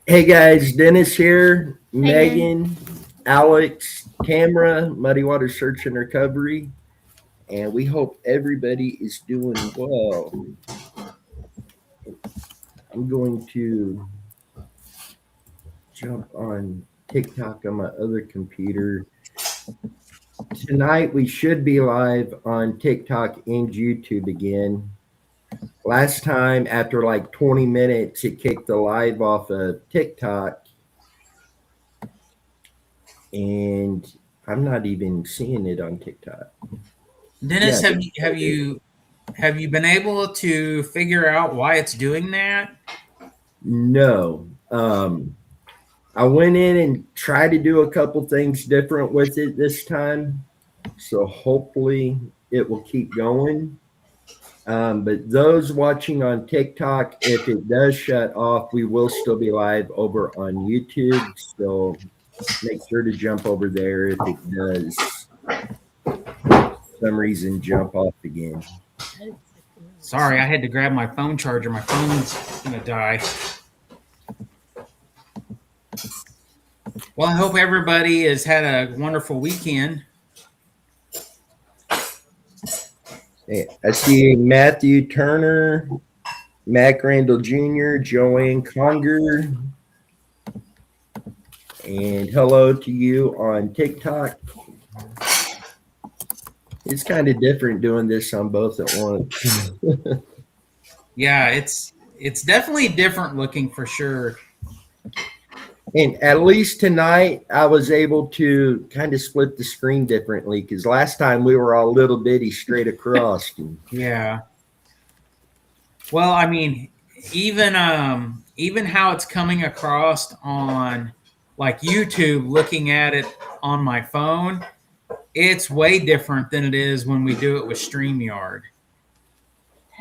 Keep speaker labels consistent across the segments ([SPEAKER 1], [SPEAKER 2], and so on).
[SPEAKER 1] Hey guys, Dennis here,
[SPEAKER 2] Hey, Dan.
[SPEAKER 1] Megan, Alex, Tamara, Muddy Water Search and Recovery, and we hope everybody is doing well. I'm going to jump on TikTok on my other computer. Tonight we should be live on TikTok and YouTube again. Last time, after like 20 minutes, it kicked the live off of TikTok, and I'm not even seeing it on TikTok.
[SPEAKER 3] Dennis,
[SPEAKER 1] Yeah,
[SPEAKER 3] have you been able to figure out why it's doing that?
[SPEAKER 1] no. I went in and tried to do a couple things different with it this time. So hopefully it will keep going. But those watching on TikTok, if it does shut off, we will still be live over on YouTube. So make sure to jump over there if it does for some reason jump off again.
[SPEAKER 3] Sorry, I had to grab my phone charger. My phone's gonna die. Well, I hope everybody has had a wonderful weekend.
[SPEAKER 1] I see Matthew Turner, Mac Randall Jr., Joanne Conger, and hello to you on TikTok. It's kind of different doing this on both at once.
[SPEAKER 3] Yeah, it's definitely different looking for sure.
[SPEAKER 1] And at least tonight, I was able to kind of split the screen differently because last time we were all little bitty straight across.
[SPEAKER 3] Yeah. Well, I mean, even how it's coming across on like YouTube, looking at it on my phone, it's way different than it is when we do it with StreamYard.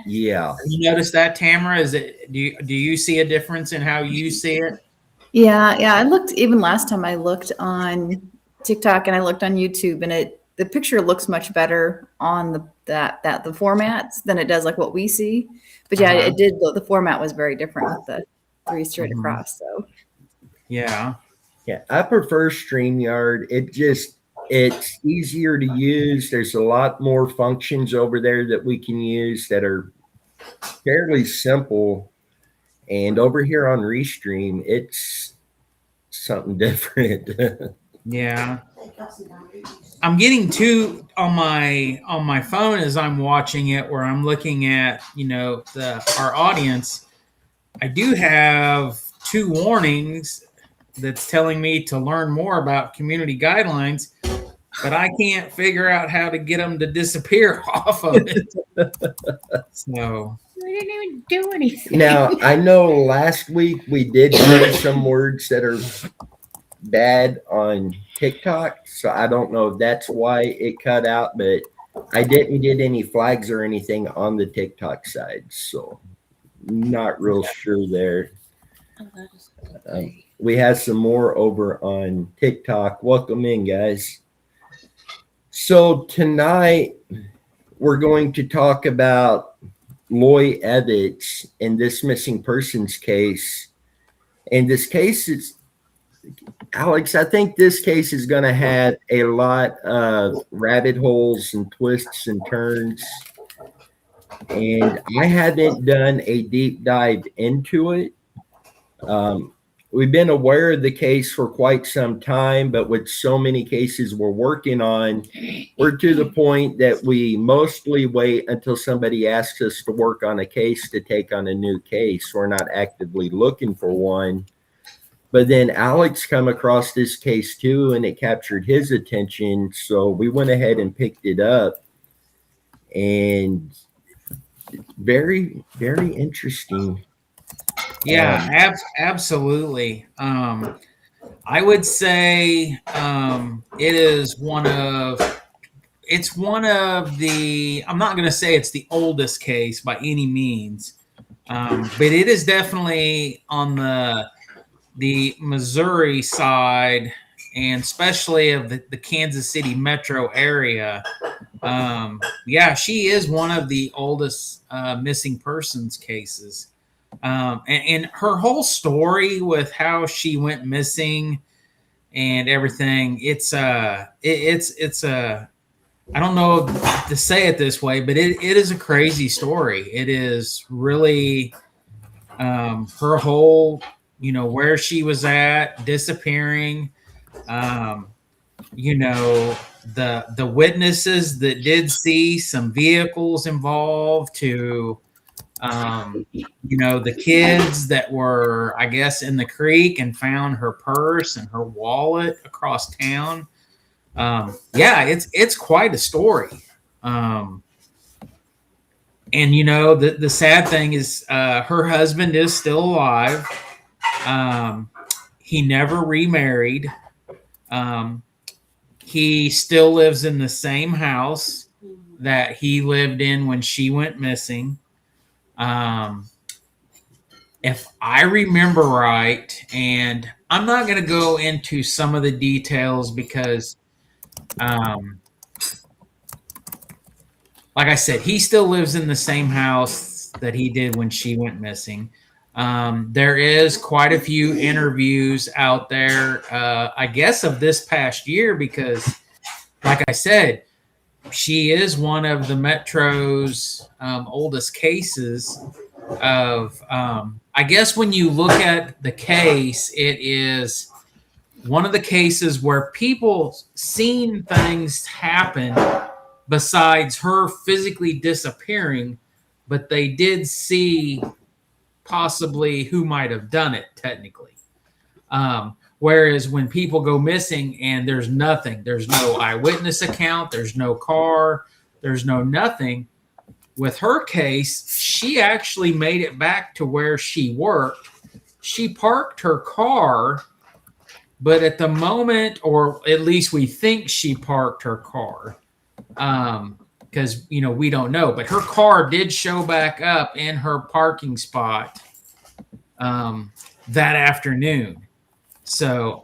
[SPEAKER 1] Yeah.
[SPEAKER 3] You notice that, Tamara? Is it do you see a difference in how you see it?
[SPEAKER 2] Yeah. I looked even last time I looked on TikTok and I looked on YouTube, and the picture looks much better on the formats than it does like what we see. But yeah,
[SPEAKER 3] Uh-huh.
[SPEAKER 2] it did. The format was very different with the three straight
[SPEAKER 3] Mhm.
[SPEAKER 2] across. So
[SPEAKER 3] Yeah.
[SPEAKER 1] Yeah. I prefer StreamYard. It's easier to use. There's a lot more functions over there that we can use that are fairly simple. And over here on Restream, it's something different.
[SPEAKER 3] Yeah. I'm getting two on my phone as I'm watching it where I'm looking at, the our audience. I do have two warnings that's telling me to learn more about community guidelines, but I can't figure out how to get them to disappear off of it. So,
[SPEAKER 2] we didn't even do anything.
[SPEAKER 1] Now, I know last week we did hear some words that are bad on TikTok, so I don't know if that's why it cut out, but I didn't get any flags or anything on the TikTok side, so not real sure there. We have some more over on TikTok. Welcome in, guys. So tonight we're going to talk about Loy Evitts and this missing persons case. And this case is, Alex, I think this case is going to have a lot of rabbit holes and twists and turns. And I haven't done a deep dive into it. Um, we've been aware of the case for quite some time, but with so many cases we're working on, we're to the point that we mostly wait until somebody asks us to work on a case to take on a new case. We're not actively looking for one. But then Alex come across this case too, and it captured his attention. So we went ahead and picked it up. And very, very interesting.
[SPEAKER 3] yeah,
[SPEAKER 1] Um,
[SPEAKER 3] absolutely. I would say it is one of the. I'm not going to say it's the oldest case by any means, but it is definitely on the Missouri side, and especially of the Kansas City metro area. Yeah, she is one of the oldest missing persons cases. And her whole story with how she went missing and everything, it's a I don't know to say it this way, but it is a crazy story. It is really her whole, where she was at, disappearing, um, the witnesses that did see some vehicles involved, to the kids that were, I guess, in the creek and found her purse and her wallet across town. Yeah, it's quite a story. And the sad thing is, her husband is still alive. He never remarried. He still lives in the same house that he lived in when she went missing. If I remember right, and I'm not going to go into some of the details because, like I said, he still lives in the same house that he did when she went missing. There is quite a few interviews out there, I guess, of this past year, because, like I said, she is one of the Metro's oldest cases of, I guess when you look at the case, it is one of the cases where people seen things happen besides her physically disappearing, but they did see possibly who might have done it technically. Whereas when people go missing and there's nothing, there's no eyewitness account, there's no car, there's no nothing. With her case, she actually made it back to where she worked. She parked her car, but at the moment, or at least we think she parked her car, because we don't know, but her car did show back up in her parking spot that afternoon. So,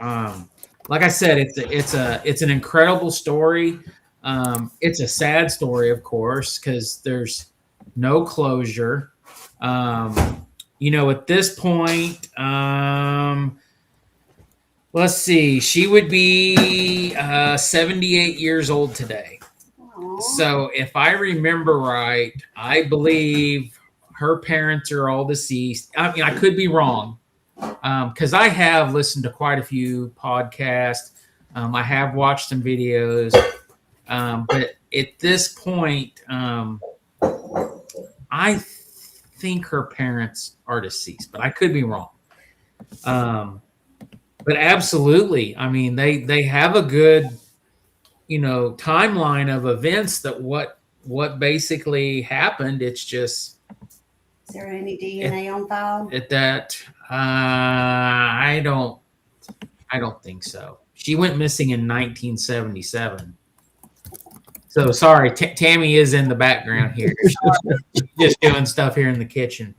[SPEAKER 3] like I said, it's an incredible story. It's a sad story, of course, because there's no closure. At this point, let's see, she would be 78 years old today. Aww. So if I remember right, I believe her parents are all deceased. I mean, I could be wrong, because I have listened to quite a few podcasts. I have watched some videos. But at this point, I think her parents are deceased, but I could be wrong. But absolutely, I mean, they have a good, timeline of events that what basically happened. It's just,
[SPEAKER 4] is there any DNA on file?
[SPEAKER 3] I don't think so. She went missing in 1977. So sorry, Tammy is in the background here, just doing stuff here in the kitchen.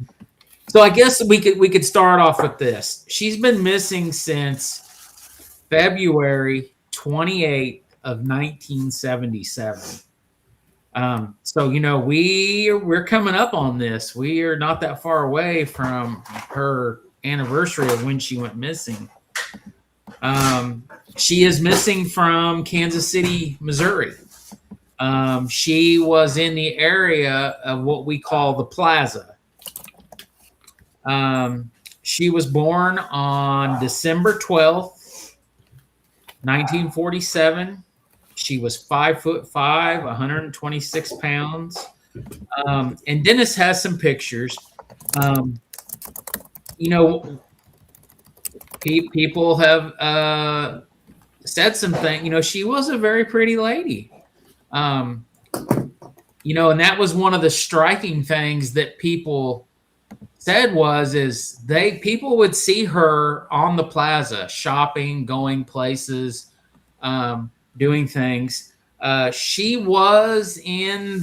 [SPEAKER 3] So I guess we could start off with this. She's been missing since February 28th of 1977. So we're coming up on this. We are not that far away from her anniversary of when she went missing. She is missing from Kansas City, Missouri. She was in the area of what we call the Plaza. She was born on December 12th, 1947. She was 5'5", 126 pounds. And Dennis has some pictures. People have said some things. She was a very pretty lady. And that was one of the striking things that people said people would see her on the plaza, shopping, going places, doing things. She was in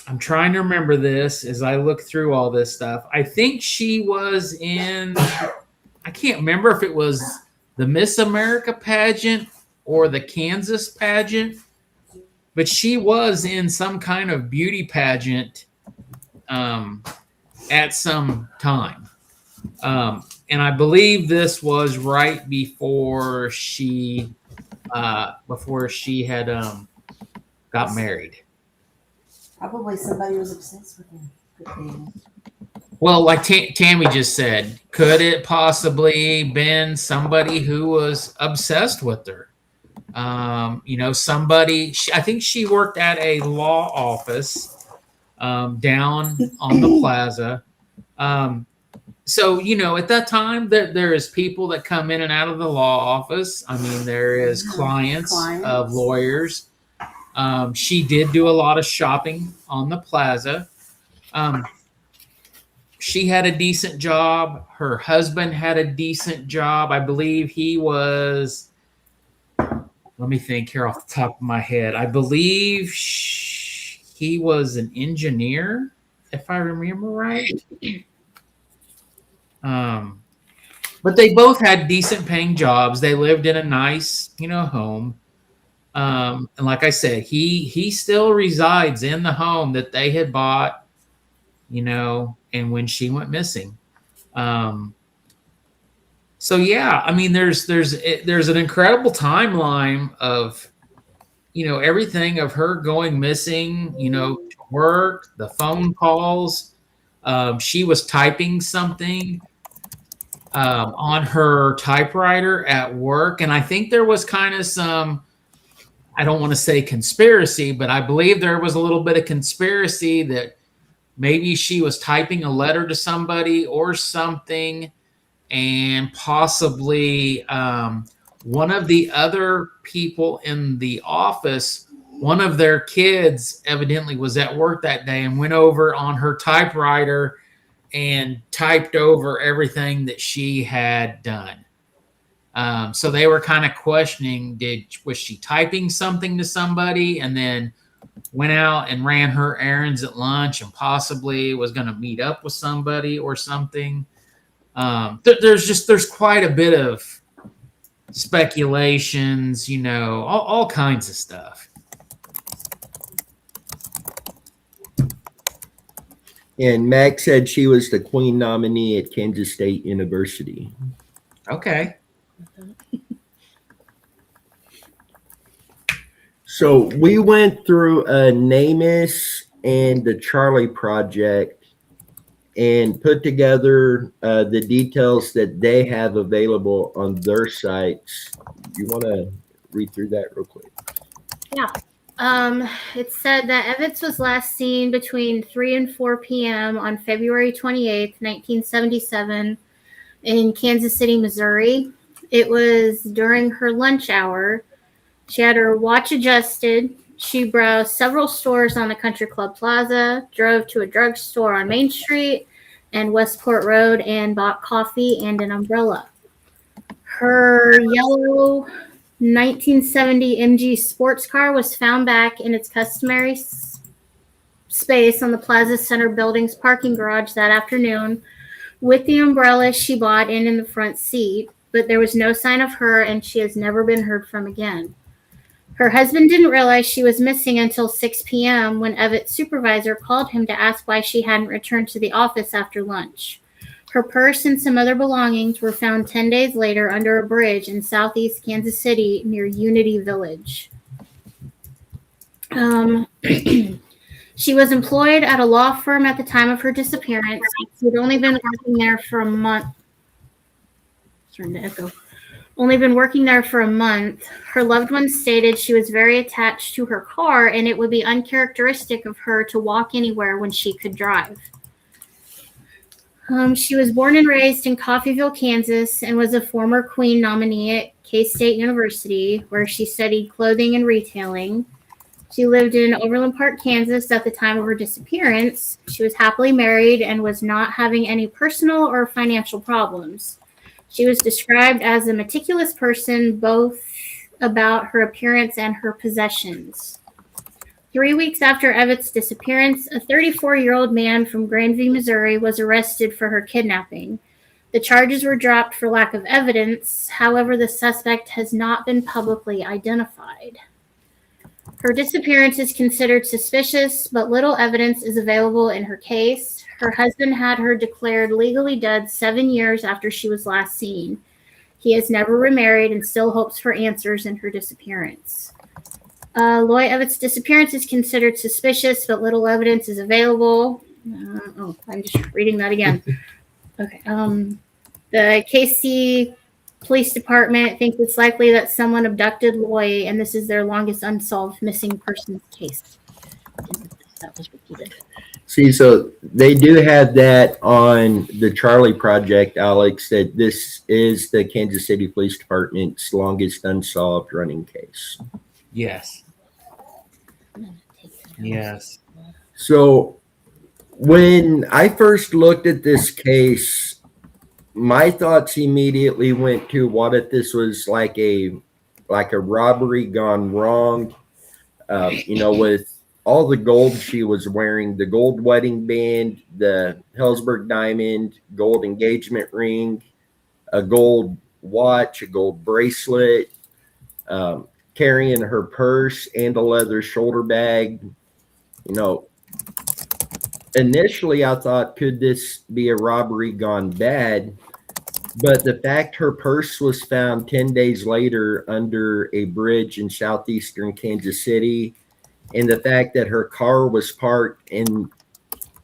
[SPEAKER 3] I'm trying to remember this as I look through all this stuff. I think she was in, I can't remember if it was the Miss America pageant or the Kansas pageant, but she was in some kind of beauty pageant at some time. And I believe this was right before she had got married.
[SPEAKER 4] Probably somebody was obsessed with him. Could be.
[SPEAKER 3] Well, like Tammy just said, could it possibly been somebody who was obsessed with her? Somebody. I think she worked at a law office down on the plaza. So at that time, there is people that come in and out of the law office. I mean, there is clients of lawyers. She did do a lot of shopping on the plaza. She had a decent job. Her husband had a decent job. I believe he was, let me think here off the top of my head. I believe he was an engineer, if I remember right. But they both had decent paying jobs. They lived in a nice, home. And like I said, he still resides in the home that they had bought, and when she went missing. So yeah, I mean, there's an incredible timeline of, everything of her going missing, to work, the phone calls. She was typing something on her typewriter at work, and I think there was kind of some, I don't want to say conspiracy, but I believe there was a little bit of conspiracy that maybe she was typing a letter to somebody or something, and possibly one of the other people in the office, one of their kids evidently was at work that day and went over on her typewriter and typed over everything that she had done. So they were kind of questioning, was she typing something to somebody and then went out and ran her errands at lunch and possibly was going to meet up with somebody or something. There's quite a bit of speculations, all kinds of stuff.
[SPEAKER 1] And Max said she was the queen nominee at Kansas State University.
[SPEAKER 3] Okay.
[SPEAKER 1] So we went through NamUs and the Charlie Project and put together the details that they have available on their sites. You want to read through that real quick?
[SPEAKER 5] Yeah. It said that Evitts was last seen between 3 and 4 p.m. on February 28th, 1977 in Kansas City, Missouri. It was during her lunch hour. She had her watch adjusted. She browsed several stores on the Country Club Plaza, drove to a drugstore on Main Street and Westport Road, and bought coffee and an umbrella. Her yellow 1970 MG sports car was found back in its customary space on the Plaza Center building's parking garage that afternoon with the umbrella she bought in the front seat, but there was no sign of her and she has never been heard from again. Her husband didn't realize she was missing until 6 p.m. when Evitts' supervisor called him to ask why she hadn't returned to the office after lunch. Her purse and some other belongings were found 10 days later under a bridge in southeast Kansas City near Unity Village. She was employed at a law firm at the time of her disappearance. She had only been working there for a month. Only been working there for a month. Her loved ones stated she was very attached to her car and it would be uncharacteristic of her to walk anywhere when she could drive. She was born and raised in Coffeyville, Kansas, and was a former Queen nominee at K-State University, where she studied clothing and retailing. She lived in Overland Park, Kansas at the time of her disappearance. She was happily married and was not having any personal or financial problems. She was described as a meticulous person, both about her appearance and her possessions. 3 weeks after Evitts' disappearance, a 34-year-old man from Grandview, Missouri, was arrested for her kidnapping. The charges were dropped for lack of evidence. However, the suspect has not been publicly identified. Her disappearance is considered suspicious, but little evidence is available in her case. Her husband had her declared legally dead 7 years after she was last seen. He has never remarried and still hopes for answers in her disappearance. Loy Evitts' disappearance is considered suspicious, but little evidence is available. I'm just reading that again. Okay. The KC Police Department thinks it's likely that someone abducted Loy, and this is their longest unsolved missing persons case. That was repeated.
[SPEAKER 1] See, so they do have that on the Charlie Project, Alex, that this is the Kansas City Police Department's longest unsolved running case.
[SPEAKER 3] Yes. Yes.
[SPEAKER 1] So when I first looked at this case, my thoughts immediately went to what if this was like a robbery gone wrong, with all the gold she was wearing, the gold wedding band, the Hellsberg diamond, gold engagement ring, a gold watch, a gold bracelet, carrying her purse and a leather shoulder bag. Initially I thought, could this be a robbery gone bad? But the fact her purse was found 10 days later under a bridge in southeastern Kansas City, and the fact that her car was parked in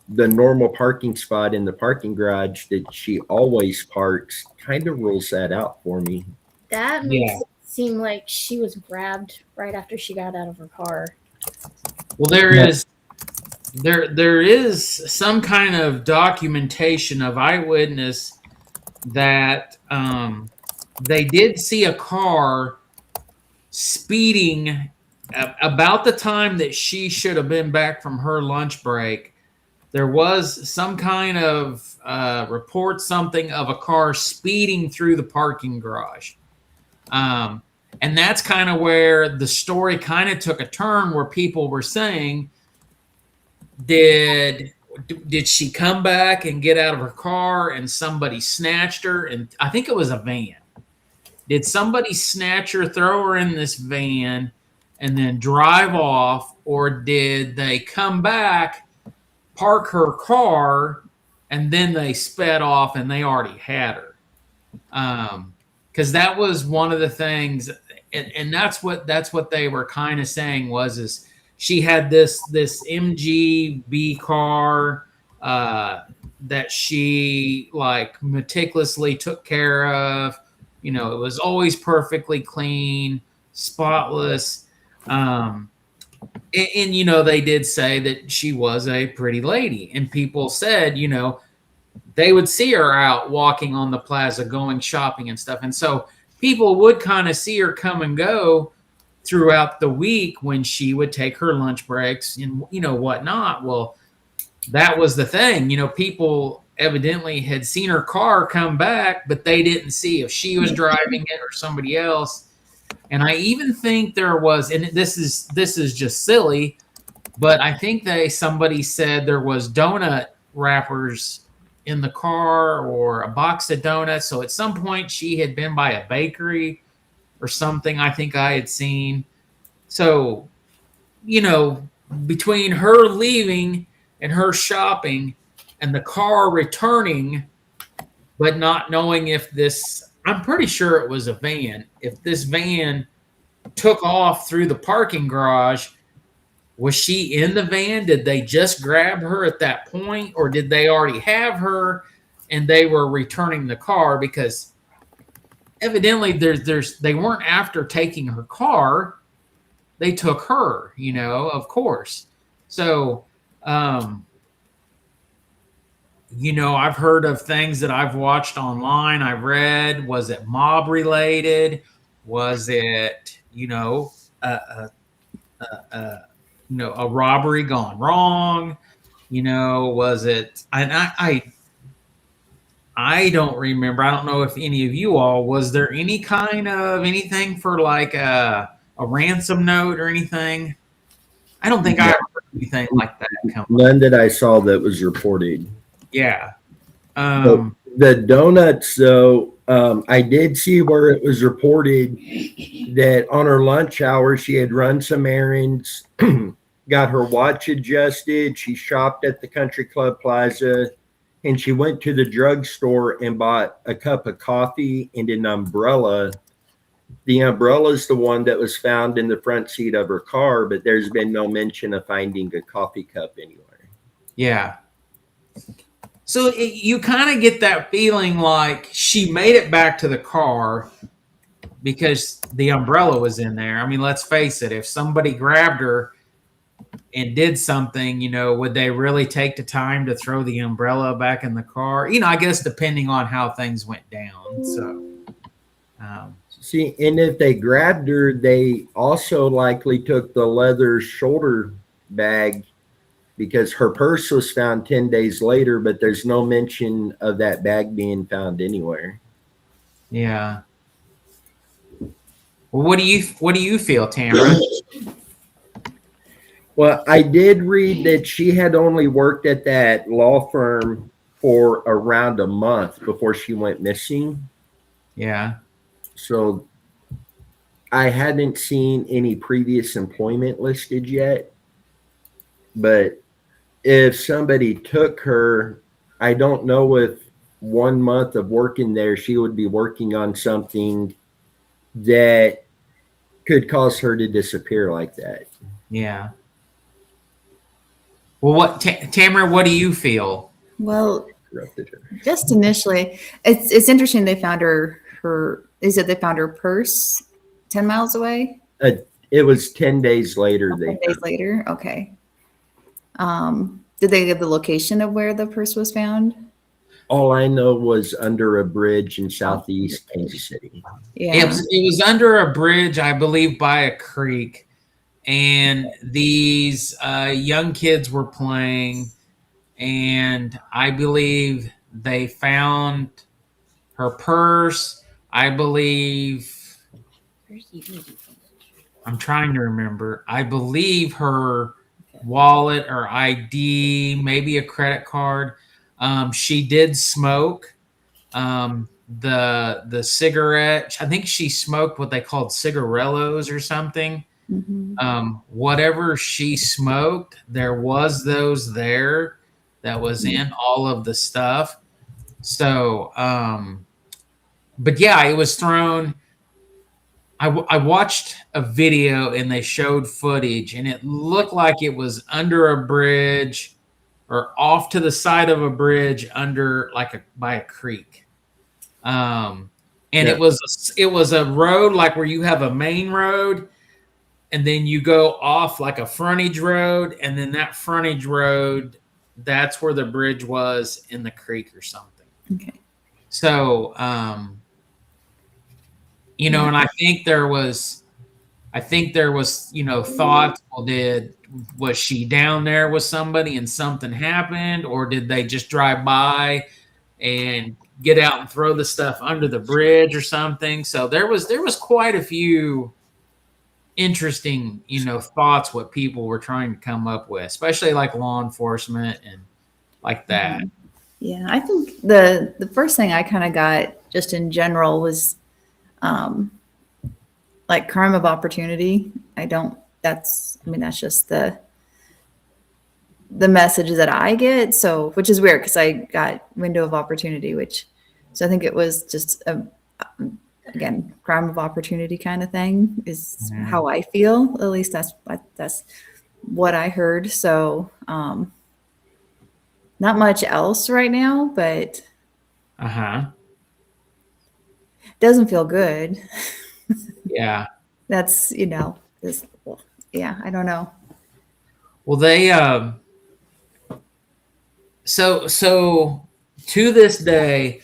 [SPEAKER 1] the normal parking spot in the parking garage that she always parks, kind of rules that out for me.
[SPEAKER 5] That makes it seem like she was grabbed right after she got out of her car.
[SPEAKER 3] Well, there is some kind of documentation of eyewitness that they did see a car speeding about the time that she should have been back from her lunch break. There was some kind of report, something of a car speeding through the parking garage. And that's kind of where the story kind of took a turn, where people were saying, did she come back and get out of her car and somebody snatched her? And I think it was a van. Did somebody snatch her, throw her in this van, and then drive off? Or did they come back, park her car, and then they sped off and they already had her? Because that was one of the things, and that's what they were kind of saying is she had this MGB car that she like meticulously took care of. It was always perfectly clean, spotless. And they did say that she was a pretty lady, and people said, they would see her out walking on the plaza, going shopping and stuff. And so people would kind of see her come and go throughout the week when she would take her lunch breaks and whatnot. Well, that was the thing. People evidently had seen her car come back, but they didn't see if she was driving it or somebody else. And I even think there was, and this is just silly, but I think somebody said there was donut wrappers in the car or a box of donuts. So at some point she had been by a bakery or something, I think I had seen. So, between her leaving and her shopping and the car returning, but not knowing if I'm pretty sure it was a van. If this van took off through the parking garage, was she in the van? Did they just grab her at that point? Or did they already have her and they were returning the car? Because evidently they weren't after taking her car. They took her, of course. So, I've heard of things that I've watched online. I read, was it mob related? Was it, a robbery gone wrong? Was it, and I don't remember. I don't know if any of you all, was there any kind of anything for like a ransom note or anything? I don't think I ever heard anything like that come.
[SPEAKER 1] None that I saw that was reported.
[SPEAKER 3] Yeah.
[SPEAKER 1] The donuts, though, I did see where it was reported that on her lunch hour she had run some errands got her watch adjusted. She shopped at the Country Club Plaza, and she went to the drugstore and bought a cup of coffee and an umbrella. The umbrella is the one that was found in the front seat of her car, but there's been no mention of finding a coffee cup anywhere.
[SPEAKER 3] Yeah. So you kind of get that feeling like she made it back to the car because the umbrella was in there. I mean, let's face it, if somebody grabbed her and did something, would they really take the time to throw the umbrella back in the car? I guess depending on how things went down. So,
[SPEAKER 1] see, and if they grabbed her, they also likely took the leather shoulder bag, because her purse was found 10 days later, but there's no mention of that bag being found anywhere.
[SPEAKER 3] Yeah. Well, what do you feel, Tamara?
[SPEAKER 1] Well, I did read that she had only worked at that law firm for around a month before she went missing.
[SPEAKER 3] Yeah.
[SPEAKER 1] So I hadn't seen any previous employment listed yet. But if somebody took her, I don't know if 1 month of working there, she would be working on something that could cause her to disappear like that.
[SPEAKER 3] Yeah. Well, Tamara, what do you feel?
[SPEAKER 2] Well,
[SPEAKER 1] Interrupted her.
[SPEAKER 2] just initially, it's interesting they found her they found her purse 10 miles away?
[SPEAKER 1] It was 10 days later.
[SPEAKER 2] 10 days later? Okay. Did they give the location of where the purse was found?
[SPEAKER 1] All I know was under a bridge in southeast Kansas City.
[SPEAKER 2] Yeah.
[SPEAKER 3] It was under a bridge, I believe, by a creek. And these young kids were playing. And I believe they found her purse. I believe, I'm trying to remember. I believe her wallet or ID, maybe a credit card. She did smoke the cigarette. I think she smoked what they called cigarellos or something.
[SPEAKER 2] Mhm.
[SPEAKER 3] Whatever she smoked, there was those there that was in all of the stuff. So, but yeah, it was thrown. I watched a video and they showed footage, and it looked like it was under a bridge or off to the side of a bridge under by a creek. And
[SPEAKER 1] Yeah.
[SPEAKER 3] it was a road like where you have a main road, and then you go off like a frontage road, and then that frontage road, that's where the bridge was in the creek or something.
[SPEAKER 2] Okay.
[SPEAKER 3] So, and I think there was, thoughts. Well, was she down there with somebody and something happened, or did they just drive by and get out and throw the stuff under the bridge or something? So there was quite a few interesting, thoughts what people were trying to come up with, especially like law enforcement and like that.
[SPEAKER 2] Yeah, I think the first thing I kind of got just in general was like crime of opportunity. That's just the message that I get. So, which is weird because I got window of opportunity, so I think it was just again, crime of opportunity kind of thing is how I feel. At least that's what I heard. So, not much else right now, but doesn't feel good.
[SPEAKER 3] Yeah.
[SPEAKER 2] That's, I don't know.
[SPEAKER 3] Well, they so to this day,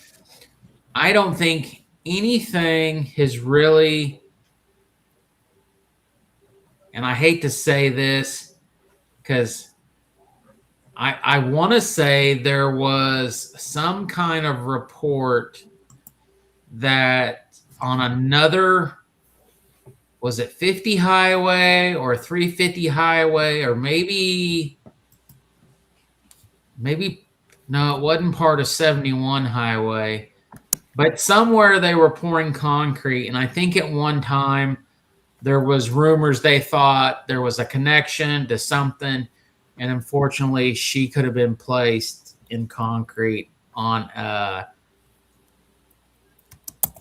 [SPEAKER 3] I don't think anything has really, and I hate to say this because I want to say there was some kind of report that on another, was it 50 highway or 350 highway, or maybe no, it wasn't part of 71 highway, but somewhere they were pouring concrete. And I think at one time there was rumors they thought there was a connection to something, and unfortunately, she could have been placed in concrete on a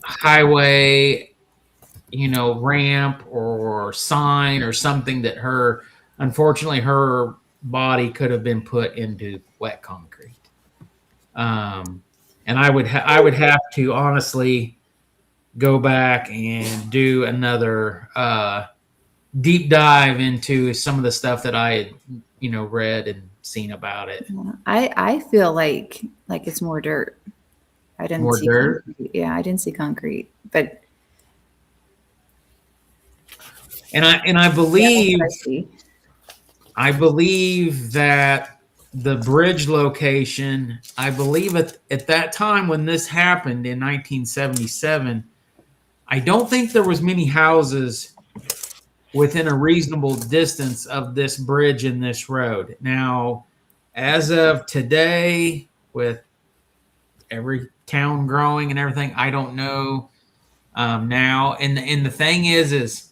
[SPEAKER 3] highway, ramp or sign or something that unfortunately, her body could have been put into wet concrete. And I would have to honestly go back and do another deep dive into some of the stuff that I had, read and seen about it.
[SPEAKER 2] I feel like it's more dirt. I didn't
[SPEAKER 3] More
[SPEAKER 2] see
[SPEAKER 3] dirt?
[SPEAKER 2] concrete. Yeah, I didn't see concrete, but
[SPEAKER 3] And I believe that the bridge location, I believe at that time when this happened in 1977, I don't think there was many houses within a reasonable distance of this bridge and this road. Now, as of today, with every town growing and everything, I don't know now. And the thing is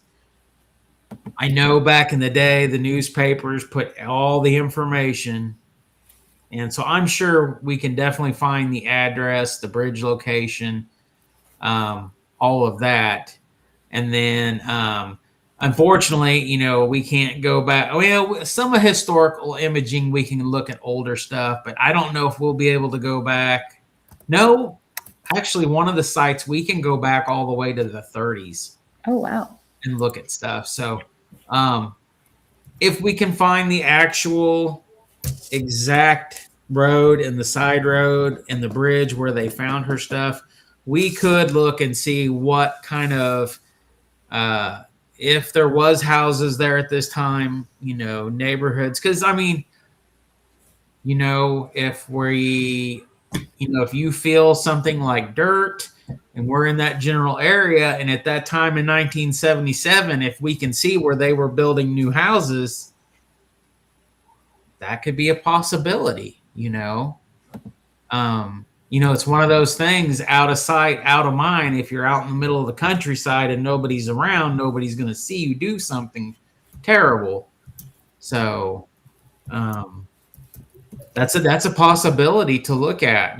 [SPEAKER 3] I know back in the day, the newspapers put all the information. And so I'm sure we can definitely find the address, the bridge location, all of that. And then, unfortunately, we can't go back. Well, some of historical imaging, we can look at older stuff, but I don't know if we'll be able to go back. No, actually, one of the sites, we can go back all the way to the 30s.
[SPEAKER 2] oh wow.
[SPEAKER 3] And look at stuff. So, if we can find the actual exact road and the side road and the bridge where they found her stuff, we could look and see what kind of, if there was houses there at this time, neighborhoods. Because if you feel something like dirt and we're in that general area, and at that time in 1977, if we can see where they were building new houses, that could be a possibility. It's one of those things, out of sight, out of mind. If you're out in the middle of the countryside and nobody's around, nobody's going to see you do something terrible. So that's a possibility to look at,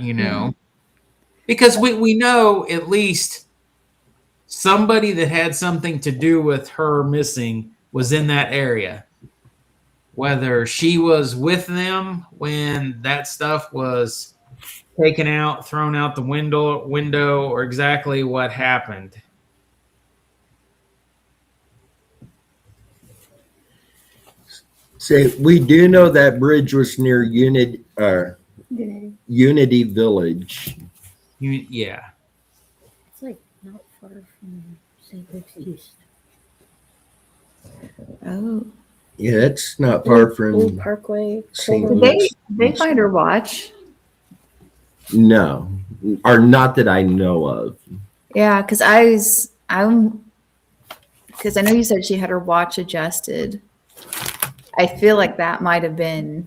[SPEAKER 3] because we know at least somebody that had something to do with her missing was in that area. Whether she was with them when that stuff was taken out, thrown out the window, or exactly what happened.
[SPEAKER 1] Say, we do know that bridge was near Unity Village.
[SPEAKER 3] Yeah.
[SPEAKER 5] It's like not far from St. Luke's East.
[SPEAKER 2] Oh,
[SPEAKER 1] Yeah, that's not far from
[SPEAKER 5] Old Parkway.
[SPEAKER 1] St.
[SPEAKER 5] Culver.
[SPEAKER 1] Luke's.
[SPEAKER 2] did they find her watch?
[SPEAKER 1] No, or not that I know of.
[SPEAKER 2] Yeah, because because I know you said she had her watch adjusted. I feel like that might have been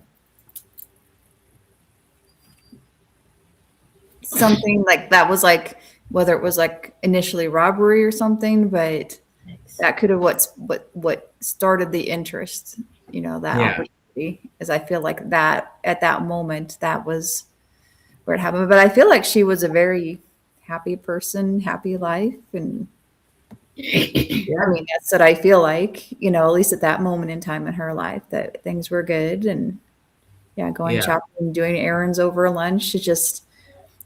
[SPEAKER 2] something like that, was like, whether it was like initially robbery or something, but that could have what started the interest, that
[SPEAKER 3] Yeah.
[SPEAKER 2] opportunity. Is I feel like that at that moment, that was where it happened. But I feel like she was a very happy person, happy life. And that's what I feel like, at least at that moment in time in her life, that things were good. And going shopping, doing errands over lunch is just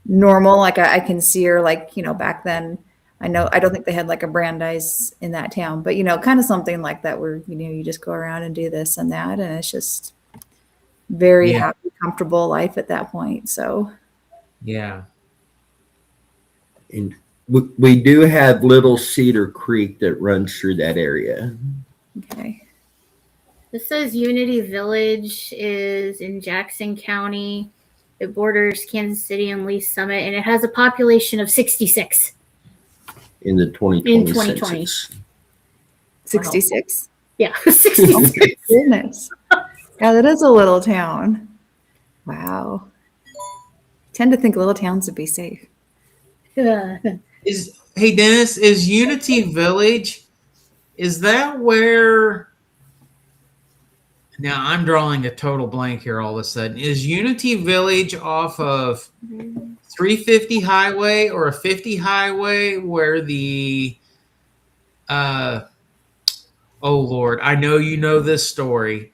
[SPEAKER 2] normal. Like I can see her, like, back then, I don't think they had like a Brandeis in that town, but kind of something like that where, you just go around and do this and that. And it's just very happy, comfortable life at that point. So,
[SPEAKER 3] Yeah.
[SPEAKER 1] And we do have Little Cedar Creek that runs through that area.
[SPEAKER 2] okay.
[SPEAKER 5] This says Unity Village is in Jackson County. It borders Kansas City and Lee Summit, and it has a population of 66.
[SPEAKER 1] In the 2020
[SPEAKER 5] In 2020.
[SPEAKER 1] census.
[SPEAKER 2] 66.
[SPEAKER 5] Yeah,
[SPEAKER 2] Oh
[SPEAKER 5] 66.
[SPEAKER 2] my goodness. Yeah, that is a little town. Wow. Tend to think little towns would be safe.
[SPEAKER 3] Hey Dennis, is Unity Village Is that where? Now I'm drawing a total blank here. All of a sudden, is Unity Village off of 350 highway or a 50 highway where the? Oh Lord, I know you know this story.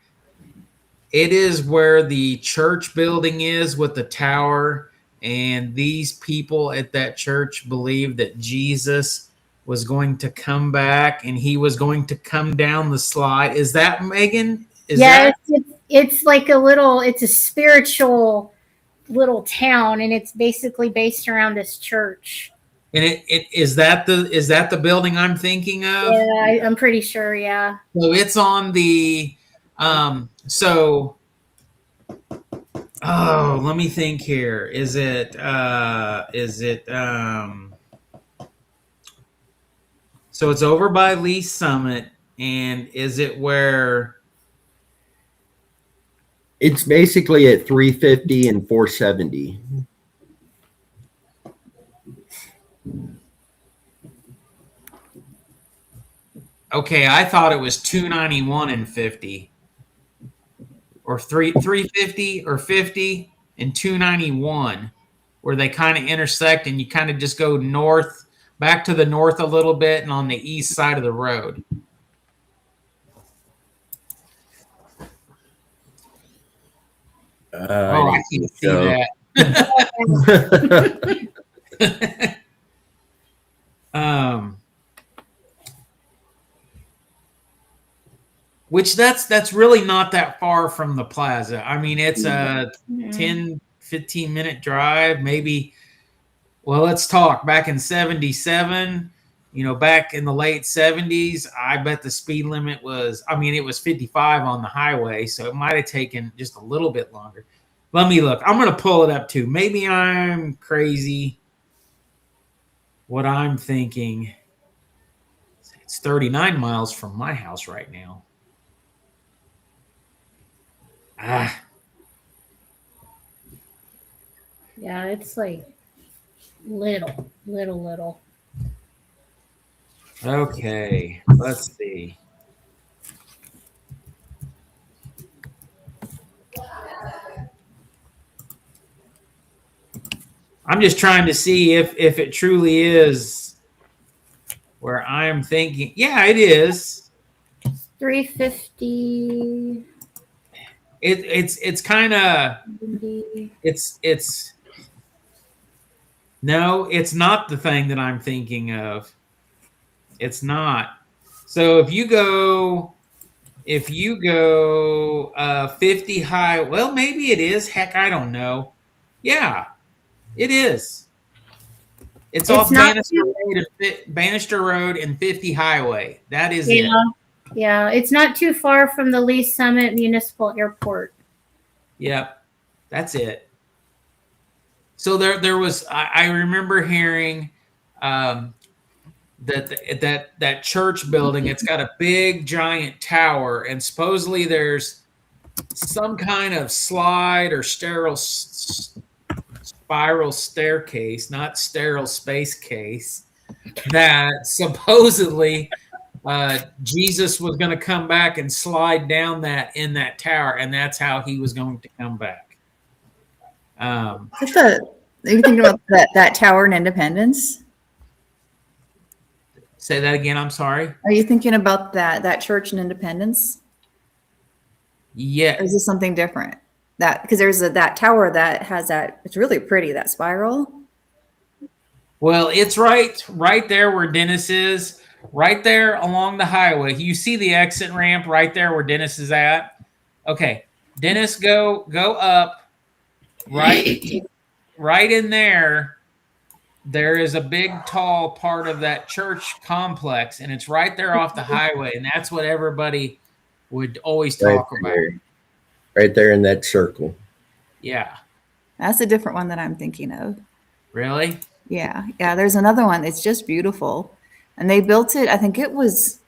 [SPEAKER 3] It is where the church building is with the tower, and these people at that church believed that Jesus was going to come back and he was going to come down the slide. Is that Megan? Is
[SPEAKER 5] Yes,
[SPEAKER 3] that
[SPEAKER 5] it's like it's a spiritual little town, and it's basically based around this church.
[SPEAKER 3] and it is that the building I'm thinking of?
[SPEAKER 5] Yeah, I'm pretty sure. Yeah.
[SPEAKER 3] So it's on the so oh, let me think here. Is it so it's over by Lee Summit, and is it where
[SPEAKER 1] It's basically at 350 and 470.
[SPEAKER 3] okay, I thought it was 291 and 50 or 350 or 50 and 291 where they kind of intersect and you kind of just go north back to the north a little bit and on the east side of the road. Oh, I can see that. Which that's really not that far from the plaza. I mean, it's a 10, 15 minute drive, maybe. Well, let's talk. Back in 77, back in the late 70s, I bet the speed limit it was 55 on the highway, so it might have taken just a little bit longer. Let me look. I'm going to pull it up too. Maybe I'm crazy. What I'm thinking, it's 39 miles from my house right now.
[SPEAKER 5] Yeah, it's like little.
[SPEAKER 3] Okay, let's see. I'm just trying to see if it truly is where I'm thinking. Yeah, it is.
[SPEAKER 5] 350.
[SPEAKER 3] It's kind of it's no, it's not the thing that I'm thinking of. It's not. So if you go 50 high, well, maybe it is. Heck, I don't know. Yeah, it is. It's off Bannister Road and 50 Highway. That is it.
[SPEAKER 5] Yeah, it's not too far from the Lee Summit Municipal Airport.
[SPEAKER 3] Yep, that's it. So there was. I remember hearing that church building. It's got a big giant tower, and supposedly there's some kind of slide or spiral staircase, not sterile space case, that supposedly Jesus was going to come back and slide down that in that tower, and that's how he was going to come back.
[SPEAKER 2] Are you thinking about that tower in Independence?
[SPEAKER 3] Say that again. I'm sorry.
[SPEAKER 2] Are you thinking about that church in Independence?
[SPEAKER 3] Yeah.
[SPEAKER 2] Or is this something different? Because there's that tower that has that. It's really pretty. That spiral.
[SPEAKER 3] Well, it's right there where Dennis is. Right there along the highway. You see the exit ramp right there where Dennis is at? Okay. Dennis, go up. Right in there. There is a big, tall part of that church complex, and it's right there off the highway, and that's what everybody would always talk about.
[SPEAKER 1] Right there in that circle.
[SPEAKER 3] Yeah.
[SPEAKER 2] That's a different one that I'm thinking of.
[SPEAKER 3] Really?
[SPEAKER 2] Yeah. There's another one. It's just beautiful. And they built it, I think it was,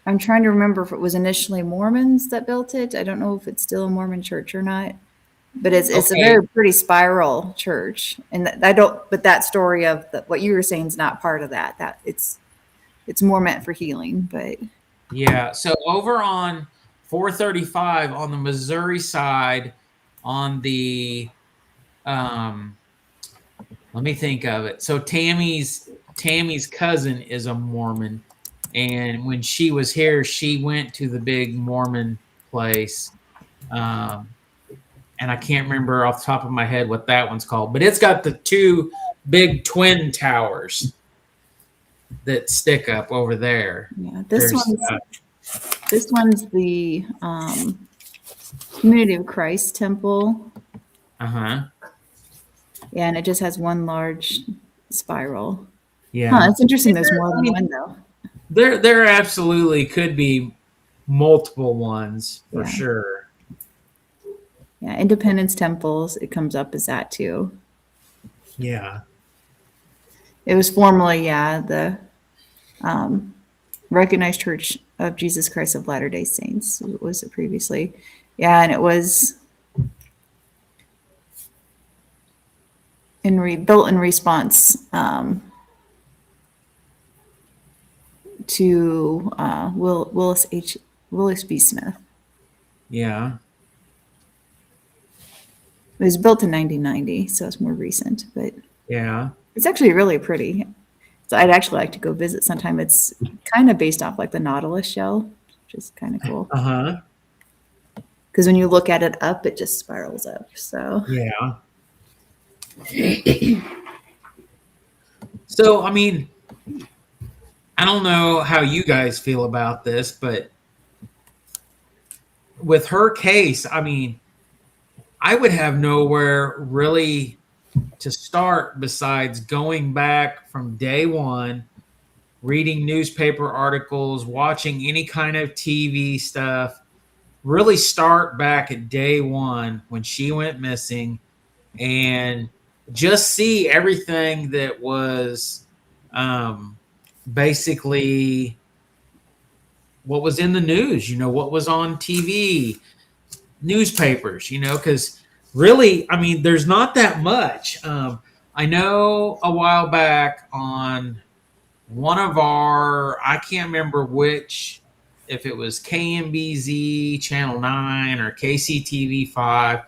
[SPEAKER 2] I'm trying to remember if it was initially Mormons that built it. I don't know if it's still a Mormon church or not, but it's a very pretty spiral church. And but that story of what you were saying is not part of that. it's more meant for healing. But
[SPEAKER 3] Yeah. So over on 435 on the Missouri side, on the let me think of it. So Tammy's cousin is a Mormon, and when she was here, she went to the big Mormon place. Um, and I can't remember off the top of my head what that one's called, but it's got the two big twin towers that stick up over there.
[SPEAKER 2] yeah,
[SPEAKER 3] There's,
[SPEAKER 2] this one's the Community of Christ Temple.
[SPEAKER 3] uh-huh.
[SPEAKER 2] Yeah, and it just has one large spiral.
[SPEAKER 3] Yeah.
[SPEAKER 2] Huh, it's interesting. There's more than one though.
[SPEAKER 3] There absolutely could be multiple ones for
[SPEAKER 2] Yeah.
[SPEAKER 3] sure.
[SPEAKER 2] Yeah, Independence Temples. It comes up as that too.
[SPEAKER 3] Yeah.
[SPEAKER 2] It was formerly, the Recognized Church of Jesus Christ of Latter-day Saints. Was it previously? Yeah, and it was built in response to Willis B. Smith.
[SPEAKER 3] Yeah.
[SPEAKER 2] It was built in 1990, so it's more recent, but
[SPEAKER 3] Yeah.
[SPEAKER 2] it's actually really pretty. So I'd actually like to go visit sometime. It's kind of based off like the Nautilus shell, which is kind of cool.
[SPEAKER 3] Uh-huh.
[SPEAKER 2] Because when you look at it up, it just spirals up. So
[SPEAKER 3] Yeah. So, I mean, I don't know how you guys feel about this, but with her case, I mean, I would have nowhere really to start besides going back from day one, reading newspaper articles, watching any kind of TV stuff. Really start back at day one when she went missing and just see everything that was basically what was in the news, what was on TV, newspapers, because really, I mean, there's not that much. I know a while back on one of I can't remember which, if it was KMBZ Channel 9 or KCTV 5,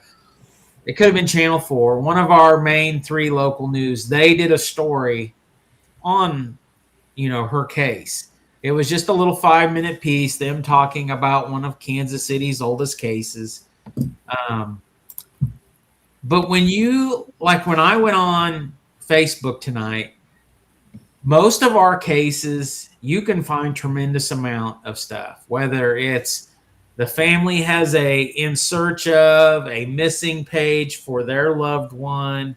[SPEAKER 3] it could have been Channel 4, one of our main 3 local news, they did a story on, her case. It was just a little 5-minute piece, them talking about one of Kansas City's oldest cases. But when I went on Facebook tonight, most of our cases, you can find tremendous amount of stuff, whether it's the family has a in search of a missing page for their loved one,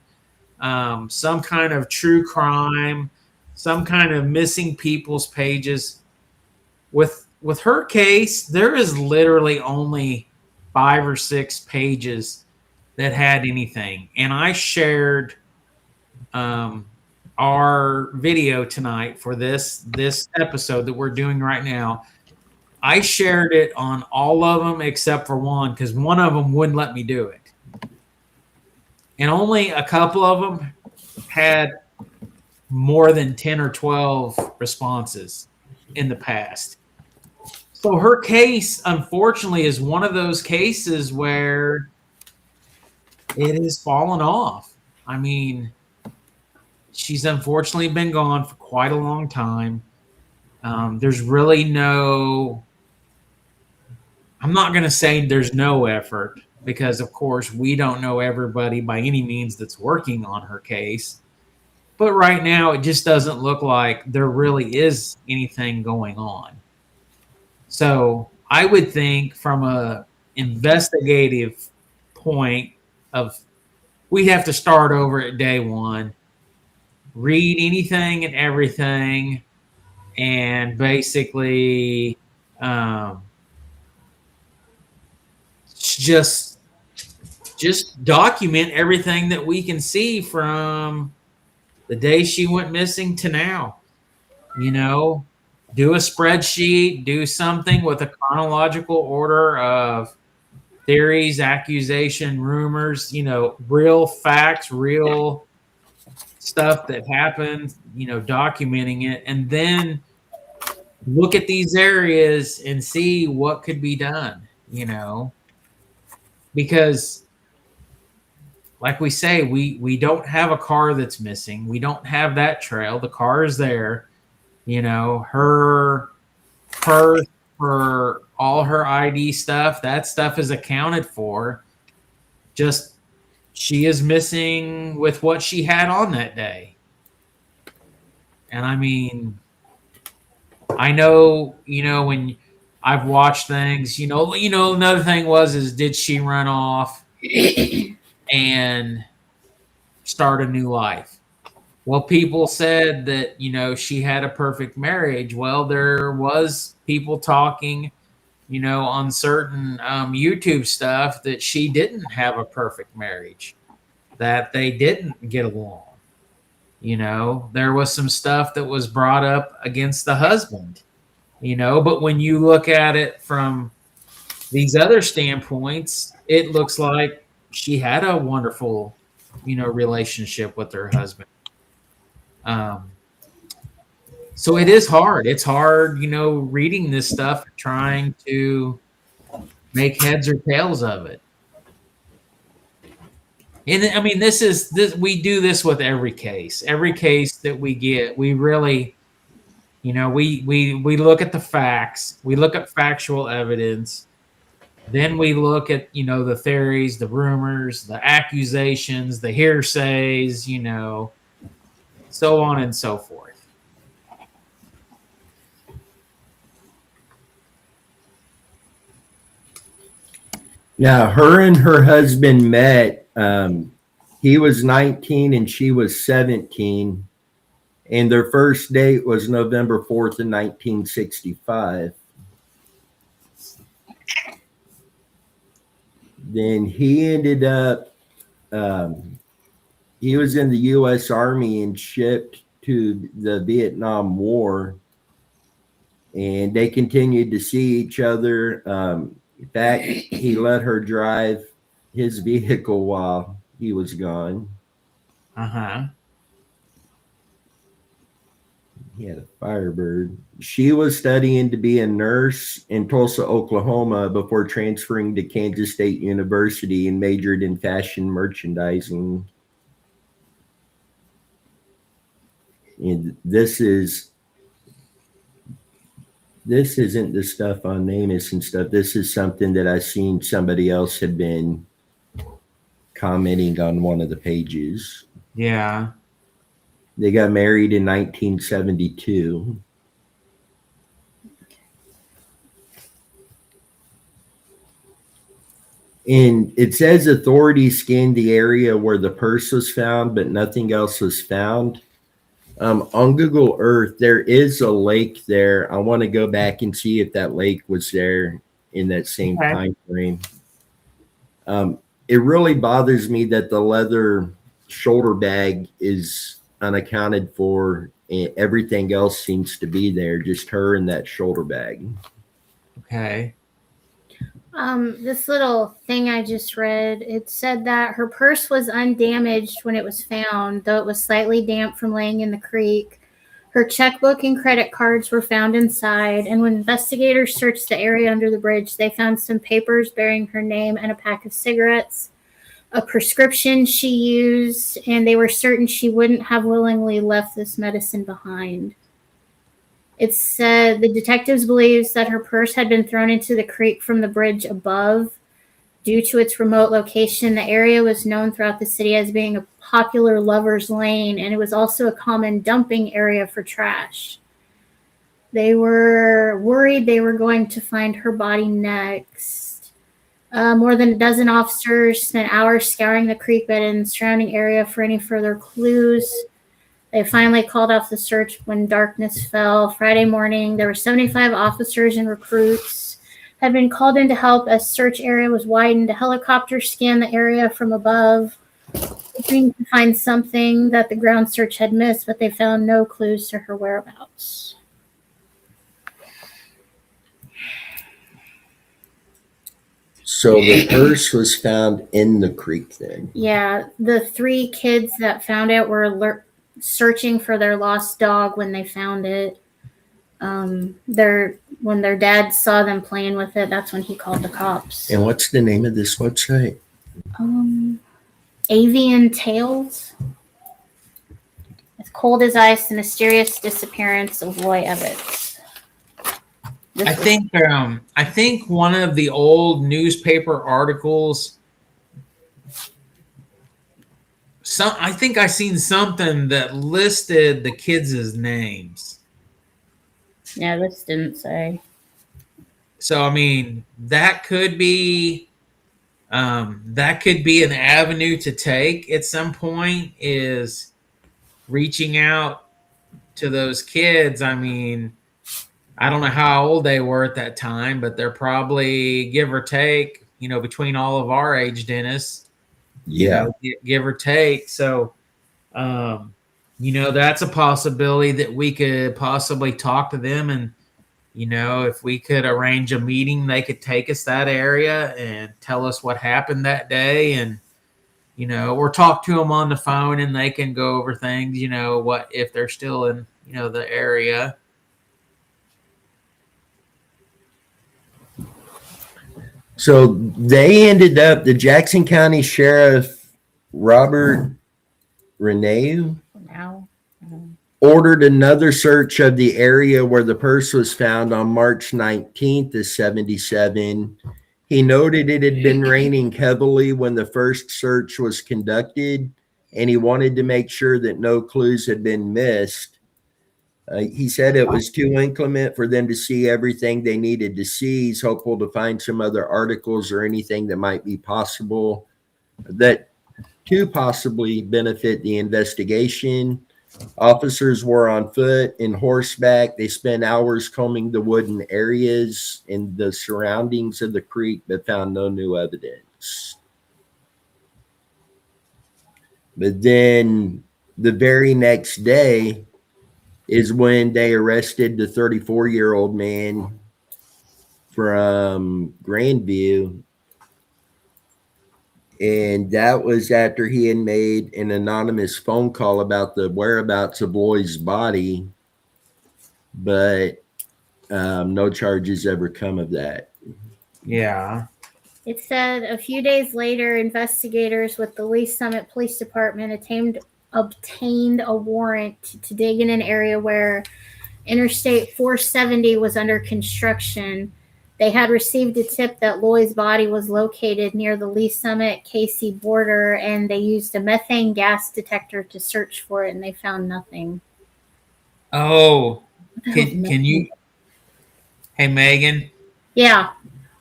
[SPEAKER 3] some kind of true crime, some kind of missing people's pages. With her case, there is literally only 5 or 6 pages that had anything. And I shared our video tonight for this episode that we're doing right now. I shared it on all of them except for one, because one of them wouldn't let me do it. And only a couple of them had more than 10 or 12 responses in the past. So her case, unfortunately, is one of those cases where it has fallen off. I mean, she's unfortunately been gone for quite a long time. There's really I'm not going to say there's no effort, because, of course, we don't know everybody by any means that's working on her case. But right now, it just doesn't look like there really is anything going on. So I would think from a investigative point of, we'd have to start over at day one, read anything and everything, and basically just document everything that we can see from the day she went missing to now. Do a spreadsheet, do something with a chronological order of theories, accusation, rumors, real facts, real stuff that happened, documenting it, and then look at these areas and see what could be done, because like we say, we don't have a car that's missing. We don't have that trail. The car is there. Her purse for all her ID stuff, that stuff is accounted for. Just she is missing with what she had on that day. And I mean, I know, when I've watched things, another thing is did she run off and start a new life? Well, people said that, she had a perfect marriage. Well, there was people talking, on certain YouTube stuff that she didn't have a perfect marriage, that they didn't get along. There was some stuff that was brought up against the husband, but when you look at it from these other standpoints, it looks like she had a wonderful, relationship with her husband. So it is hard. It's hard, reading this stuff, trying to make heads or tails of it. And I mean, this we do this with every case that we get. We really, we look at the facts, we look at factual evidence, then we look at, the theories, the rumors, the accusations, the hearsays, so on and so forth.
[SPEAKER 1] Now, her and her husband met. He was 19 and she was 17. And their first date was November 4th in 1965. Then he ended up, he was in the U.S. Army and shipped to the Vietnam War. And they continued to see each other. In fact, he let her drive his vehicle while he was gone.
[SPEAKER 3] Uh-huh.
[SPEAKER 1] He had a Firebird. She was studying to be a nurse in Tulsa, Oklahoma before transferring to Kansas State University and majored in fashion merchandising. And this isn't the stuff on Amos and stuff. This is something that I seen somebody else had been commenting on one of the pages.
[SPEAKER 3] Yeah.
[SPEAKER 1] They got married in 1972. And it says authorities scanned the area where the purse was found, but nothing else was found. On Google Earth, there is a lake there. I want to go back and see if that lake was there in that same time frame. It really bothers me that the leather shoulder bag is unaccounted for, and everything else seems to be there, just her and that shoulder bag.
[SPEAKER 3] Okay.
[SPEAKER 5] This little thing I just read, it said that her purse was undamaged when it was found, though it was slightly damp from laying in the creek. Her checkbook and credit cards were found inside, and when investigators searched the area under the bridge, they found some papers bearing her name and a pack of cigarettes, a prescription she used, and they were certain she wouldn't have willingly left this medicine behind. It said the detectives believes that her purse had been thrown into the creek from the bridge above. Due to its remote location, the area was known throughout the city as being a popular lover's lane, and it was also a common dumping area for trash. They were worried they were going to find her body next. More than a dozen officers spent hours scouring the creek bed and surrounding area for any further clues. They finally called off the search when darkness fell. Friday morning, there were 75 officers and recruits had been called in to help as search area was widened. A helicopter scanned the area from above, hoping to find something that the ground search had missed, but they found no clues to her whereabouts.
[SPEAKER 1] So the purse was found in the creek then?
[SPEAKER 5] Yeah, the 3 kids that found it were searching for their lost dog when they found it. When their dad saw them playing with it, that's when he called the cops.
[SPEAKER 1] And what's the name of this website?
[SPEAKER 5] Avian Tales. It's Cold as Ice: The Mysterious Disappearance of Loy Evitts.
[SPEAKER 3] I think one of the old newspaper articles. I think I seen something that listed the kids' names.
[SPEAKER 5] Yeah, this didn't say.
[SPEAKER 3] So I mean, that could be an avenue to take at some point, is reaching out to those kids. I mean, I don't know how old they were at that time, but they're probably, give or take, between all of our age, Dennis.
[SPEAKER 1] Yeah.
[SPEAKER 3] Give or take. So, that's a possibility that we could possibly talk to them, and if we could arrange a meeting, they could take us that area and tell us what happened that day, and or talk to them on the phone, and they can go over things. What if they're still in the area.
[SPEAKER 1] So they ended up, the Jackson County Sheriff Robert Reneu
[SPEAKER 5] Now.
[SPEAKER 1] ordered another search of the area where the purse was found on March 19th of 77. He noted it had been raining heavily when the first search was conducted, and he wanted to make sure that no clues had been missed. He said it was too inclement for them to see everything they needed to see. He's hopeful to find some other articles or anything that might be possible that to possibly benefit the investigation. Officers were on foot and horseback. They spent hours combing the wooded areas in the surroundings of the creek, but found no new evidence. But then the very next day is when they arrested the 34-year-old man from Grandview. And that was after he had made an anonymous phone call about the whereabouts of Loy's body, but no charges ever come of that.
[SPEAKER 3] Yeah.
[SPEAKER 5] It said a few days later, investigators with the Lee Summit Police Department obtained a warrant to dig in an area where Interstate 470 was under construction. They had received a tip that Loy's body was located near the Lee Summit KC border, and they used a methane gas detector to search for it, and they found nothing.
[SPEAKER 3] Oh,
[SPEAKER 5] What the hell is
[SPEAKER 3] can you? Hey, Megan.
[SPEAKER 5] Yeah.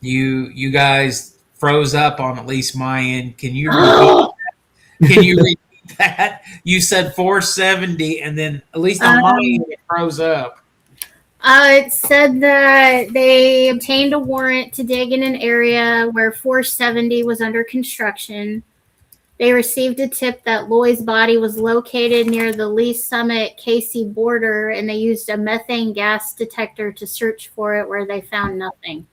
[SPEAKER 3] You guys froze up on at least my end. Can you repeat that? Can you repeat that? You said 470, and then at least on my end it froze up.
[SPEAKER 5] It said that they obtained a warrant to dig in an area where 470 was under construction. They received a tip that Loy's body was located near the Lee Summit KC border, and they used a methane gas detector to search for it, where they found nothing.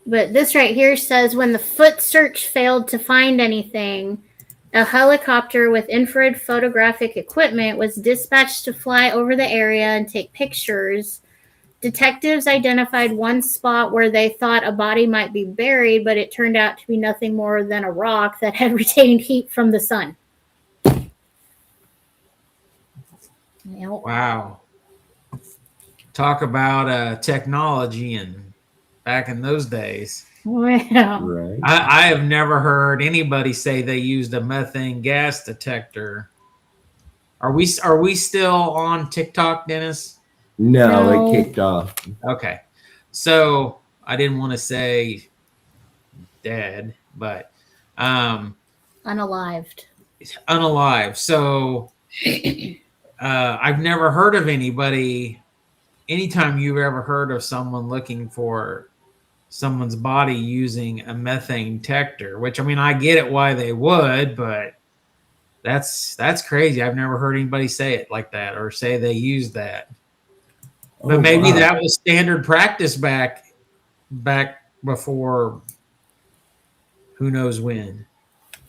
[SPEAKER 5] But this right here says when the foot search failed to find anything, a helicopter with infrared photographic equipment was dispatched to fly over the area and take pictures. Detectives identified one spot where they thought a body might be buried, but it turned out to be nothing more than a rock that had retained heat from the sun.
[SPEAKER 3] Wow. Talk about technology and back in those days.
[SPEAKER 5] Wow.
[SPEAKER 1] Right.
[SPEAKER 3] I have never heard anybody say they used a methane gas detector. Are we still on TikTok, Dennis?
[SPEAKER 1] No, it kicked off.
[SPEAKER 3] Okay. So I didn't want to say dead, but
[SPEAKER 5] Unalived.
[SPEAKER 3] unalive. So I've never heard of anybody. Anytime you've ever heard of someone looking for someone's body using a methane detector, which I mean, I get it why they would, but that's crazy. I've never heard anybody say it like that or say they used that. But maybe that was standard practice back before who knows when.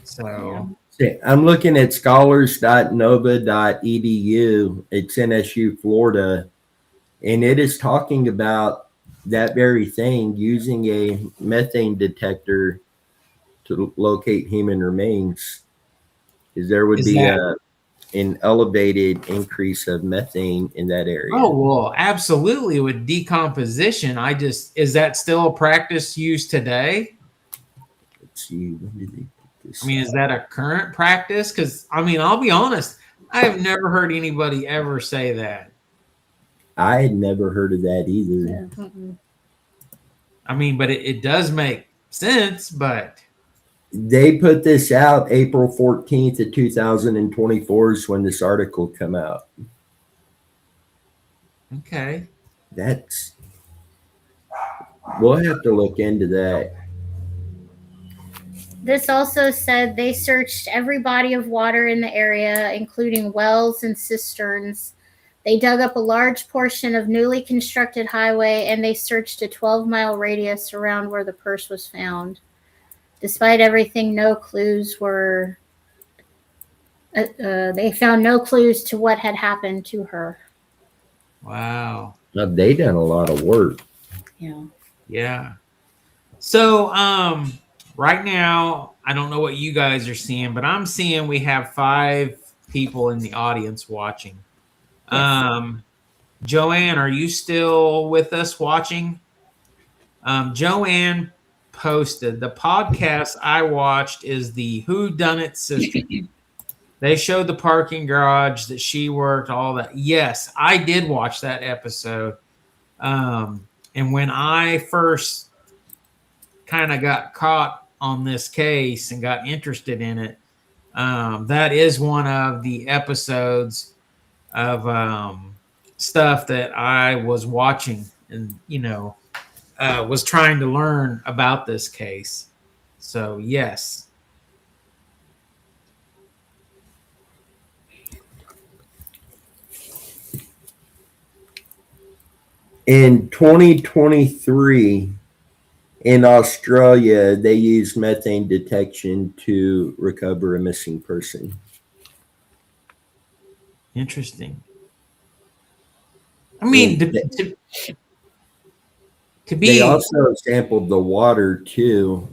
[SPEAKER 3] So
[SPEAKER 1] See, I'm looking at scholars.nova.edu. It's NSU, Florida, and it is talking about that very thing, using a methane detector to locate human remains, because there would
[SPEAKER 3] is
[SPEAKER 1] be
[SPEAKER 3] that?
[SPEAKER 1] an elevated increase of methane in that area.
[SPEAKER 3] Oh well, absolutely with decomposition. Is that still a practice used today?
[SPEAKER 1] Let's see, when did they put this?
[SPEAKER 3] I mean, is that a current practice? Because I mean, I'll be honest, I have never heard anybody ever say that.
[SPEAKER 1] I had never heard of that either.
[SPEAKER 2] Yeah. Mm-mm.
[SPEAKER 3] I mean, but it does make sense. But
[SPEAKER 1] They put this out April 14th of 2024 is when this article come out.
[SPEAKER 3] okay,
[SPEAKER 1] That's, we'll have to look into that.
[SPEAKER 5] This also said they searched every body of water in the area, including wells and cisterns. They dug up a large portion of newly constructed highway, and they searched a 12-mile radius around where the purse was found. Despite everything, no clues were. They found no clues to what had happened to her.
[SPEAKER 3] wow,
[SPEAKER 1] Now, they done a lot of work.
[SPEAKER 2] Yeah.
[SPEAKER 3] yeah. So right now, I don't know what you guys are seeing, but I'm seeing we have 5 people in the audience watching.
[SPEAKER 2] Yes.
[SPEAKER 3] Joanne, are you still with us watching? Joanne posted the podcast I watched is the Who Done It Sister. They showed the parking garage that she worked, all that. Yes, I did watch that episode. And when I first kind of got caught on this case and got interested in it, that is one of the episodes of stuff that I was watching and, was trying to learn about this case. So, yes.
[SPEAKER 1] In 2023, in Australia, they used methane detection to recover a missing person.
[SPEAKER 3] Interesting. I mean,
[SPEAKER 1] And
[SPEAKER 3] to
[SPEAKER 1] they
[SPEAKER 3] be
[SPEAKER 1] also sampled the water too.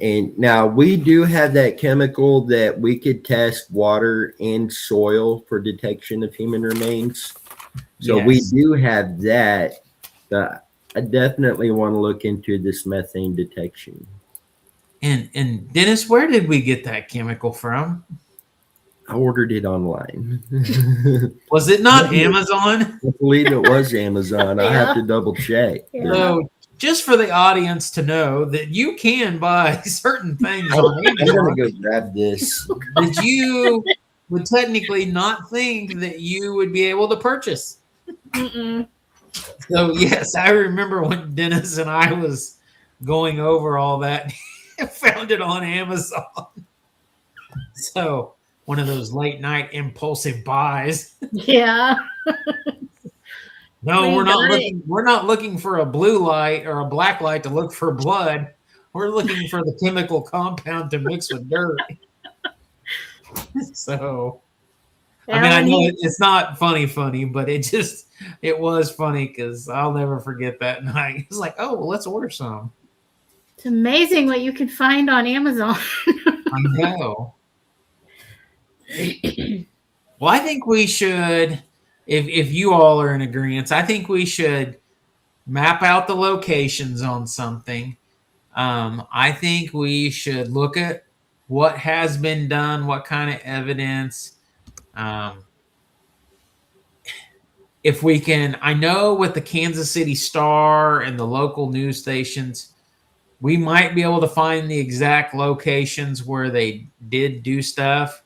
[SPEAKER 1] And now we do have that chemical that we could test water and soil for detection of human remains. So we
[SPEAKER 3] yes.
[SPEAKER 1] do have that. But I definitely want to look into this methane detection.
[SPEAKER 3] And Dennis, where did we get that chemical from?
[SPEAKER 1] I ordered it online.
[SPEAKER 3] Was it not Amazon?
[SPEAKER 1] I believe it was Amazon. I have to double check.
[SPEAKER 2] Yeah.
[SPEAKER 3] So just for the audience to know that you can buy certain things on
[SPEAKER 1] I'm
[SPEAKER 3] Amazon
[SPEAKER 1] gonna go grab this.
[SPEAKER 3] that you would technically not think that you would be able to purchase.
[SPEAKER 5] Mm-mm.
[SPEAKER 3] So yes, I remember when Dennis and I was going over all that, found it on Amazon. So one of those late night impulsive buys.
[SPEAKER 5] Yeah.
[SPEAKER 3] No,
[SPEAKER 5] We
[SPEAKER 3] we're not
[SPEAKER 5] got
[SPEAKER 3] looking. We're not looking for a blue light or a black light to look for blood. We're looking for the chemical compound to mix with dirt. So, I mean, I know it's not funny, but it was funny because I'll never forget that night. It's like, oh, well, let's order some.
[SPEAKER 5] It's amazing what you can find on Amazon.
[SPEAKER 3] I know. Well, I think we should, if you all are in agreement, I think we should map out the locations on something. I think we should look at what has been done, what kind of evidence. If we can, I know with the Kansas City Star and the local news stations, we might be able to find the exact locations where they did do stuff.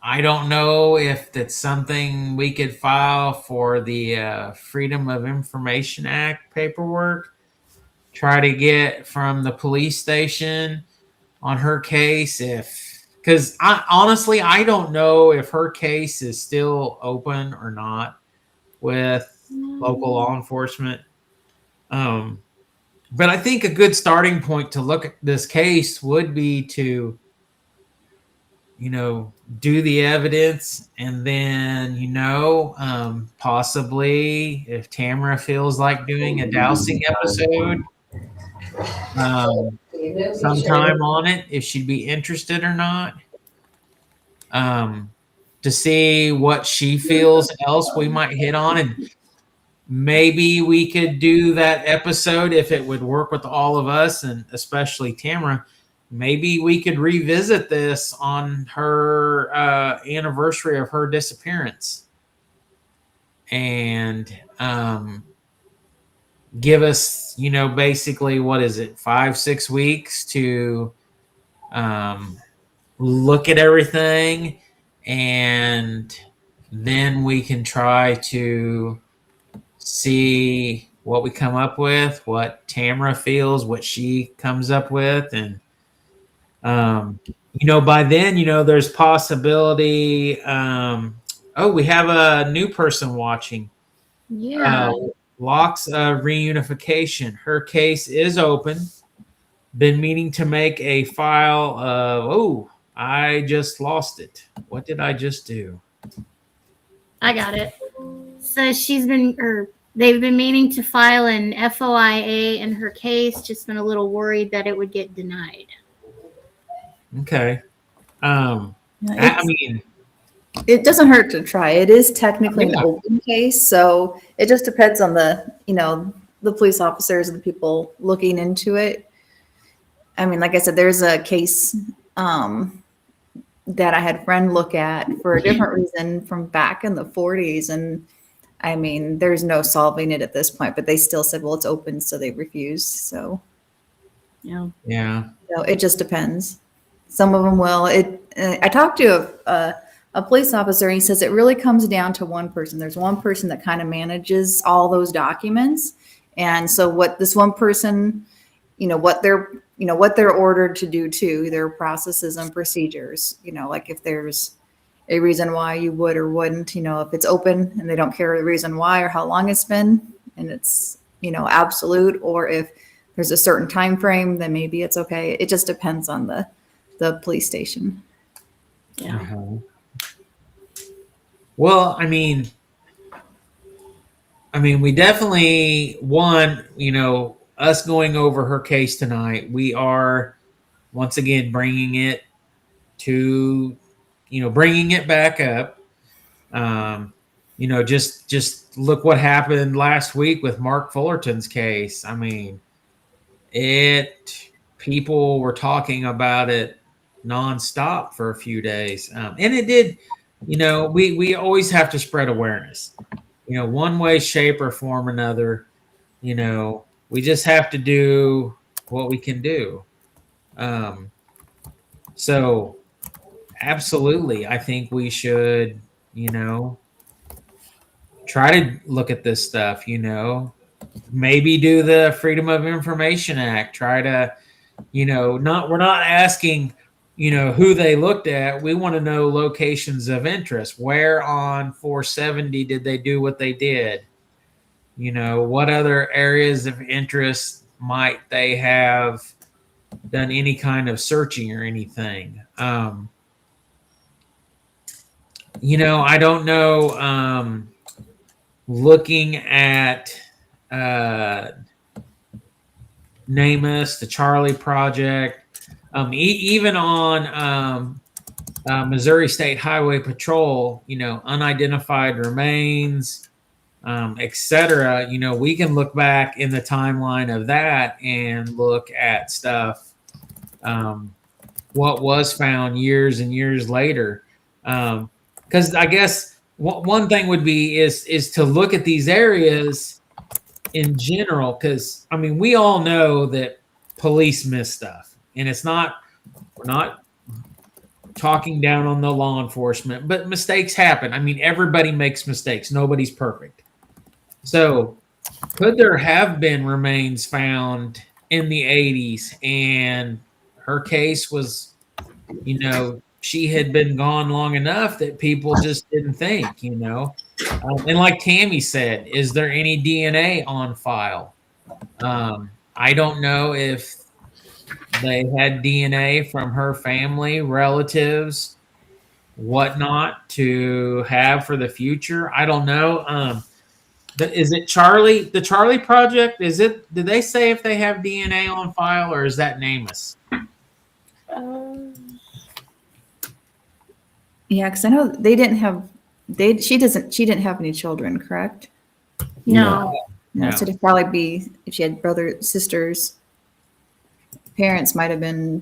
[SPEAKER 3] I don't know if that's something we could file for the Freedom of Information Act paperwork. Try to get from the police station on her case because honestly, I don't know if her case is still open or not with local law enforcement. But I think a good starting point to look at this case would be to, do the evidence, and then, possibly if Tamara feels like doing a dowsing episode sometime on it, if she'd be interested or not, to see what she feels else we might hit on. And maybe we could do that episode if it would work with all of us, and especially Tamara. Maybe we could revisit this on her anniversary of her disappearance, and give us, basically, what is it, 5-6 weeks to look at everything, and then we can try to see what we come up with, what Tamara feels, what she comes up with. And by then, there's possibility. We have a new person watching.
[SPEAKER 5] Yeah.
[SPEAKER 3] Locke's reunification. Her case is open. Been meaning to make a file of, I just lost it. What did I just do?
[SPEAKER 5] I got it. So they've been meaning to file an FOIA in her case, just been a little worried that it would get denied.
[SPEAKER 3] Okay. I mean,
[SPEAKER 2] it doesn't hurt to try. It is technically an
[SPEAKER 3] Yeah.
[SPEAKER 2] open case, so it just depends on the police officers and the people looking into it. I mean, like I said, there's a case that I had a friend look at for a different reason from back in the 40s, and I mean, there's no solving it at this point, but they still said, well, it's open, so they refused. So,
[SPEAKER 3] yeah.
[SPEAKER 2] So it just depends. Some of them will. I talked to a police officer, and he says it really comes down to one person. There's one person that kind of manages all those documents, and so what this one person, what they're ordered to do too, their processes and procedures. Like if there's a reason why you would or wouldn't, if it's open and they don't care the reason why or how long it's been, and it's absolute, or if there's a certain time frame, then maybe it's okay. It just depends on the police station.
[SPEAKER 5] Yeah.
[SPEAKER 3] Uh-huh. Well, I mean, we definitely, us going over her case tonight, we are once again bringing it back up. Just look what happened last week with Mark Fullerton's case. I mean, people were talking about it nonstop for a few days. And it did, we always have to spread awareness, one way, shape, or form or another. We just have to do what we can do. So absolutely, I think we should, try to look at this stuff, maybe do the Freedom of Information Act, try to, we're not asking, who they looked at. We want to know locations of interest. Where on 470 did they do what they did? What other areas of interest might they have done any kind of searching or anything? I don't know. Looking at NamUs, the Charlie Project, even on Missouri State Highway Patrol, unidentified remains, etc. We can look back in the timeline of that and look at stuff, what was found years and years later. Because I guess one thing would be is to look at these areas in general, because we all know that police miss stuff, and we're not talking down on the law enforcement, but mistakes happen. Everybody makes mistakes. Nobody's perfect. So could there have been remains found in the 80s, and her case was, she had been gone long enough that people just didn't think, and like Tammy said, is there any DNA on file? I don't know if they had DNA from her family, relatives, whatnot to have for the future. I don't know. Is it Charlie? The Charlie Project? Is it? Did they say if they have DNA on file, or is that NamUs?
[SPEAKER 2] Yeah, because I know they didn't have she didn't have any children, correct?
[SPEAKER 5] No.
[SPEAKER 2] No,
[SPEAKER 3] No.
[SPEAKER 2] so it'd probably be if she had brothers, sisters, parents might have been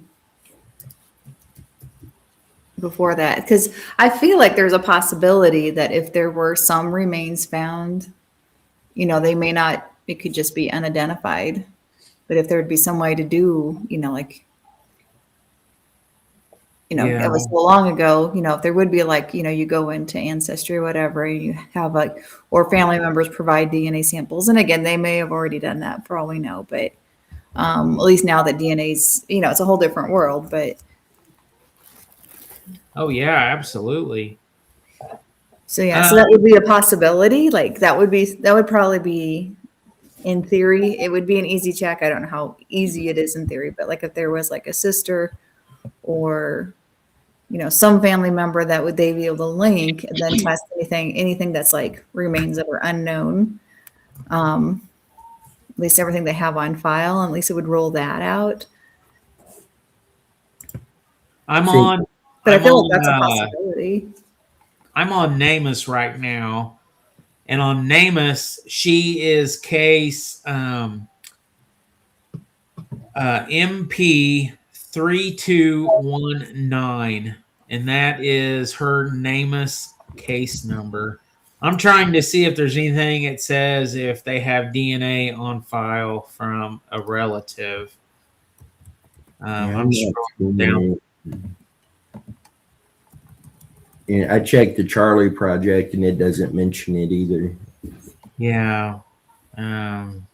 [SPEAKER 2] before that. Because I feel like there's a possibility that if there were some remains found, they may not, it could just be unidentified. But if there would be some way to do, like,
[SPEAKER 3] Yeah.
[SPEAKER 2] it was so long ago, if there would be like, you go into Ancestry or whatever, and you have like, or family members provide DNA samples. And again, they may have already done that for all we know, but at least now that DNA's, it's a whole different world, but.
[SPEAKER 3] Oh yeah, absolutely.
[SPEAKER 2] So yeah, so that would be a possibility. Like that would probably be, in theory, it would be an easy check. I don't know how easy it is in theory, but like if there was like a sister or some family member that would they be able to link and then test anything that's like remains that are unknown. At least everything they have on file, at least it would rule that out.
[SPEAKER 3] But
[SPEAKER 2] I feel like that's a possibility.
[SPEAKER 3] I'm on NamUs right now, and on NamUs, she is case MP 3219, and that is her NamUs case number. I'm trying to see if there's anything it says if they have DNA on file from a relative. I'm scrolling down.
[SPEAKER 1] Yeah, I checked the Charlie Project and it doesn't mention it either.
[SPEAKER 3] Yeah. I'm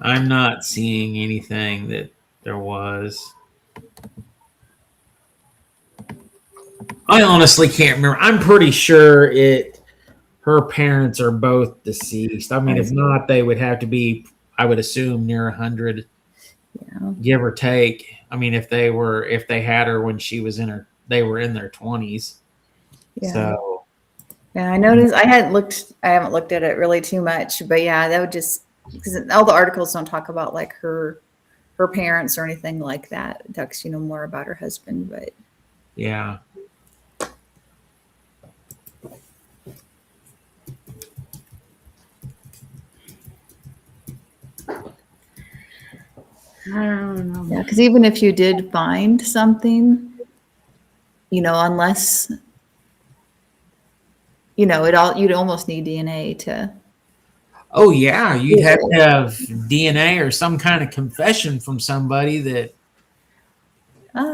[SPEAKER 3] not seeing anything that there was. I honestly can't remember. I'm pretty sure her parents are both deceased. I mean, if not, they would have to be, I would assume, near 100, give or take. I mean, if they had her when they were in their 20s.
[SPEAKER 2] Yeah.
[SPEAKER 3] So
[SPEAKER 2] yeah, I noticed. I haven't looked at it really too much, but yeah, that would just because all the articles don't talk about like her parents or anything like that. It talks, more about her husband, but
[SPEAKER 3] yeah.
[SPEAKER 5] I don't know.
[SPEAKER 2] yeah, because even if you did find something, unless you'd almost need DNA to.
[SPEAKER 3] Oh yeah, you'd have to have DNA or some kind of confession from somebody that.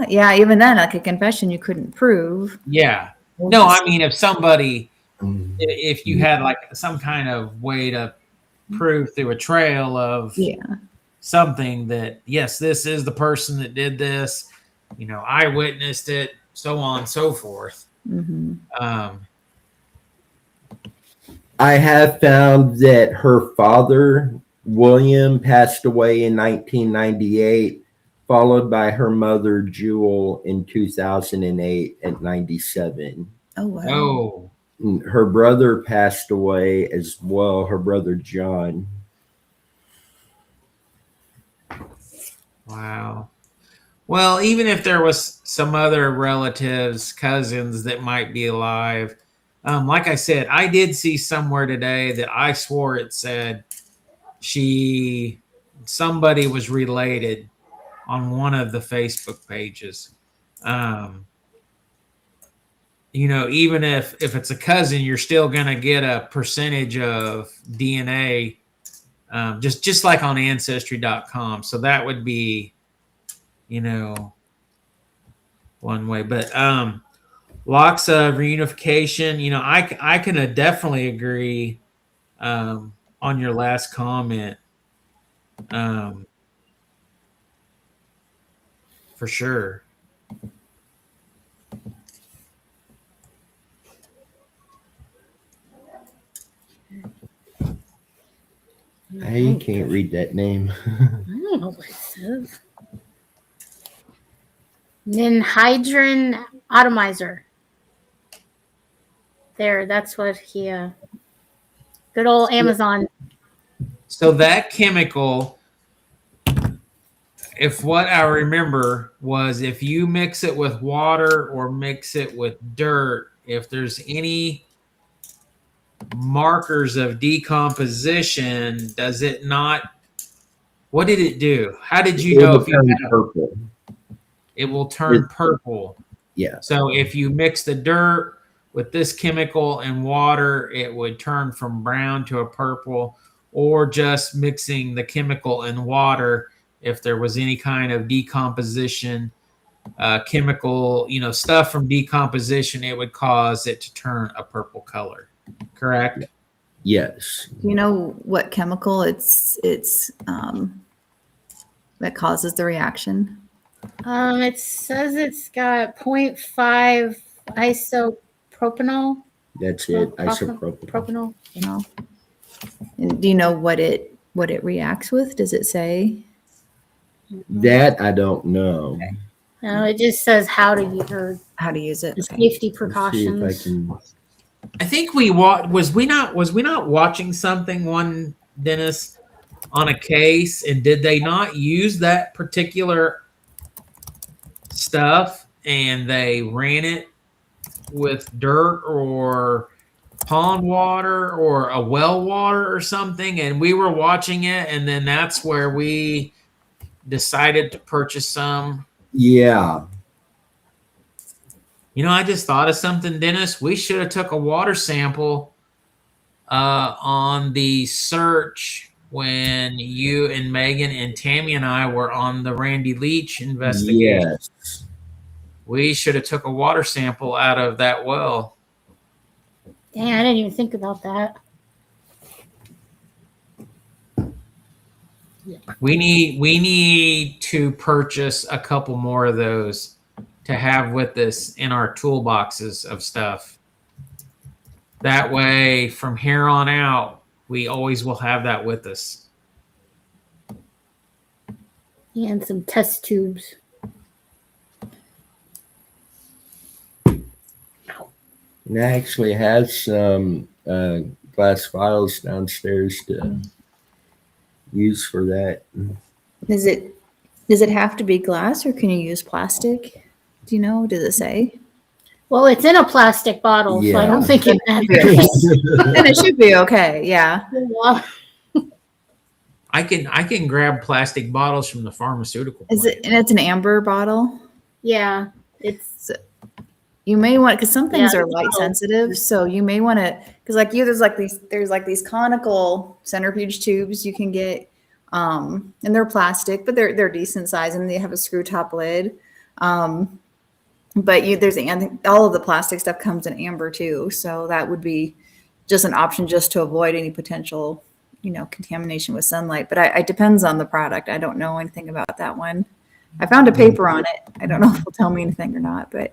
[SPEAKER 2] Yeah, even then, like a confession, you couldn't prove.
[SPEAKER 3] Yeah. No, I mean, if you had like some kind of way to prove through a trail of something that, yes, this is the person that did this, I witnessed it, so on and so forth.
[SPEAKER 2] Mm-hmm.
[SPEAKER 1] I have found that her father, William, passed away in 1998, followed by her mother, Jewel, in 2008 at 97.
[SPEAKER 2] Oh, wow.
[SPEAKER 3] Oh.
[SPEAKER 1] Her brother passed away as well, her brother, John.
[SPEAKER 3] Wow. Well, even if there was some other relatives, cousins that might be alive, like I said, I did see somewhere today that I swore it said somebody was related on one of the Facebook pages. Even if it's a cousin, you're still going to get a percentage of DNA, just like on Ancestry.com. So that would be, one way. But lots of reunification. I can definitely agree on your last comment. For sure.
[SPEAKER 1] I can't read that name.
[SPEAKER 5] I don't know what it says. Ninhydrin atomizer. There, that's what he. Good old Amazon.
[SPEAKER 3] So that chemical, if what I remember was if you mix it with water or mix it with dirt, if there's any markers of decomposition, does it not? What did it do? How did you
[SPEAKER 1] It
[SPEAKER 3] know
[SPEAKER 1] will
[SPEAKER 3] if you
[SPEAKER 1] turn
[SPEAKER 3] had it?
[SPEAKER 1] purple.
[SPEAKER 3] It will turn purple.
[SPEAKER 1] Yeah.
[SPEAKER 3] So if you mix the dirt with this chemical and water, it would turn from brown to a purple, or just mixing the chemical and water, if there was any kind of decomposition, chemical, stuff from decomposition, it would cause it to turn a purple color. Correct?
[SPEAKER 1] Yes.
[SPEAKER 2] Do you know what chemical that causes the reaction?
[SPEAKER 5] It says it's got 0.5 isopropanol.
[SPEAKER 1] That's it. Isopropyl.
[SPEAKER 5] Propanol.
[SPEAKER 2] You know, and do you know what it reacts with? Does it say?
[SPEAKER 1] That I don't know.
[SPEAKER 2] Okay.
[SPEAKER 5] No, it just says how to use or
[SPEAKER 2] How to use it?
[SPEAKER 5] the
[SPEAKER 2] Okay.
[SPEAKER 5] safety
[SPEAKER 1] Let's see if
[SPEAKER 5] precautions.
[SPEAKER 1] I can.
[SPEAKER 3] I think was we not watching something one, Dennis, on a case, and did they not use that particular stuff and they ran it with dirt or pond water or a well water or something, and we were watching it, and then that's where we decided to purchase some.
[SPEAKER 1] Yeah.
[SPEAKER 3] I just thought of something, Dennis. We should have took a water sample on the search when you and Megan and Tammy and I were on the Randy Leach investigation.
[SPEAKER 1] Yes.
[SPEAKER 5] We
[SPEAKER 3] should have took a water sample out of that well.
[SPEAKER 5] Dang, I didn't even think about that.
[SPEAKER 3] We need to purchase a couple more of those to have with us in our toolboxes of stuff. That way, from here on out, we always will have that with us.
[SPEAKER 5] And some test tubes.
[SPEAKER 1] And I actually have some glass vials downstairs to use for that.
[SPEAKER 2] Does it have to be glass, or can you use plastic? Do you know? Does it say?
[SPEAKER 5] Well, it's in a plastic bottle, so I don't
[SPEAKER 1] Yeah.
[SPEAKER 5] think it matters.
[SPEAKER 2] Then it should be okay. Yeah.
[SPEAKER 3] I can grab plastic bottles from the pharmaceutical
[SPEAKER 2] Is
[SPEAKER 3] plant.
[SPEAKER 2] it? And it's an amber bottle.
[SPEAKER 5] Yeah, it's
[SPEAKER 2] You may want, because some things
[SPEAKER 5] Yeah,
[SPEAKER 2] are light sensitive, so you may want to, because there's these conical centrifuge tubes you can get, and they're plastic, but they're decent size, and they have a screw top lid. But all of the plastic stuff comes in amber too, so that would be just an option just to avoid any potential, contamination with sunlight. But it depends on the product. I don't know anything about that one. I found a paper on it. I don't know if it'll tell me anything or not, but.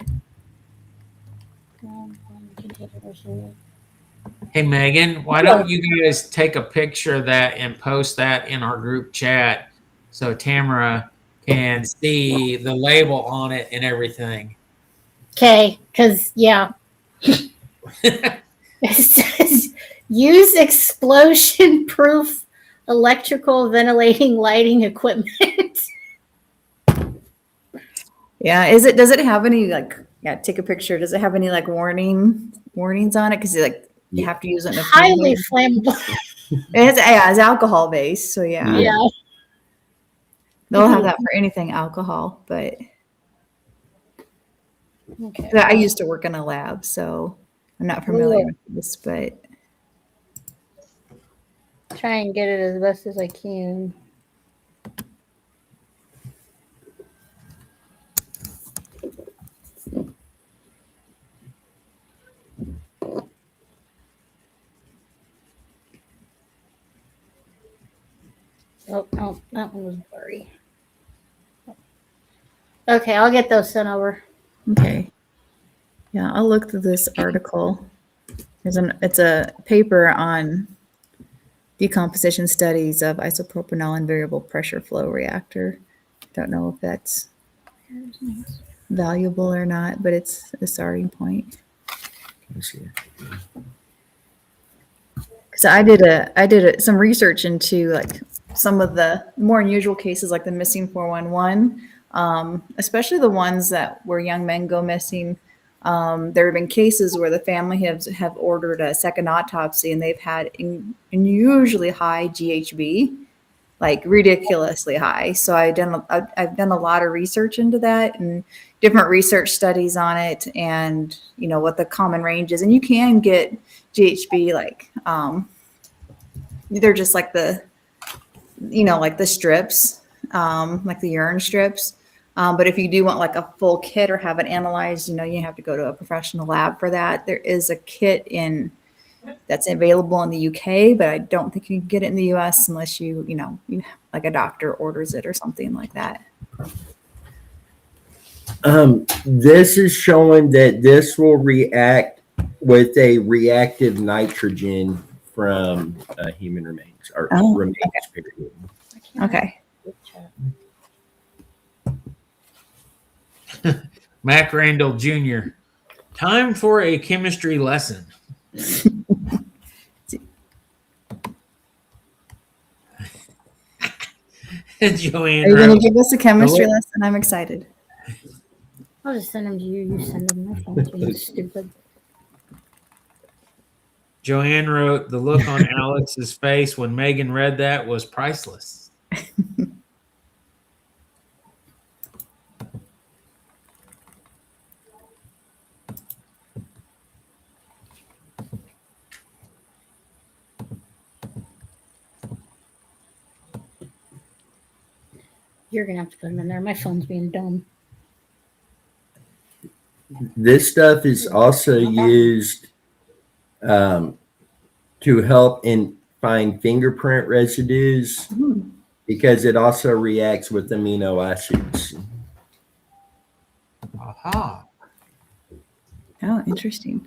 [SPEAKER 3] Hey, Megan, why don't you guys take a picture of that and post that in our group chat so Tamara can see the label on it and everything?
[SPEAKER 5] okay, because it says use explosion-proof electrical ventilating lighting equipment.
[SPEAKER 2] Yeah. Does it have any take a picture. Does it have any warnings on it? Because you have to use it in a
[SPEAKER 5] Highly flammable.
[SPEAKER 2] It's alcohol based. So yeah.
[SPEAKER 5] Yeah.
[SPEAKER 2] They'll have that for anything alcohol, but
[SPEAKER 5] Okay.
[SPEAKER 2] I used to work in a lab, so I'm not familiar with this, but
[SPEAKER 5] Try and get it as best as I can. Oh, no, that one was blurry. Okay, I'll get those sent over.
[SPEAKER 2] okay. Yeah, I'll look through this article. It's a paper on decomposition studies of isopropanol and variable pressure flow reactor. Don't know if that's valuable or not, but it's a starting point.
[SPEAKER 1] Let's see.
[SPEAKER 2] So I did some research into like some of the more unusual cases, like the missing 411, especially the ones that where young men go missing. There have been cases where the family have ordered a second autopsy and they've had unusually high GHB, like ridiculously high. So I've done a lot of research into that and different research studies on it, and what the common range is. And you can get GHB like they're just like the like the strips, like the urine strips. But if you do want like a full kit or have it analyzed, you have to go to a professional lab for that. There is a kit that's available in the UK, but I don't think you can get it in the US unless you like a doctor orders it or something like that.
[SPEAKER 1] This is showing that this will react with a reactive nitrogen from human remains or remains period.
[SPEAKER 2] Okay.
[SPEAKER 3] Mac Randall Jr. Time for a chemistry lesson. Joanne,
[SPEAKER 2] Are you going to give us a chemistry lesson? I'm excited.
[SPEAKER 5] I'll just send them to you. You send them. My phone's being stupid.
[SPEAKER 3] Joanne wrote, the look on Alex's face when Megan read that was priceless.
[SPEAKER 5] You're going to have to put them in there. My phone's being dumb.
[SPEAKER 1] This stuff is also used to help find fingerprint residues because it also reacts with amino acids.
[SPEAKER 3] Aha.
[SPEAKER 2] Oh, interesting.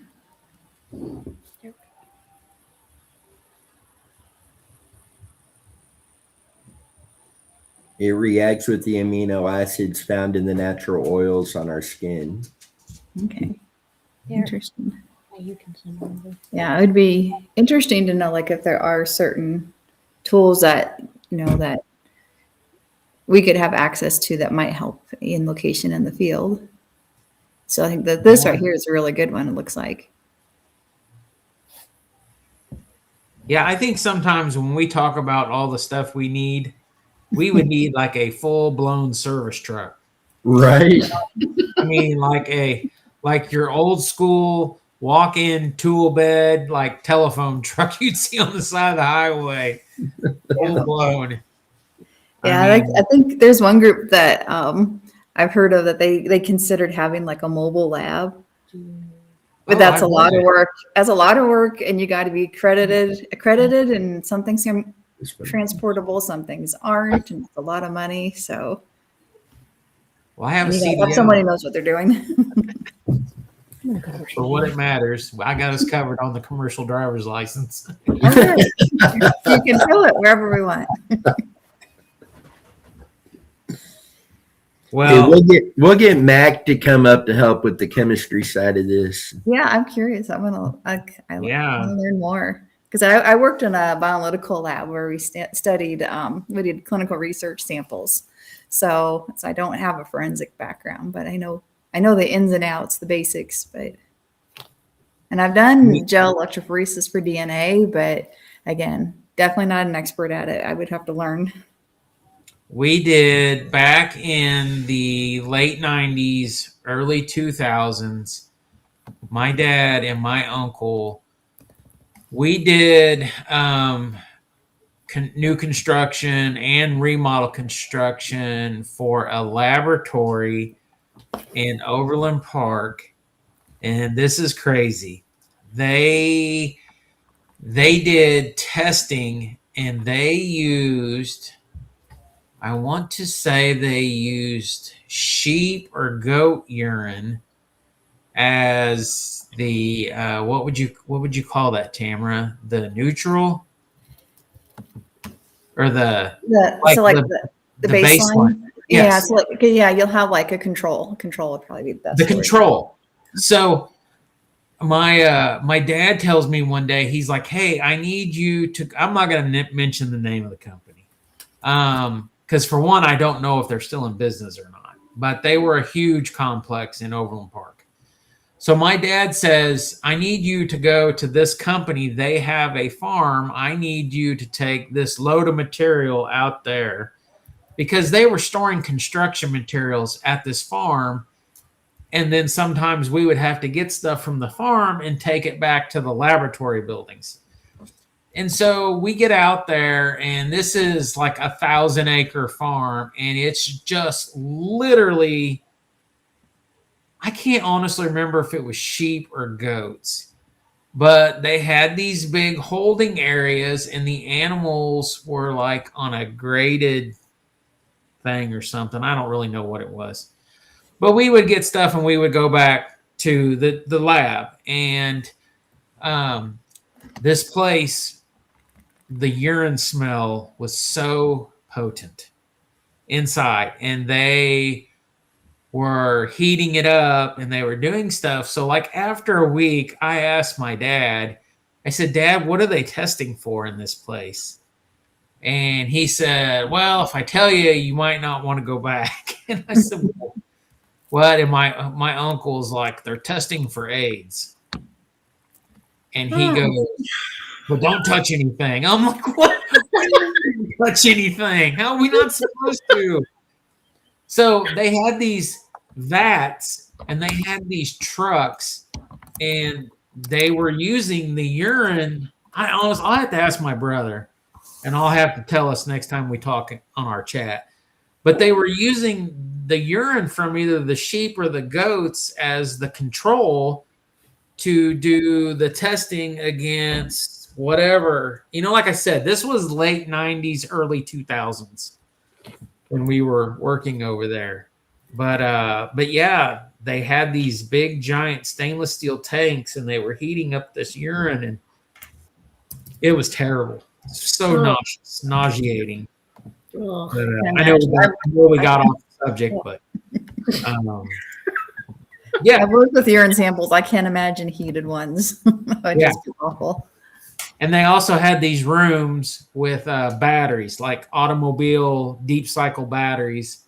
[SPEAKER 1] It reacts with the amino acids found in the natural oils on our skin.
[SPEAKER 2] Okay.
[SPEAKER 5] Here.
[SPEAKER 2] Interesting.
[SPEAKER 5] You can send them over.
[SPEAKER 2] Yeah, it would be interesting to know like if there are certain tools that that we could have access to that might help in location in the field. So I think that this right here is a really good one, it looks like.
[SPEAKER 3] Yeah, I think sometimes when we talk about all the stuff we need, we would need like a full-blown service truck.
[SPEAKER 1] Right.
[SPEAKER 3] I mean, like your old school walk-in tool bed, like telephone truck you'd see on the side of the highway, full blown.
[SPEAKER 2] Yeah, I think there's one group that I've heard of that they considered having like a mobile lab, but that's a lot of work. That's a lot of work, and you got to be accredited, and some things are transportable, some things aren't, and it's a lot of money. So,
[SPEAKER 3] well, I have a
[SPEAKER 2] CDL. Somebody knows what they're doing.
[SPEAKER 3] For what it matters, I got us covered on the commercial driver's license.
[SPEAKER 2] Okay. You can fill it wherever we want.
[SPEAKER 3] Well,
[SPEAKER 1] we'll get Mac to come up to help with the chemistry side of this.
[SPEAKER 2] Yeah, I'm curious. I want to learn more because I worked in a bioanalytical lab where we studied. We did clinical research samples, so I don't have a forensic background, but I know the ins and outs, the basics. And I've done gel electrophoresis for DNA, but again, definitely not an expert at it. I would have to learn.
[SPEAKER 3] We did back in the late 90s, early 2000s, my dad and my uncle, we did new construction and remodel construction for a laboratory in Overland Park. And this is crazy. They did testing and they used, I want to say they used sheep or goat urine as the what would you call that, Tamara? The neutral? or the
[SPEAKER 2] So like the
[SPEAKER 3] the
[SPEAKER 2] baseline. Yeah.
[SPEAKER 3] Yes.
[SPEAKER 2] So like, yeah, you'll have like a control. Control would probably be the best.
[SPEAKER 3] The
[SPEAKER 2] word.
[SPEAKER 3] control. So my dad tells me one day, he's like, "Hey, I need you to." I'm not going to mention the name of the company, because for one, I don't know if they're still in business or not. But they were a huge complex in Overland Park. So my dad says, "I need you to go to this company. They have a farm. I need you to take this load of material out there." Because they were storing construction materials at this farm. And then sometimes we would have to get stuff from the farm and take it back to the laboratory buildings. And so we get out there, and this is like 1,000-acre farm. And it's just literally, I can't honestly remember if it was sheep or goats. But they had these big holding areas, and the animals were like on a graded thing or something. I don't really know what it was. But we would get stuff and we would go back to the lab. And this place, the urine smell was so potent inside. And they were heating it up and they were doing stuff. So like after a week, I asked my dad, I said, "Dad, what are they testing for in this place?" And he said, "Well, if I tell you, you might not want to go back." And I said, "Well, what?" And my uncle's like, "They're testing for AIDS." And he goes, "But don't touch anything." I'm like, "What? Don't touch anything? How are we not supposed to?" So they had these vats and they had these trucks, and they were using the urine. I'll have to ask my brother, and I'll have to tell us next time we talk on our chat. But they were using the urine from either the sheep or the goats as the control to do the testing against whatever. Like I said, this was late 90s, early 2000s when we were working over there. But yeah, they had these big giant stainless steel tanks, and they were heating up this urine, and it was terrible. So nauseating.
[SPEAKER 5] Ugh.
[SPEAKER 3] But, I know we got off the subject, but yeah.
[SPEAKER 2] I've worked with urine samples. I can't imagine heated ones. It'd just be awful.
[SPEAKER 3] And they also had these rooms with batteries, like automobile deep cycle batteries.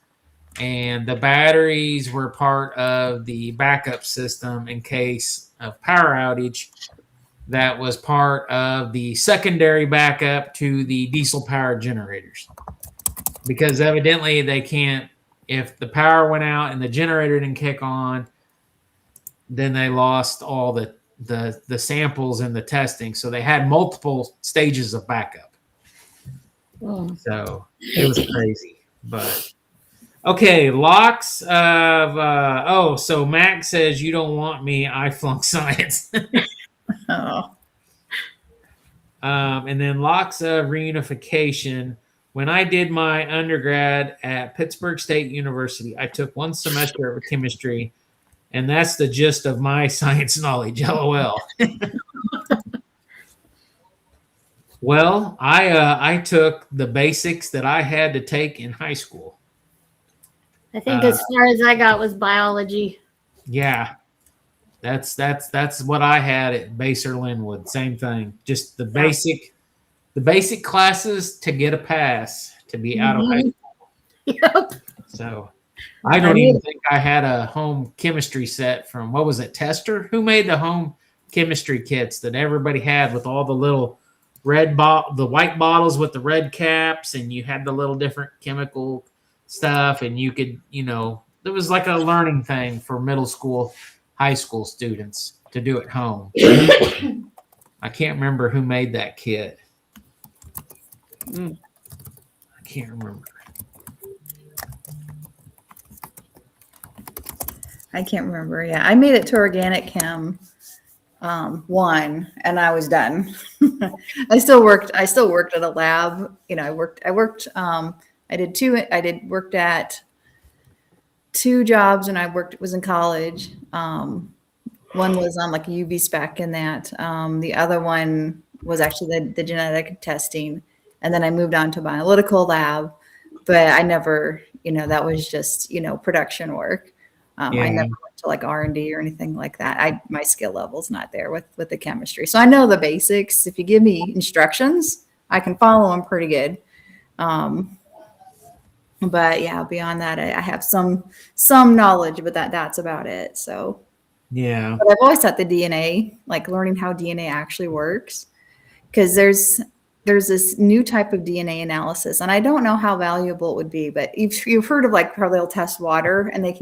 [SPEAKER 3] And the batteries were part of the backup system in case of power outage. That was part of the secondary backup to the diesel powered generators. Because evidently they can't, if the power went out and the generator didn't kick on, then they lost all the samples in the testing. So they had multiple stages of backup. So it was crazy. But okay, lots of so Mac says, "You don't want me, I flunked science."
[SPEAKER 2] Oh.
[SPEAKER 3] And then lots of reunification. When I did my undergrad at Pittsburgh State University, I took one semester of chemistry, and that's the gist of my science knowledge. LOL. Well, I took the basics that I had to take in high school.
[SPEAKER 5] I think as far as I got was biology.
[SPEAKER 3] Yeah, that's what I had at Baser Linwood. Same thing. Just the basic classes to get a pass to be out of high school.
[SPEAKER 5] Yep.
[SPEAKER 3] So I don't even think I had a home chemistry set from, what was it, Tester? Who made the home chemistry kits that everybody had with all the little the white bottles with the red caps, and you had the little different chemical stuff, and you could, it was like a learning thing for middle school, high school students to do at home. I can't remember who made that kit. I can't remember.
[SPEAKER 2] I can't remember. Yeah, I made it to organic chem 1, and I was done. I still worked at a lab. I worked. Worked at 2 jobs, and was in college. One was on like a UV spec in that. The other one was actually the genetic testing. And then I moved on to bioanalytical lab, but I never, that was just, production work. I never went to like R&D or anything like that. My skill level's not there with the chemistry. So I know the basics. If you give me instructions, I can follow them pretty good. But yeah, beyond that, I have some knowledge, but that's about it. So
[SPEAKER 3] Yeah.
[SPEAKER 2] but I've always thought the DNA, like learning how DNA actually works, because there's this new type of DNA analysis, and I don't know how valuable it would be, but you've heard of like how they'll test water and they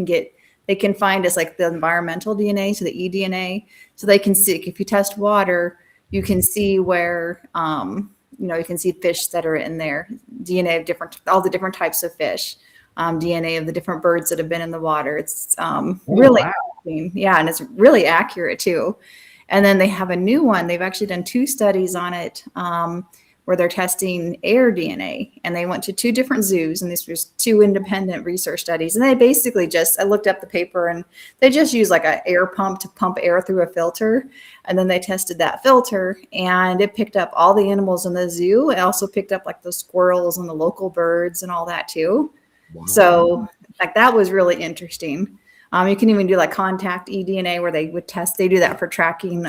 [SPEAKER 2] can find us like the environmental DNA, so the eDNA, so they can see if you test water, you can see where you can see fish that are in there, DNA of all the different types of fish, DNA of the different birds that have been in the water. It's really interesting. Yeah, and it's really accurate too. And then they have a new one. They've actually done 2 studies on it where they're testing air DNA. And they went to 2 different zoos, and these were 2 independent research studies. And they basically I looked up the paper, and they just use like an air pump to pump air through a filter. And then they tested that filter, and it picked up all the animals in the zoo. It also picked up like the squirrels and the local birds and all that too. Wow. So like that was really interesting. You can even do like contact eDNA where they would test. They do that for tracking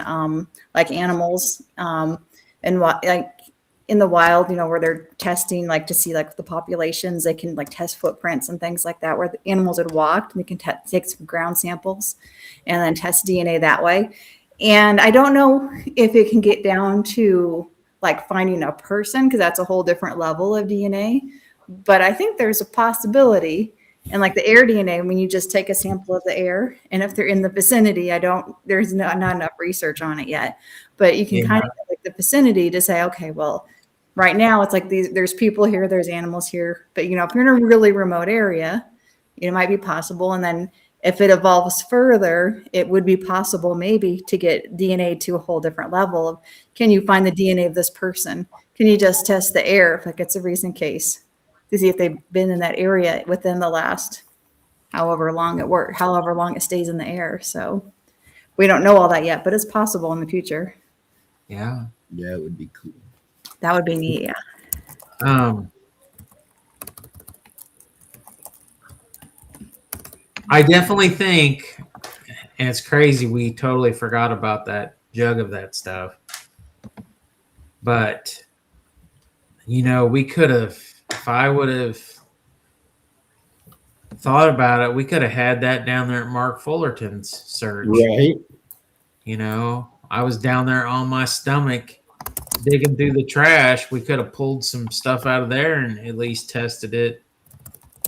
[SPEAKER 2] like animals and like in the wild, where they're testing like to see like the populations. They can like test footprints and things like that where the animals had walked, and they can take some ground samples and then test DNA that way. And I don't know if it can get down to like finding a person, because that's a whole different level of DNA. But I think there's a possibility. And like the air DNA, when you just take a sample of the air, and if they're in the vicinity, there's not enough research on it yet, but you can kind of get like the vicinity to say, okay, well, right now it's like there's people here, there's animals here, but if you're in a really remote area, it might be possible. And then if it evolves further, it would be possible maybe to get DNA to a whole different level of, can you find the DNA of this person? Can you just test the air if like it's a recent case, to see if they've been in that area within the last however long it stays in the air. So we don't know all that yet, but it's possible in the future.
[SPEAKER 3] Yeah.
[SPEAKER 1] Yeah, it would be cool.
[SPEAKER 2] That would be neat. Yeah.
[SPEAKER 3] I definitely think, and it's crazy, we totally forgot about that jug of that stuff. But, we could have, if I would have thought about it, we could have had that down there at Mark Fullerton's search.
[SPEAKER 1] Right.
[SPEAKER 3] I was down there on my stomach digging through the trash. We could have pulled some stuff out of there and at least tested it.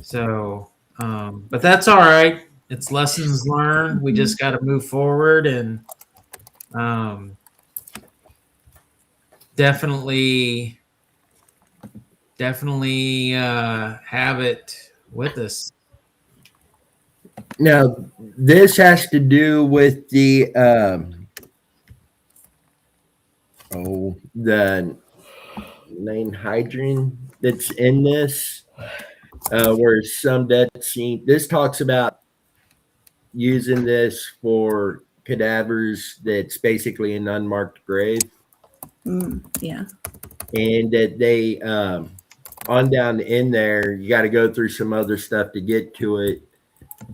[SPEAKER 3] So, but that's all right. It's lessons learned. We just got to move forward and definitely have it with us.
[SPEAKER 1] Now, this has to do with the anhydrine that's in this, where some dead scene. This talks about using this for cadavers that's basically an unmarked grave.
[SPEAKER 2] Yeah.
[SPEAKER 1] And that they on down in there, you got to go through some other stuff to get to it.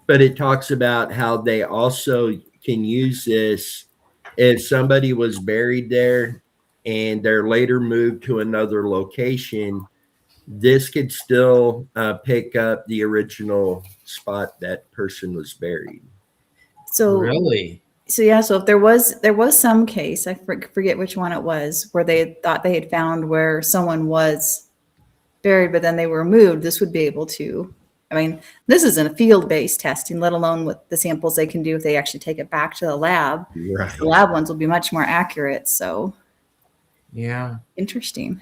[SPEAKER 1] But it talks about how they also can use this if somebody was buried there and they're later moved to another location. This could still pick up the original spot that person was buried.
[SPEAKER 2] So
[SPEAKER 3] really?
[SPEAKER 2] So yeah, so if there was some case, I forget which one it was, where they thought they had found where someone was buried, but then they were moved. This would be able to, this isn't a field-based testing, let alone with the samples they can do if they actually take it back to the lab.
[SPEAKER 1] Right.
[SPEAKER 2] The lab ones will be much more accurate. So
[SPEAKER 3] yeah,
[SPEAKER 2] interesting.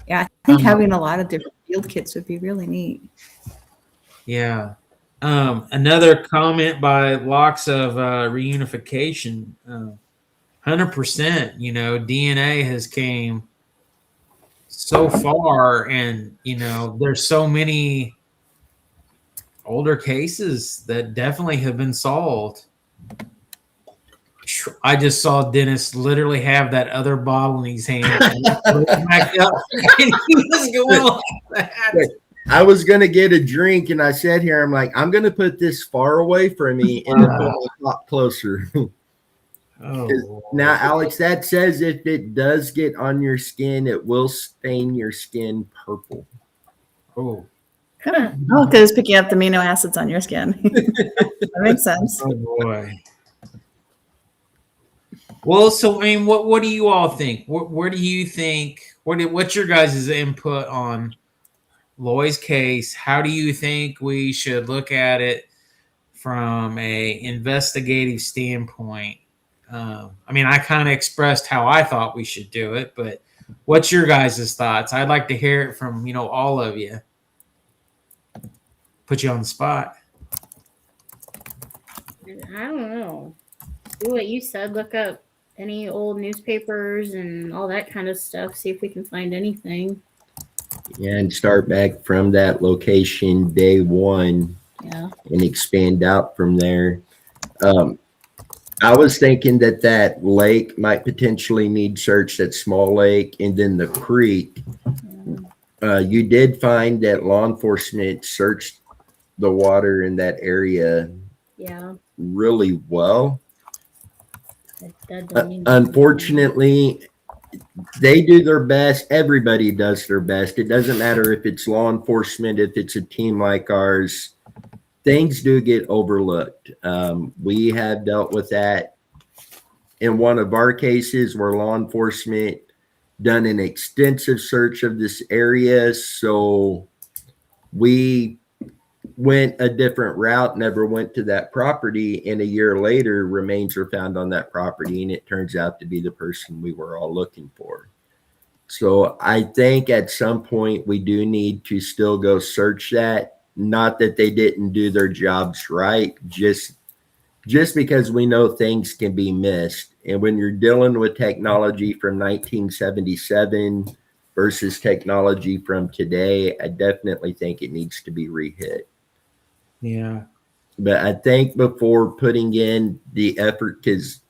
[SPEAKER 2] Yeah, I think having a lot of different field kits would be really neat.
[SPEAKER 3] Yeah. Another comment by Locks of reunification. 100%, DNA has came so far, and there's so many older cases that definitely have been solved. I just saw Dennis literally have that other bottle in his hand and put it back up, and he was going like that.
[SPEAKER 1] I was gonna get a drink, and I sat here. I'm like, I'm gonna put this far away from me and then pull my cup closer.
[SPEAKER 3] Oh,
[SPEAKER 1] Now, Alex, that says if it does get on your skin, it will stain your skin purple.
[SPEAKER 3] oh,
[SPEAKER 2] Oh, because it's picking up the amino acids on your skin. That makes sense.
[SPEAKER 3] oh boy. Well, so I mean, what do you all think? Where do you think? What's your guys' input on Loy's case? How do you think we should look at it from a investigative standpoint? I mean, I kind of expressed how I thought we should do it, but what's your guys' thoughts? I'd like to hear it from all of you. Put you on the spot.
[SPEAKER 5] I don't know. Do what you said. Look up any old newspapers and all that kind of stuff. See if we can find anything.
[SPEAKER 1] Yeah, and start back from that location day one
[SPEAKER 5] Yeah.
[SPEAKER 1] and expand out from there. I was thinking that lake might potentially need search, that small lake, and then the creek. You did find that law enforcement searched the water in that area
[SPEAKER 5] Yeah.
[SPEAKER 1] really well.
[SPEAKER 5] That don't mean-
[SPEAKER 1] Unfortunately, they do their best. Everybody does their best. It doesn't matter if it's law enforcement, if it's a team like ours. Things do get overlooked. We have dealt with that in one of our cases where law enforcement done an extensive search of this area. So we went a different route, never went to that property, and a year later remains were found on that property, and it turns out to be the person we were all looking for. So I think at some point we do need to still go search that. Not that they didn't do their jobs right, just because we know things can be missed. And when you're dealing with technology from 1977 versus technology from today, I definitely think it needs to be rehit.
[SPEAKER 3] Yeah.
[SPEAKER 1] But I think before putting in the effort, because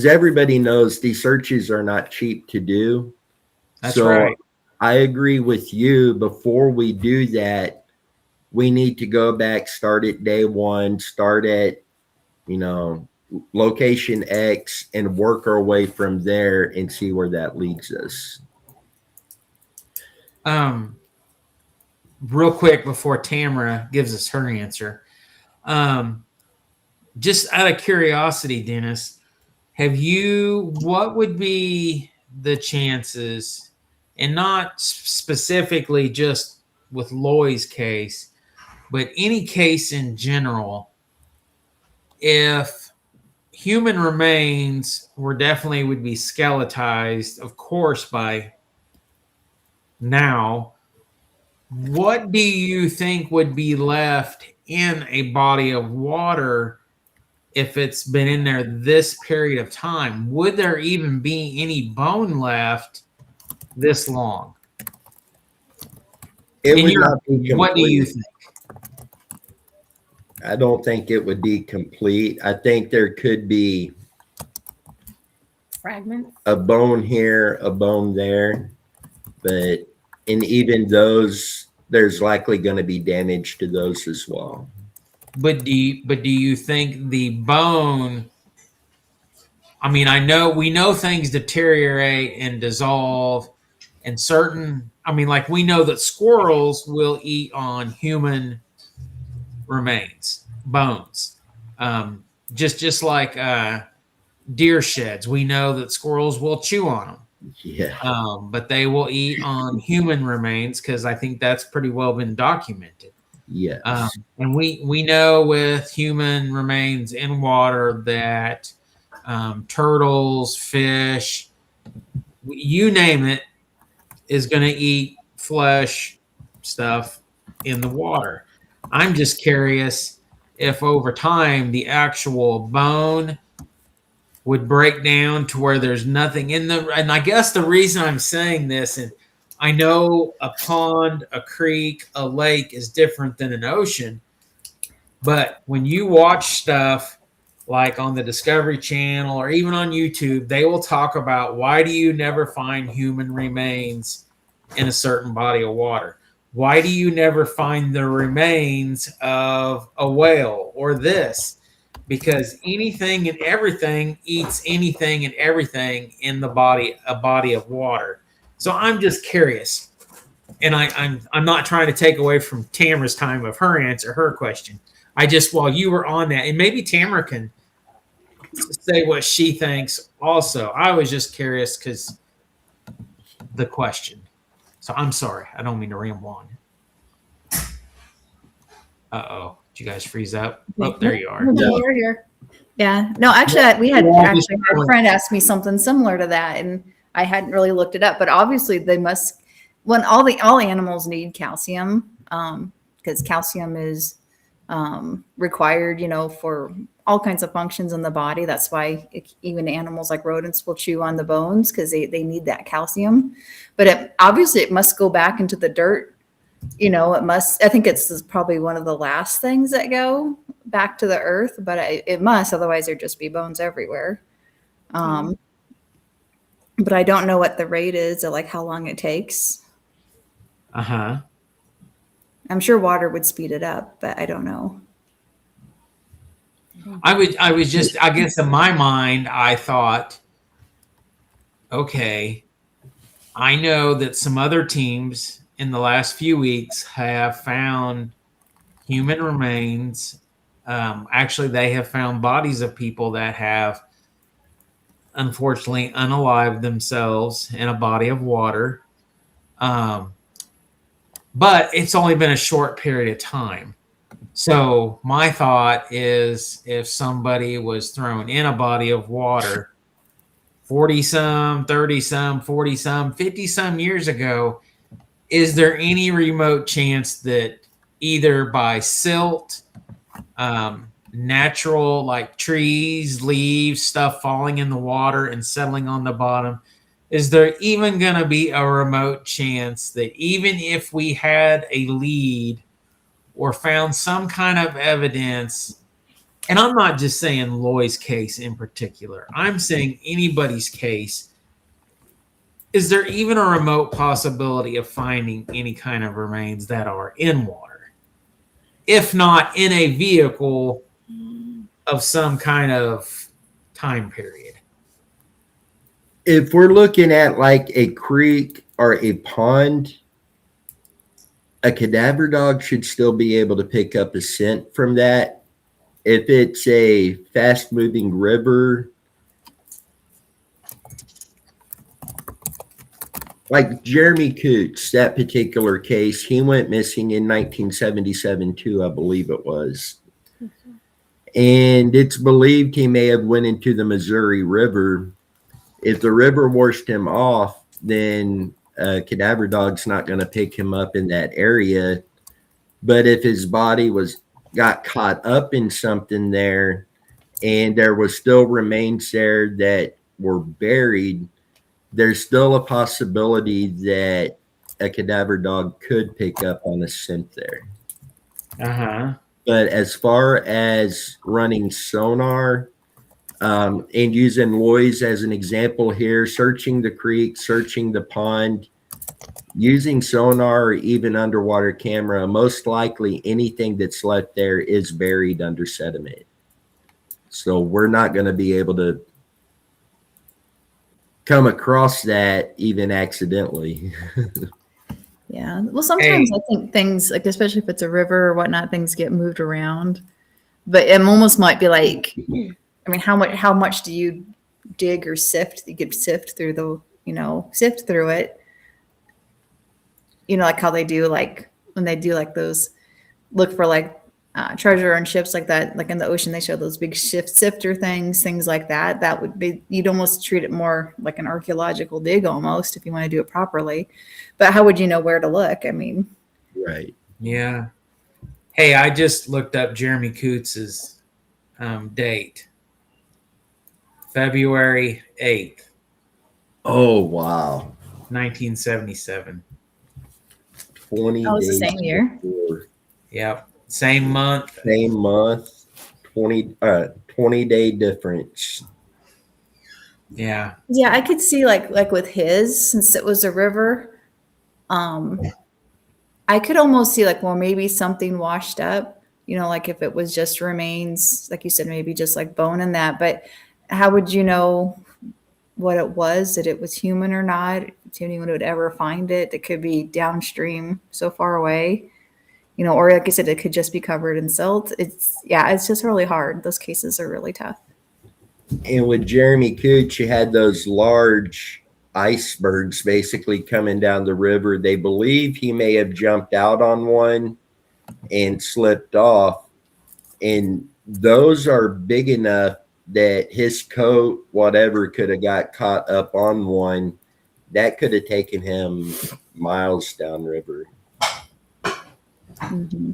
[SPEAKER 1] everybody knows these searches are not cheap to do.
[SPEAKER 3] That's
[SPEAKER 1] so
[SPEAKER 3] right.
[SPEAKER 1] I agree with you. Before we do that, we need to go back, start at day one, start at, location X, and work our way from there and see where that leads us.
[SPEAKER 3] Real quick before Tamara gives us her answer. Just out of curiosity, Dennis, what would be the chances, and not specifically just with Loy's case, but any case in general, if human remains would be skeletized, of course, by now, what do you think would be left in a body of water if it's been in there this period of time? Would there even be any bone left this long?
[SPEAKER 1] It would not be complete.
[SPEAKER 3] What do you think?
[SPEAKER 1] I don't think it would be complete. I think there could be
[SPEAKER 5] fragments,
[SPEAKER 1] a bone here, a bone there, but in even those, there's likely going to be damage to those as well.
[SPEAKER 3] But do you think the bone? I mean, we know things deteriorate and dissolve, and we know that squirrels will eat on human remains, bones, just like deer sheds. We know that squirrels will chew on them.
[SPEAKER 1] Yeah.
[SPEAKER 3] But they will eat on human remains because I think that's pretty well been documented.
[SPEAKER 1] Yes.
[SPEAKER 3] And we know with human remains in water that turtles, fish, you name it, is going to eat flesh stuff in the water. I'm just curious if over time the actual bone would break down to where there's nothing in the. And I guess the reason I'm saying this, and I know a pond, a creek, a lake is different than an ocean, but when you watch stuff like on the Discovery Channel or even on YouTube, they will talk about why do you never find human remains in a certain body of water? Why do you never find the remains of a whale or this? Because anything and everything eats anything and everything in a body of water. So I'm just curious, and I'm not trying to take away from Tamara's time of her answer, her question. I just, while you were on that, and maybe Tamara can say what she thinks also. I was just curious because the question. So I'm sorry. I don't mean to ramble on. Uh-oh. Did you guys freeze up? Oh, there you are.
[SPEAKER 2] No, we're here. Yeah. No, actually, we had actually our friend asked me something similar to that, and I hadn't really looked it up. But obviously, they must. When all animals need calcium, because calcium is required, for all kinds of functions in the body. That's why even animals like rodents will chew on the bones because they need that calcium. But obviously, it must go back into the dirt. It must. I think it's probably one of the last things that go back to the earth, but it must. Otherwise, there'd just be bones everywhere. But I don't know what the rate is or like how long it takes.
[SPEAKER 3] Uh-huh.
[SPEAKER 2] I'm sure water would speed it up, but I don't know.
[SPEAKER 3] I guess in my mind, I thought, okay, I know that some other teams in the last few weeks have found human remains. Actually, they have found bodies of people that have unfortunately unalived themselves in a body of water. But it's only been a short period of time. So my thought is if somebody was thrown in a body of water 40-some, 30-some, 40-some, 50-some years ago, is there any remote chance that either by silt, natural like trees, leaves, stuff falling in the water and settling on the bottom, is there even going to be a remote chance that even if we had a lead or found some kind of evidence, and I'm not just saying Loy's case in particular, I'm saying anybody's case, is there even a remote possibility of finding any kind of remains that are in water? If not in a vehicle of some kind of time period.
[SPEAKER 1] If we're looking at like a creek or a pond, a cadaver dog should still be able to pick up a scent from that. If it's a fast moving river, like Jeremy Coots, that particular case, he went missing in 1977 too, I believe it was. And it's believed he may have went into the Missouri River. If the river washed him off, then a cadaver dog's not going to pick him up in that area. But if his body got caught up in something there and there was still remains there that were buried, there's still a possibility that a cadaver dog could pick up on a scent there.
[SPEAKER 3] Uh-huh.
[SPEAKER 1] But as far as running sonar, and using Loy's as an example here, searching the creek, searching the pond, using sonar or even underwater camera, most likely anything that's left there is buried under sediment. So we're not going to be able to come across that even accidentally.
[SPEAKER 2] Yeah. Well, sometimes I think things like, especially if it's a river or whatnot, things get moved around. But it almost might be like, I mean, how much do you dig or sift? You could sift through sift through it. Like how they do, like when they do like those, look for like treasure on ships like that, like in the ocean, they show those big sifter things like that. That would be, you'd almost treat it more like an archaeological dig almost if you want to do it properly. But how would you know where to look? I mean,
[SPEAKER 1] Right.
[SPEAKER 3] Yeah. Hey, I just looked up Jeremy Coots's date. February 8th.
[SPEAKER 1] Oh, wow.
[SPEAKER 3] 1977.
[SPEAKER 1] 20
[SPEAKER 2] oh, it's the
[SPEAKER 1] days
[SPEAKER 2] same year.
[SPEAKER 1] before.
[SPEAKER 3] Yep. Same month.
[SPEAKER 1] Same month, 20-day difference.
[SPEAKER 3] Yeah.
[SPEAKER 2] Yeah, I could see like with his, since it was a river, I could almost see like, well, maybe something washed up, like if it was just remains, like you said, maybe just like bone and that. But how would you know what it was, that it was human or not? If anyone would ever find it, it could be downstream so far away, or like I said, it could just be covered in silt. It's just really hard. Those cases are really tough.
[SPEAKER 1] And with Jeremy Cooch, you had those large icebergs basically coming down the river. They believe he may have jumped out on one and slipped off. And those are big enough that his coat, whatever, could have got caught up on one. That could have taken him miles downriver.
[SPEAKER 2] Mm-hmm.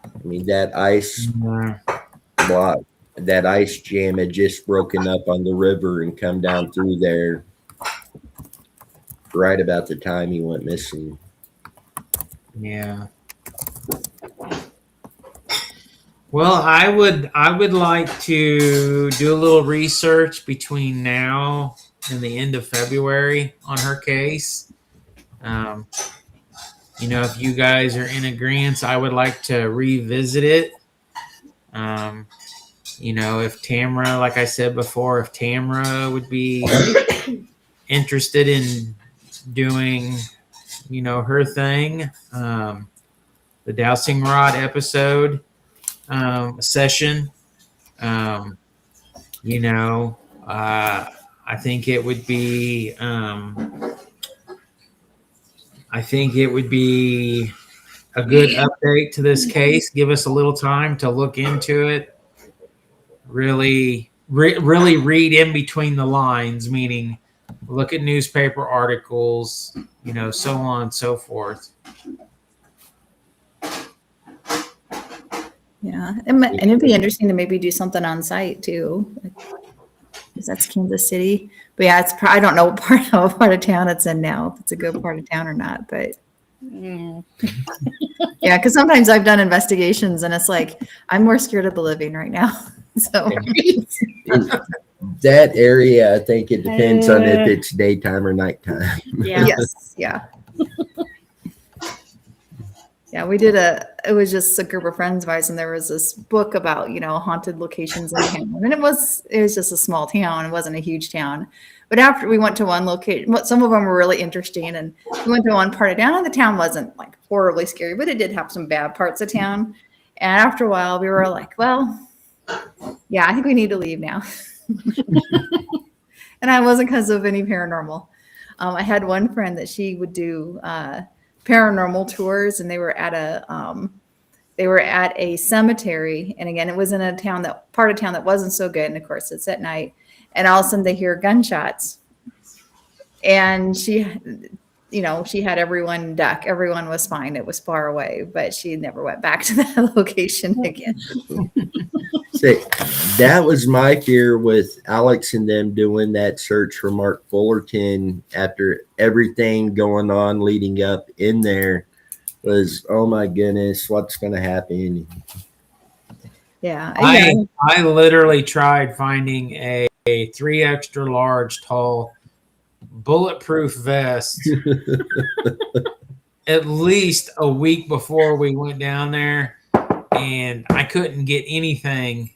[SPEAKER 1] I mean, that ice block, that ice jam had just broken up on the river and come down through there right about the time he went missing.
[SPEAKER 3] Yeah. Well, I would like to do a little research between now and the end of February on her case. If you guys are in agreement, I would like to revisit it. If Tamara, like I said before, if Tamara would be interested in doing, her thing, the dowsing rod episode session, I think it would be, a good update to this case. Give us a little time to look into it. Really read in between the lines, meaning look at newspaper articles, so on and so forth.
[SPEAKER 2] Yeah, and it'd be interesting to maybe do something on site too, because that's Kansas City. But yeah, I don't know what part of town it's in now, if it's a good part of town or not. But yeah, because sometimes I've done investigations and it's like I'm more scared of the living right now. So
[SPEAKER 1] that area, I think it depends on if it's daytime or nighttime.
[SPEAKER 5] Yeah.
[SPEAKER 2] Yes, yeah. Yeah, it was just a group of friends of ours, and there was this book about, haunted locations in town. And it was just a small town. It wasn't a huge town. But after we went to one location, some of them were really interesting. And we went to one part of town, and the town wasn't like horribly scary, but it did have some bad parts of town. And after a while, we were like, well, yeah, I think we need to leave now. And I wasn't because of any paranormal. I had one friend that she would do paranormal tours, and they were at a cemetery. And again, it was in a part of town that wasn't so good. And of course, it's at night. And all of a sudden, they hear gunshots. And she had everyone duck. Everyone was fine. It was far away, but she never went back to that location again.
[SPEAKER 1] See, that was my fear with Alex and them doing that search for Mark Fullerton after everything going on leading up in there was, oh my goodness, what's going to happen?
[SPEAKER 2] Yeah.
[SPEAKER 3] I literally tried finding a 3 extra large tall bulletproof vest at least a week before we went down there, and I couldn't get anything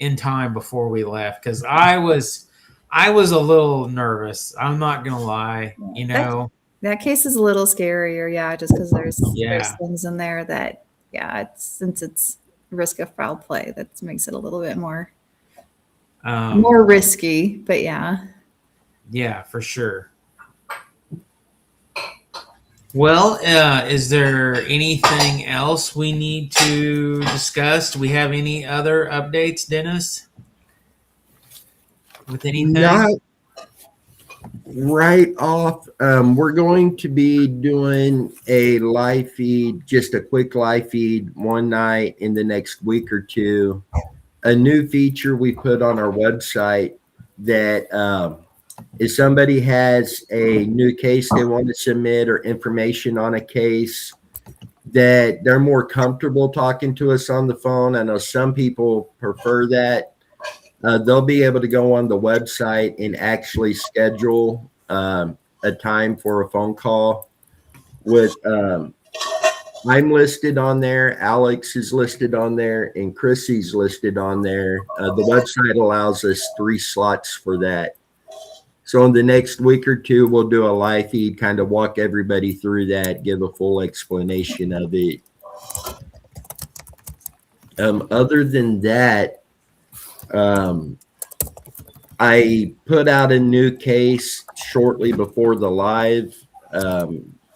[SPEAKER 3] in time before we left because I was a little nervous. I'm not gonna lie,
[SPEAKER 2] That case is a little scarier, just because there's things in there that, since it's risk of foul play, that makes it a little bit more risky. But
[SPEAKER 3] yeah, for sure. Well, is there anything else we need to discuss? Do we have any other updates, Dennis? With anything?
[SPEAKER 1] Not right off. We're going to be doing a live feed, just a quick live feed one night in the next week or two. A new feature we put on our website that if somebody has a new case they want to submit or information on a case that they're more comfortable talking to us on the phone. I know some people prefer that. they'll be able to go on the website and actually schedule a time for a phone call. With I'm listed on there, Alex is listed on there, and Chrissy's listed on there. The website allows us 3 slots for that. So in the next week or two, we'll do a live feed, kind of walk everybody through that, give a full explanation of it. Other than that, I put out a new case shortly before the live.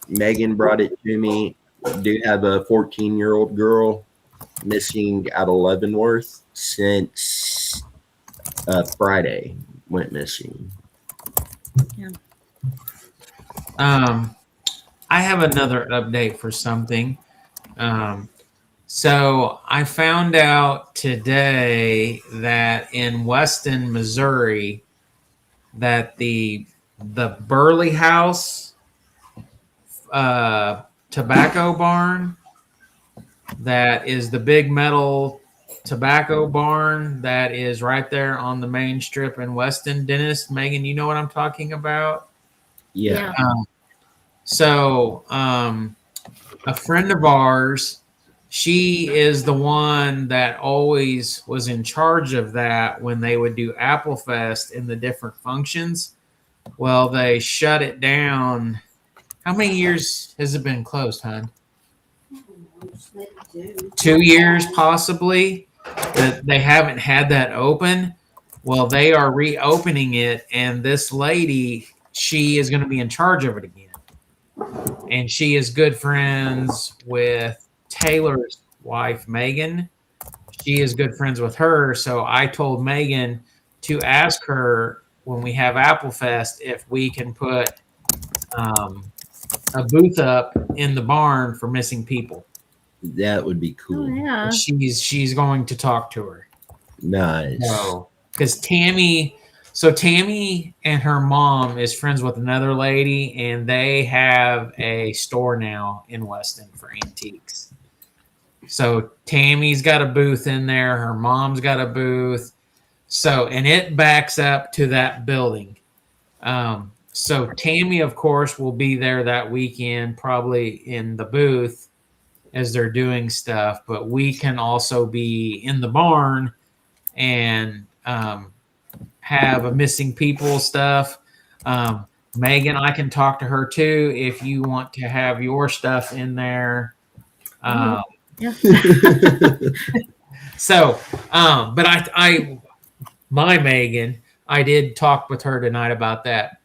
[SPEAKER 1] Megan brought it to me. Do have a 14-year-old girl missing out of Leavenworth since Friday. Went missing.
[SPEAKER 3] I have another update for something. So I found out today that in Weston, Missouri, that the Burley House tobacco barn, that is the big metal tobacco barn that is right there on the main strip in Weston. Dennis, Megan, you know what I'm talking about?
[SPEAKER 1] Yeah.
[SPEAKER 3] So a friend of ours, she is the one that always was in charge of that when they would do Apple Fest in the different functions. Well, they shut it down. How many years has it been closed, hon? 2 years, possibly. That they haven't had that open. Well, they are reopening it, and this lady, she is going to be in charge of it again. And she is good friends with Taylor's wife, Megan. She is good friends with her. So I told Megan to ask her when we have Apple Fest if we can put a booth up in the barn for missing people.
[SPEAKER 1] That would be cool.
[SPEAKER 5] Oh, yeah.
[SPEAKER 3] She's going to talk to her.
[SPEAKER 1] Nice.
[SPEAKER 3] So, because Tammy and her mom is friends with another lady, and they have a store now in Weston for antiques. So Tammy's got a booth in there. Her mom's got a booth. So, and it backs up to that building. So Tammy, of course, will be there that weekend, probably in the booth as they're doing stuff. But we can also be in the barn and have a missing people stuff. Megan, I can talk to her too if you want to have your stuff in there. So, but my Megan, I did talk with her tonight about that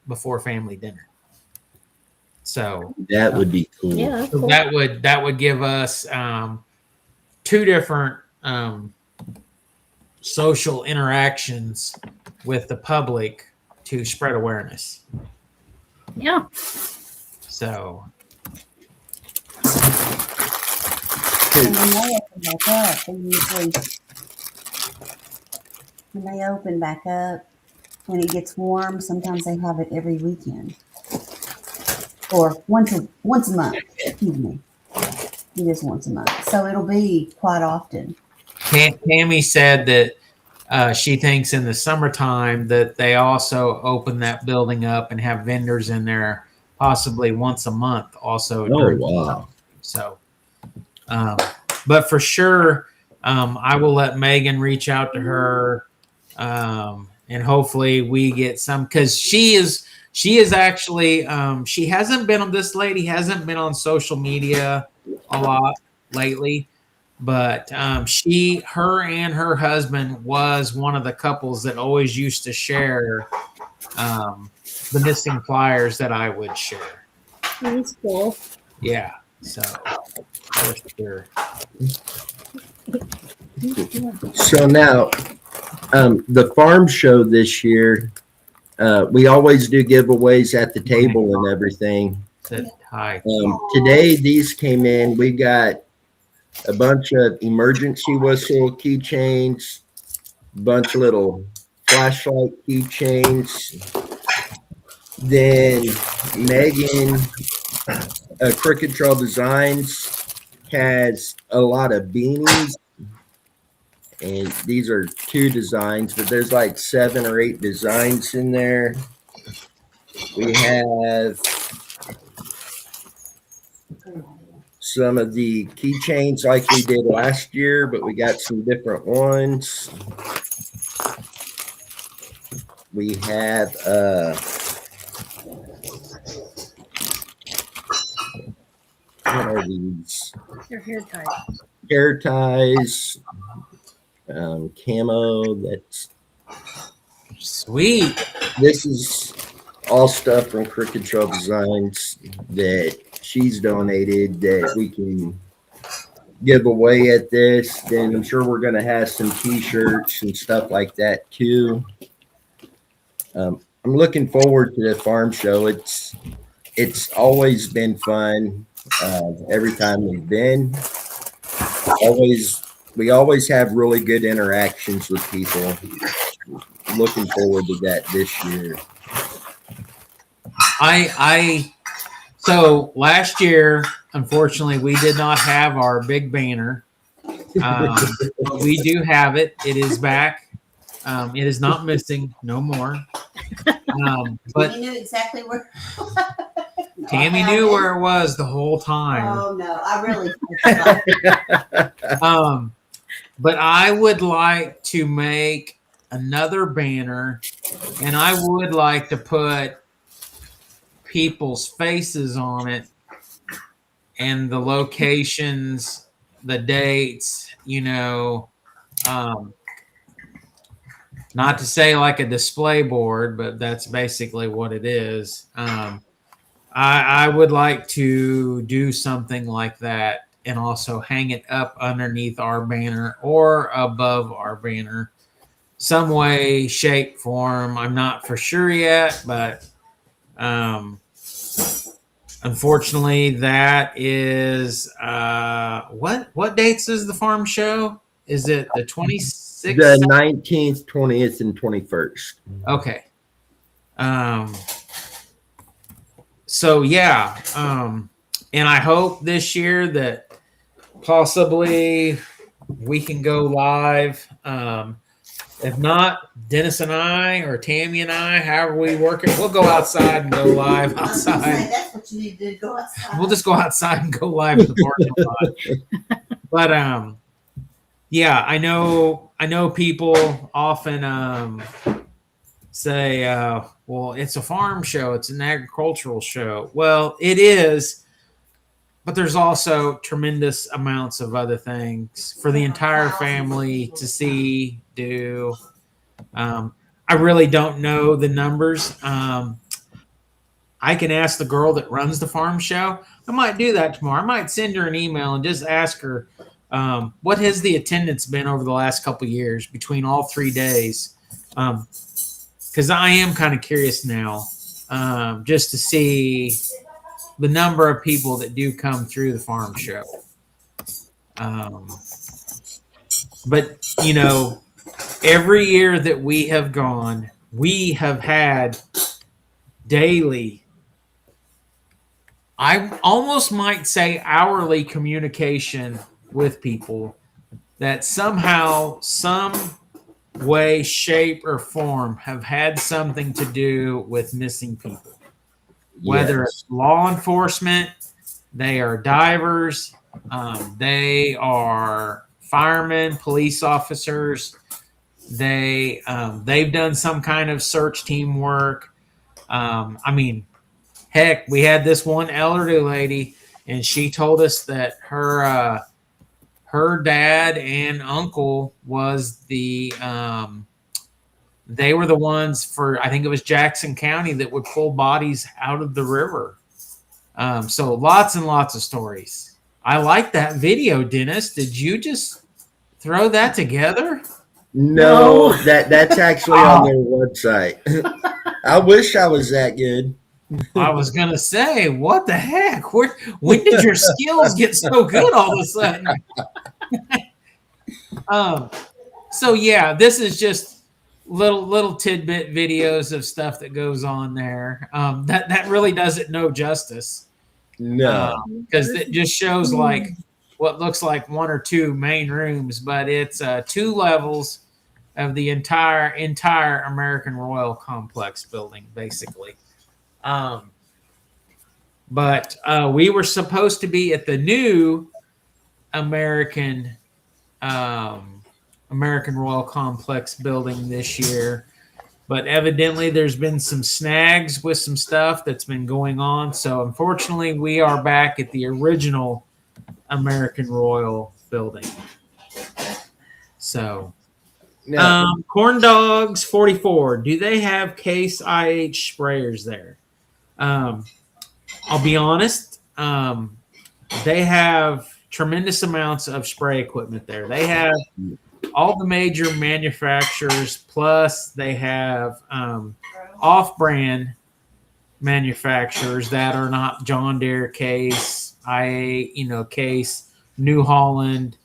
[SPEAKER 3] before family dinner. So
[SPEAKER 1] that would be cool.
[SPEAKER 5] Yeah, that's cool.
[SPEAKER 3] that would give us 2 different social interactions with the public to spread awareness.
[SPEAKER 5] Yeah.
[SPEAKER 3] So
[SPEAKER 4] And when they open back up, they usually, when they open back up, when it gets warm, sometimes they have it every weekend. Or once a month, excuse me. It is once a month. So it'll be quite often.
[SPEAKER 3] Tammy said that she thinks in the summertime that they also open that building up and have vendors in there possibly once a month also.
[SPEAKER 1] Oh, wow.
[SPEAKER 3] So, but for sure, I will let Megan reach out to her, and hopefully we get some, because she is actually, she hasn't been on, this lady hasn't been on social media a lot lately, but her and her husband was one of the couples that always used to share the missing flyers that I would share.
[SPEAKER 5] That's cool.
[SPEAKER 3] Yeah, so for sure.
[SPEAKER 1] So now, the farm show this year, we always do giveaways at the table and everything.
[SPEAKER 3] Said hi.
[SPEAKER 1] Today, these came in. We got a bunch of emergency whistle keychains, bunch of little flashlight keychains. Then Megan, Crooked Trail Designs, has a lot of beanies And these are 2 designs, but there's like 7 or 8 designs in there. We have some of the keychains like we did last year, but we got some different ones. We have what are these?
[SPEAKER 5] Your hair tie.
[SPEAKER 1] Hair ties, camo. That's
[SPEAKER 3] Sweet.
[SPEAKER 1] This is all stuff from Crooked Trail Designs that she's donated that we can give away at this. Then I'm sure we're going to have some t-shirts and stuff like that too. I'm looking forward to the farm show. It's always been fun. Every time we've been, we always have really good interactions with people. Looking forward to that this year.
[SPEAKER 3] So last year, unfortunately, we did not have our big banner. But we do have it. It is back. It is not missing. No more. But
[SPEAKER 4] You knew exactly where. No,
[SPEAKER 3] Tammy
[SPEAKER 4] I
[SPEAKER 3] knew
[SPEAKER 4] haven't.
[SPEAKER 3] where it was the whole time.
[SPEAKER 4] Oh no, I really.
[SPEAKER 3] But I would like to make another banner, and I would like to put people's faces on it and the locations, the dates, not to say like a display board, but that's basically what it is. I would like to do something like that and also hang it up underneath our banner or above our banner. Some way, shape, form. I'm not for sure yet, but unfortunately, that is what dates is the farm show? Is it the 26th?
[SPEAKER 1] The 19th, 20th, and 21st.
[SPEAKER 3] Okay. So yeah, and I hope this year that possibly we can go live. If not, Dennis and I or Tammy and I, however we work it, we'll go outside and go live
[SPEAKER 4] I was gonna say,
[SPEAKER 3] outside.
[SPEAKER 4] that's what you need to do. Go outside.
[SPEAKER 3] We'll just go outside and go live in the parking lot. But yeah, I know people often say, well, it's a farm show, it's an agricultural show. Well, it is, but there's also tremendous amounts of other things for the entire family to see, do. I really don't know the numbers. I can ask the girl that runs the farm show. I might do that tomorrow. I might send her an email and just ask her, what has the attendance been over the last couple of years between all 3 days? Because I am kind of curious now, just to see the number of people that do come through the farm show. But every year that we have gone, we have had daily, I almost might say hourly communication with people that somehow, some way, shape, or form have had something to do with missing people. Whether it's law enforcement, they are divers, they are firemen, police officers, they've done some kind of search team work. Heck, we had this one elderly lady, and she told us that her dad and uncle was they were the ones for, I think it was Jackson County, that would pull bodies out of the river. So lots and lots of stories. I like that video, Dennis. Did you just throw that together?
[SPEAKER 1] No, that's actually on their website. I wish I was that good.
[SPEAKER 3] I was gonna say, what the heck? When did your skills get so good all of a sudden? So yeah, this is just little tidbit videos of stuff that goes on there. That really does it no justice.
[SPEAKER 1] No.
[SPEAKER 3] Because it just shows like what looks like one or two main rooms, but it's 2 levels of the entire American Royal Complex building, basically. But we were supposed to be at the new American Royal Complex building this year, but evidently there's been some snags with some stuff that's been going on. So unfortunately, we are back at the original American Royal building. So,
[SPEAKER 1] Now,
[SPEAKER 3] Corn Dogs 44. Do they have Case IH sprayers there? I'll be honest. They have tremendous amounts of spray equipment there. They have all the major manufacturers, plus they have off-brand manufacturers that are not John Deere, Case, Case, New Holland,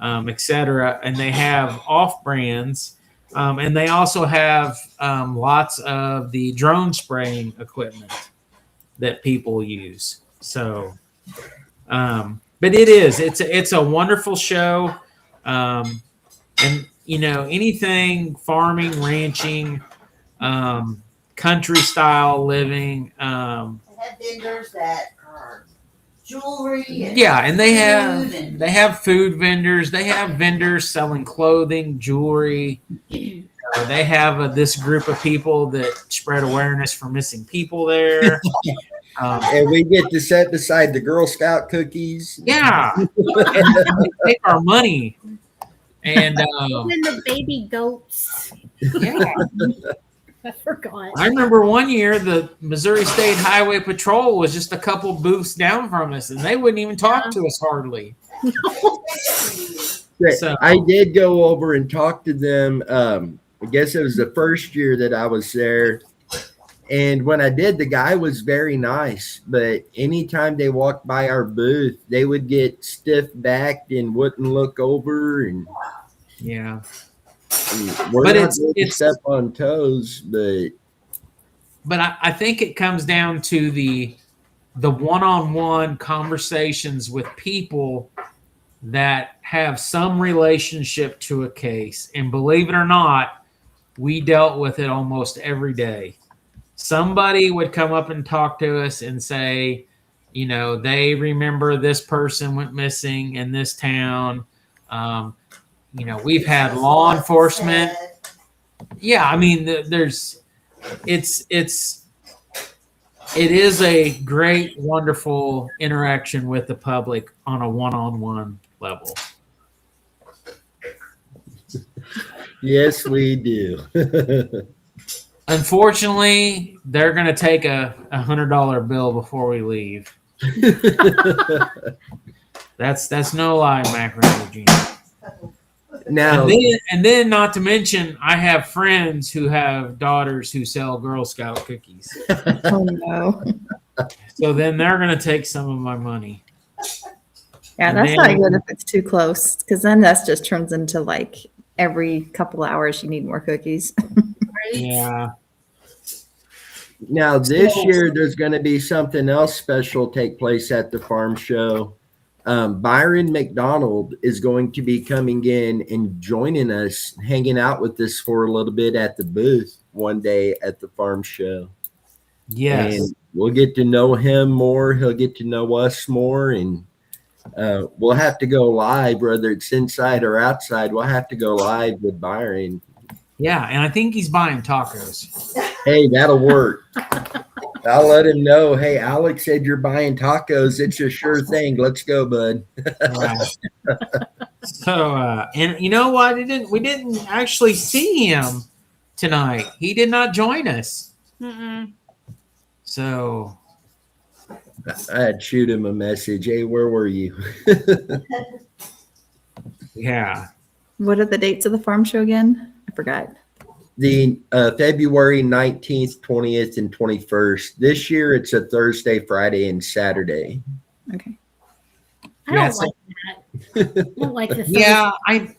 [SPEAKER 3] etc. And they have off-brands, and they also have lots of the drone spraying equipment that people use. So, but it's a wonderful show. And anything farming, ranching, country style living.
[SPEAKER 6] They have vendors that are jewelry.
[SPEAKER 3] And they have food vendors. They have vendors selling clothing, jewelry. They have this group of people that spread awareness for missing people there.
[SPEAKER 1] and we get to set aside the Girl Scout cookies.
[SPEAKER 3] Yeah, and they take our money. And
[SPEAKER 5] Even the baby goats.
[SPEAKER 3] yeah,
[SPEAKER 5] I forgot.
[SPEAKER 3] I remember one year the Missouri State Highway Patrol was just a couple booths down from us, and they wouldn't even talk to us hardly. So-
[SPEAKER 1] I did go over and talk to them. I guess it was the first year that I was there. And when I did, the guy was very nice. But anytime they walked by our booth, they would get stiff-backed and wouldn't look over. And
[SPEAKER 3] Yeah,
[SPEAKER 1] we're
[SPEAKER 3] But
[SPEAKER 1] not
[SPEAKER 3] it's-
[SPEAKER 1] going to
[SPEAKER 3] it's-
[SPEAKER 1] step on toes, but
[SPEAKER 3] but I think it comes down to the one-on-one conversations with people that have some relationship to a case. And believe it or not, we dealt with it almost every day. Somebody would come up and talk to us and say, they remember this person went missing in this town. We've had law enforcement. Yeah, I mean, it is a great, wonderful interaction with the public on a one-on-one level.
[SPEAKER 1] yes, we do.
[SPEAKER 3] Unfortunately, they're going to take a $100 bill before we leave. That's no lie, Macaroni Jr.
[SPEAKER 1] Now,
[SPEAKER 3] And then, not to mention, I have friends who have daughters who sell Girl Scout cookies.
[SPEAKER 2] Oh no.
[SPEAKER 3] So then they're going to take some of my money.
[SPEAKER 2] Yeah,
[SPEAKER 3] And
[SPEAKER 2] that's
[SPEAKER 3] then-
[SPEAKER 2] not good if it's too close, because then that just turns into like every couple hours you need more cookies.
[SPEAKER 3] Yeah.
[SPEAKER 1] Now this year, there's going to be something else special take place at the farm show. Byron McDonald is going to be coming in and joining us, hanging out with us for a little bit at the booth one day at the farm show.
[SPEAKER 3] Yes.
[SPEAKER 1] And we'll get to know him more. He'll get to know us more. And we'll have to go live, whether it's inside or outside. We'll have to go live with Byron.
[SPEAKER 3] Yeah, and I think he's buying tacos.
[SPEAKER 1] Hey, that'll work. I'll let him know. Hey, Alex said you're buying tacos. It's a sure thing. Let's go, bud.
[SPEAKER 3] Right. So, and you know what? We didn't actually see him tonight. He did not join us.
[SPEAKER 5] Mm-mm.
[SPEAKER 3] So,
[SPEAKER 1] I'd shoot him a message. Hey, where were you?
[SPEAKER 3] yeah.
[SPEAKER 2] What are the dates of the farm show again? I forgot.
[SPEAKER 1] The February 19th, 20th, and 21st. This year, it's a Thursday, Friday, and Saturday.
[SPEAKER 2] Okay.
[SPEAKER 5] I don't
[SPEAKER 3] Yeah, so-
[SPEAKER 5] like that. I don't like the
[SPEAKER 3] Yeah, I'm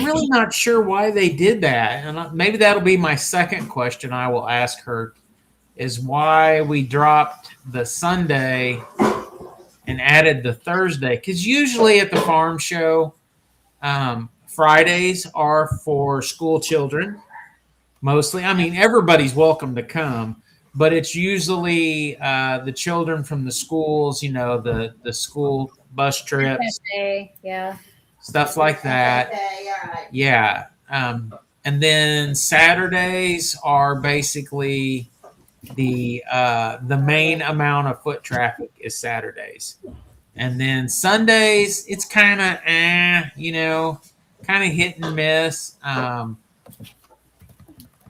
[SPEAKER 3] really not sure why they did that. And maybe that'll be my second question I will ask her, is why we dropped the Sunday and added the Thursday, because usually at the farm show, Fridays are for school children mostly. I mean, everybody's welcome to come, but it's usually the children from the schools, the school bus trips,
[SPEAKER 5] Yeah.
[SPEAKER 3] stuff like that.
[SPEAKER 6] Okay, all right.
[SPEAKER 3] Yeah. And then Saturdays are basically the main amount of foot traffic is Saturdays. And then Sundays, it's kind of kind of hit and miss. And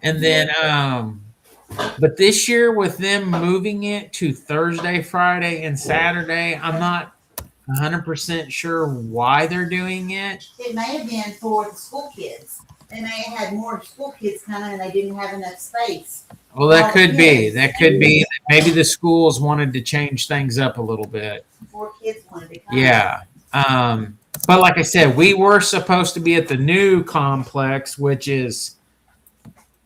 [SPEAKER 3] then but this year with them moving it to Thursday, Friday, and Saturday, I'm not 100% sure why they're doing it.
[SPEAKER 6] It may have been for the school kids. They may have had more school kids coming and they didn't have enough space.
[SPEAKER 3] Well, that could be.
[SPEAKER 6] Yes.
[SPEAKER 3] That could be. Maybe the schools wanted to change things up a little bit.
[SPEAKER 6] More kids wanted to come.
[SPEAKER 3] Yeah. But like I said, we were supposed to be at the new complex, which is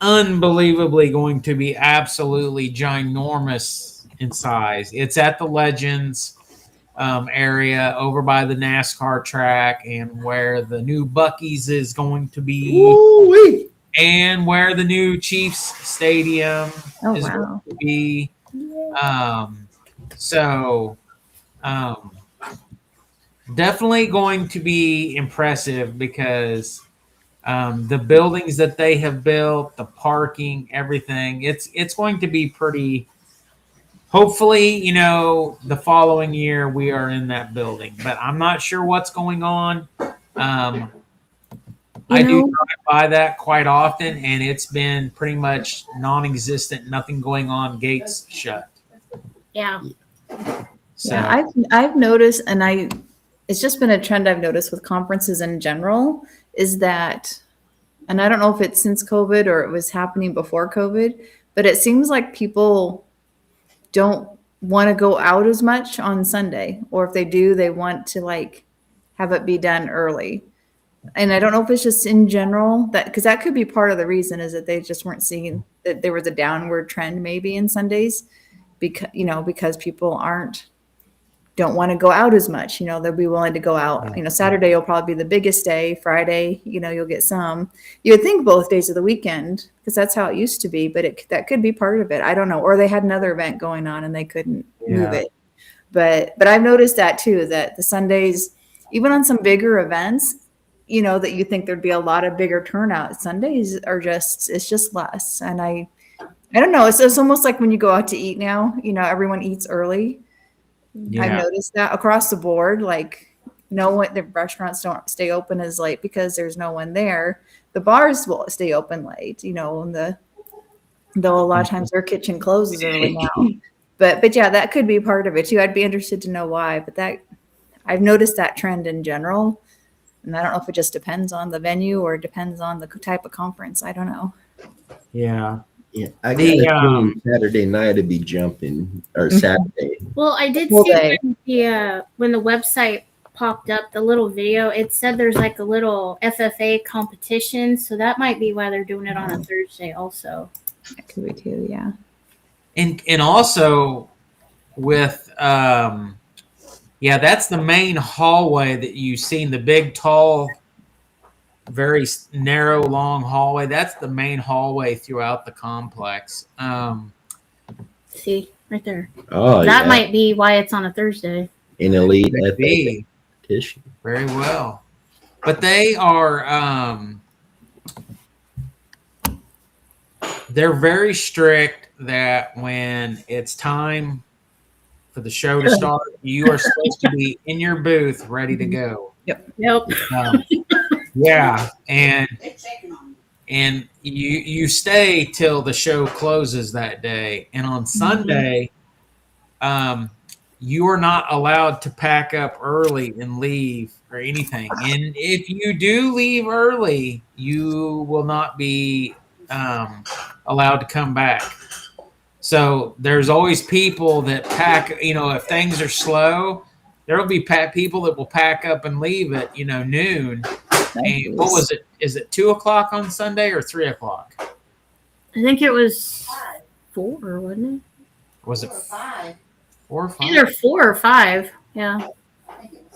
[SPEAKER 3] unbelievably going to be absolutely ginormous in size. It's at the Legends area over by the NASCAR track, and where the new Buc-ee's is going to be.
[SPEAKER 1] Woo-wee.
[SPEAKER 3] And where the new Chiefs Stadium is
[SPEAKER 2] wow.
[SPEAKER 3] going to be. Definitely going to be impressive, because the buildings that they have built, the parking, everything, it's going to be pretty. Hopefully, the following year we are in that building, but I'm not sure what's going on. I do drive by that quite often, and it's been pretty much non-existent, nothing going on, gates shut.
[SPEAKER 5] Yeah.
[SPEAKER 3] So
[SPEAKER 2] Yeah, I've noticed, and it's just been a trend I've noticed with conferences in general, is that, and I don't know if it's since COVID or it was happening before COVID, but it seems like people don't want to go out as much on Sunday, or if they do, they want to have it be done early. And I don't know if it's just in general because that could be part of the reason, is that they just weren't seeing that there was a downward trend maybe in Sundays, because people don't want to go out as much. They'll be willing to go out. Saturday will probably be the biggest day. Friday, you'll get some. You would think both days of the weekend, because that's how it used to be, but that could be part of it. I don't know. Or they had another event going on and they couldn't move it. But I've noticed that too, that the Sundays, even on some bigger events, that you think there'd be a lot of bigger turnout, Sundays it's just less. And I don't know. It's almost like when you go out to eat now, everyone eats early. Yeah. I've noticed that across the board, the restaurants don't stay open as late because there's no one there. The bars will stay open late, and though a lot of times their kitchen closes early now. But yeah, that could be part of it too. I'd be interested to know why, but I've noticed that trend in general. And I don't know if it just depends on the venue or depends on the type of conference. I don't know.
[SPEAKER 3] Yeah.
[SPEAKER 1] Yeah, I got a feeling Saturday night to be jumping, or Saturday.
[SPEAKER 5] Well, I did see when the website popped up, the little video, it said there's a little FFA competition. So that might be why they're doing it on a Thursday also.
[SPEAKER 2] That could be too, yeah.
[SPEAKER 3] And also with, that's the main hallway that you've seen, the big, tall, very narrow, long hallway. That's the main hallway throughout the complex.
[SPEAKER 5] See, right there.
[SPEAKER 1] Oh,
[SPEAKER 5] that might be why it's on a Thursday.
[SPEAKER 1] An elite competition.
[SPEAKER 3] Very well. But they are, they're very strict that when it's time for the show to start, you are supposed to be in your booth ready to go.
[SPEAKER 2] Yep.
[SPEAKER 3] Yeah, and you stay till the show closes that day. And on Sunday, you are not allowed to pack up early and leave or anything. And if you do leave early, you will not be allowed to come back. So there's always people that pack, if things are slow, there will be people that will pack up and leave at, noon. And what was it? Is it 2:00 on Sunday or 3:00?
[SPEAKER 5] I think it was 4, wasn't it?
[SPEAKER 3] Was it
[SPEAKER 6] 5?
[SPEAKER 3] 4 or 5?
[SPEAKER 5] Either 4 or 5. Yeah.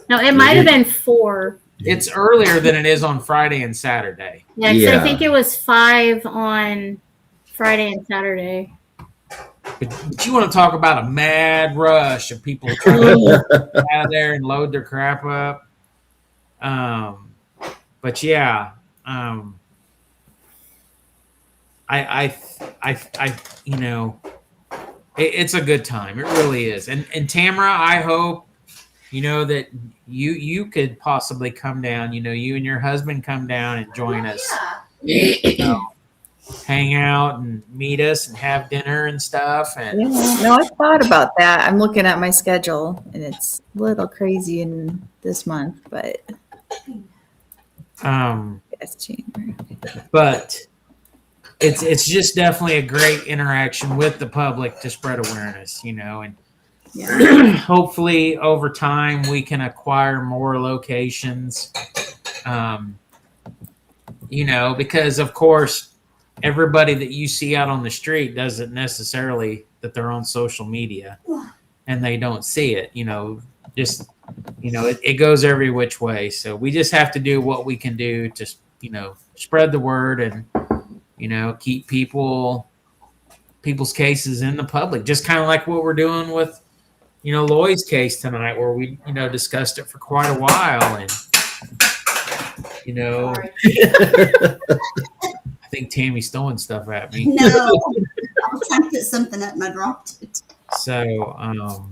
[SPEAKER 5] No, it might have been 4.
[SPEAKER 3] It's earlier than it is on Friday and Saturday.
[SPEAKER 5] Yeah, 'cause
[SPEAKER 1] Yeah.
[SPEAKER 5] I think it was 5 on Friday and Saturday.
[SPEAKER 3] But you want to talk about a mad rush of people trying to get out of there and load their crap up. But yeah, I you know, it's a good time. It really is. And Tamara, I hope, you know, that you could possibly come down. You know, you and your husband come down and join us. You know, hang out and meet us and have dinner and stuff. And
[SPEAKER 2] Yeah, no, I thought about that. I'm looking at my schedule, and it's a little crazy in this month, but yes, January.
[SPEAKER 3] but it's just definitely a great interaction with the public to spread awareness, you know, and
[SPEAKER 2] Yeah.
[SPEAKER 3] hopefully over time we can acquire more locations. You know, because of course everybody that you see out on the street doesn't necessarily that they're on social media and they don't see it, you know, just, you know, it goes every which way. So we just have to do what we can do to, you know, spread the word and, you know, keep people's cases in the public, just kind of like what we're doing with, you know, Loy's case tonight, where we, you know, discussed it for quite a while. And, you know, I think Tammy's throwing stuff at me.
[SPEAKER 4] No, I was trying to put something up and I dropped it.
[SPEAKER 3] So,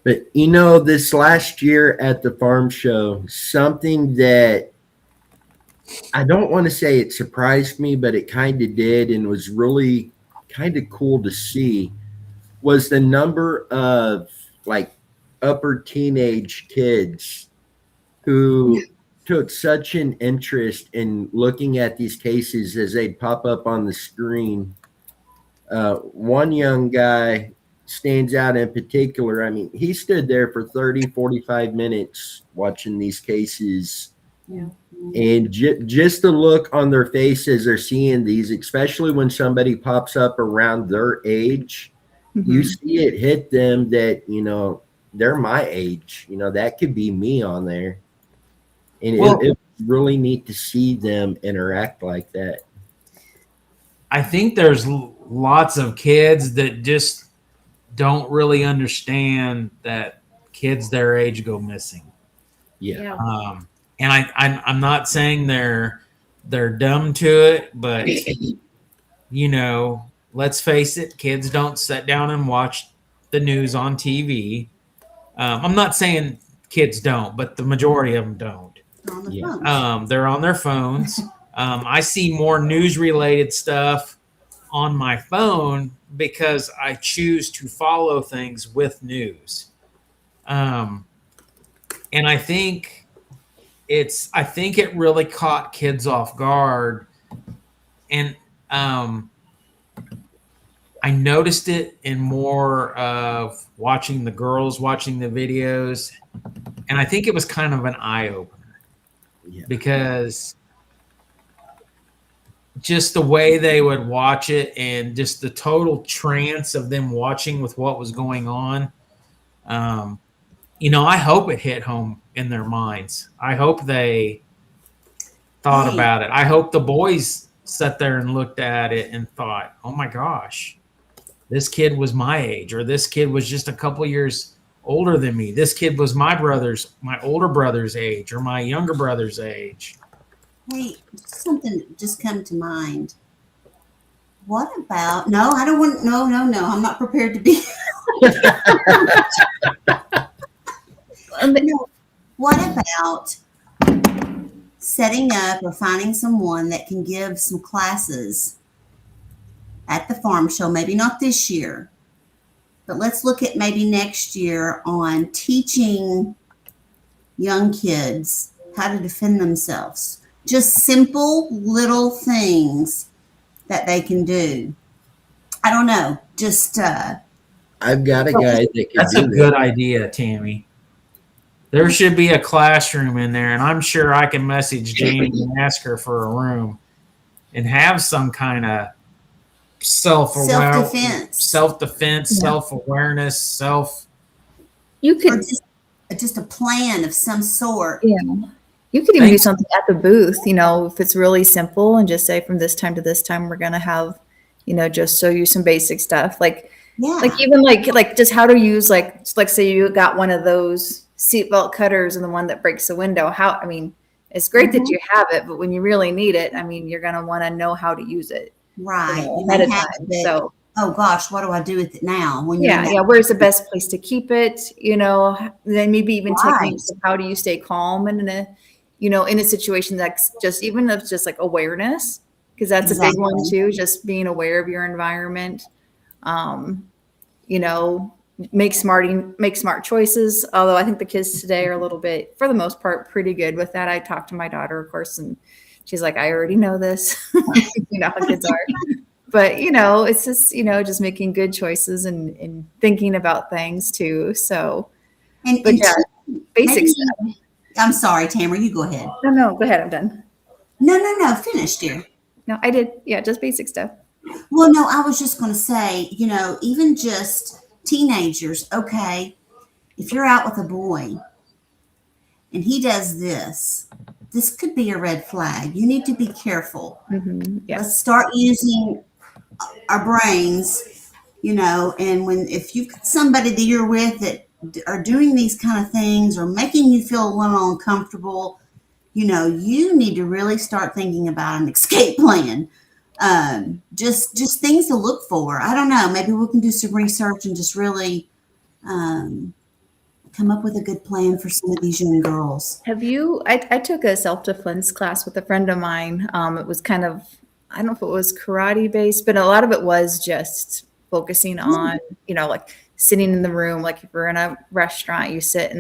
[SPEAKER 1] But you know, this last year at the farm show, something that I don't want to say it surprised me, but it kind of did and was really kind of cool to see, was the number of like upper teenage kids who took such an interest in looking at these cases as they'd pop up on the screen. One young guy stands out in particular. I mean, he stood there for 30, 45 minutes watching these cases.
[SPEAKER 2] Yeah.
[SPEAKER 1] And just the look on their face as they're seeing these, especially when somebody pops up around their age, you
[SPEAKER 2] Mhm.
[SPEAKER 1] see it hit them that, you know, they're my age. You know, that could be me on there. And
[SPEAKER 3] Well-
[SPEAKER 1] it's really neat to see them interact like that.
[SPEAKER 3] I think there's lots of kids that just don't really understand that kids their age go missing.
[SPEAKER 1] Yeah.
[SPEAKER 3] And I'm not saying they're dumb to it, but you know, let's face it, kids don't sit down and watch the news on TV. I'm not saying kids don't, but the majority of them don't.
[SPEAKER 4] On the
[SPEAKER 1] Yeah.
[SPEAKER 4] phone.
[SPEAKER 3] They're on their phones. I see more news related stuff on my phone because I choose to follow things with news. And I think it really caught kids off guard. And I noticed it in more of watching the girls watching the videos. And I think it was kind of an eye opener.
[SPEAKER 1] Yeah.
[SPEAKER 3] Because just the way they would watch it and just the total trance of them watching with what was going on. You know, I hope it hit home in their minds. I hope they thought
[SPEAKER 4] Hey.
[SPEAKER 3] about it. I hope the boys sat there and looked at it and thought, oh my gosh, this kid was my age, or this kid was just a couple years older than me. This kid was my older brother's age, or my younger brother's age.
[SPEAKER 4] Hey, something just come to mind. What about? No, I don't want. No. I'm not prepared to be. No. What about setting up or finding someone that can give some classes at the farm show? Maybe not this year, but let's look at maybe next year on teaching young kids how to defend themselves. Just simple little things that they can do. I don't know. Just
[SPEAKER 1] I've got a guy that can
[SPEAKER 3] That's
[SPEAKER 1] do
[SPEAKER 3] a
[SPEAKER 1] that.
[SPEAKER 3] good idea, Tammy. There should be a classroom in there, and I'm sure I can message Jamie and ask her for a room and have some kind of
[SPEAKER 4] self-defense.
[SPEAKER 3] self-defense, self-awareness,
[SPEAKER 2] You
[SPEAKER 4] or
[SPEAKER 2] could,
[SPEAKER 4] just a plan of some sort.
[SPEAKER 2] yeah, you could even do something at the booth, if it's really simple and just say from this time to this time, we're going to have, just show you some basic stuff. Like
[SPEAKER 4] Yeah.
[SPEAKER 2] even like just how to use like say you got one of those seatbelt cutters and the one that breaks the window. It's great that you have it, but when you really need it, you're going to want to know how to use it
[SPEAKER 4] Right. You
[SPEAKER 2] ahead
[SPEAKER 4] may
[SPEAKER 2] of
[SPEAKER 4] have
[SPEAKER 2] time.
[SPEAKER 4] to,
[SPEAKER 2] So
[SPEAKER 4] oh gosh, what do I do with it now? When you're in
[SPEAKER 2] yeah,
[SPEAKER 4] that-
[SPEAKER 2] where's the best place to keep it? Then maybe even
[SPEAKER 4] Right.
[SPEAKER 2] techniques of how do you stay calm and in a situation that's just even if it's just like awareness, because that's a big one
[SPEAKER 4] Exactly.
[SPEAKER 2] too, just being aware of your environment. You know, make smart choices. Although I think the kids today are a little bit, for the most part, pretty good with that. I talked to my daughter, of course, and she's like, I already know this. You know how kids are. But it's just making good choices and thinking about things too. So,
[SPEAKER 4] And,
[SPEAKER 2] but
[SPEAKER 4] and
[SPEAKER 2] yeah, basic
[SPEAKER 4] maybe-
[SPEAKER 2] stuff.
[SPEAKER 4] I'm sorry, Tamara, you go ahead.
[SPEAKER 2] No, go ahead. I'm done.
[SPEAKER 4] No, finish, dear.
[SPEAKER 2] No, I did. Yeah, just basic stuff.
[SPEAKER 4] Well, no, I was just going to say, even just teenagers, okay, if you're out with a boy and he does this could be a red flag. You need to be careful.
[SPEAKER 2] Yeah.
[SPEAKER 4] Let's start using our brains, and if you've got somebody that you're with that are doing these kind of things or making you feel a little uncomfortable, you need to really start thinking about an escape plan. Just things to look for. I don't know. Maybe we can do some research and just really come up with a good plan for some of these young girls.
[SPEAKER 2] Have you? I took a self-defense class with a friend of mine. It was kind of, I don't know if it was karate based, but a lot of it was just focusing on, like sitting in the room. Like if you're in a restaurant, you sit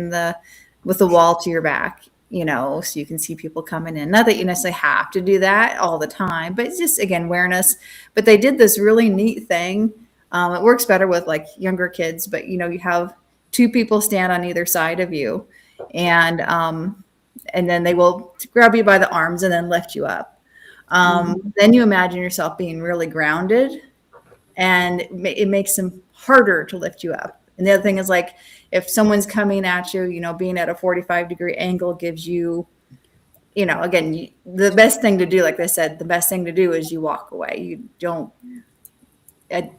[SPEAKER 2] with the wall to your back, so you can see people coming in. Not that you necessarily have to do that all the time, but it's just, again, awareness. But they did this really neat thing. It works better with like younger kids, but you have two people stand on either side of you, and then they will grab you by the arms and then lift you up. Then you imagine yourself being really grounded, and it makes them harder to lift you up. And the other thing is, like, if someone's coming at you, being at a 45-degree angle gives you, again, the best thing to do, like I said, the best thing to do is you walk away. You don't,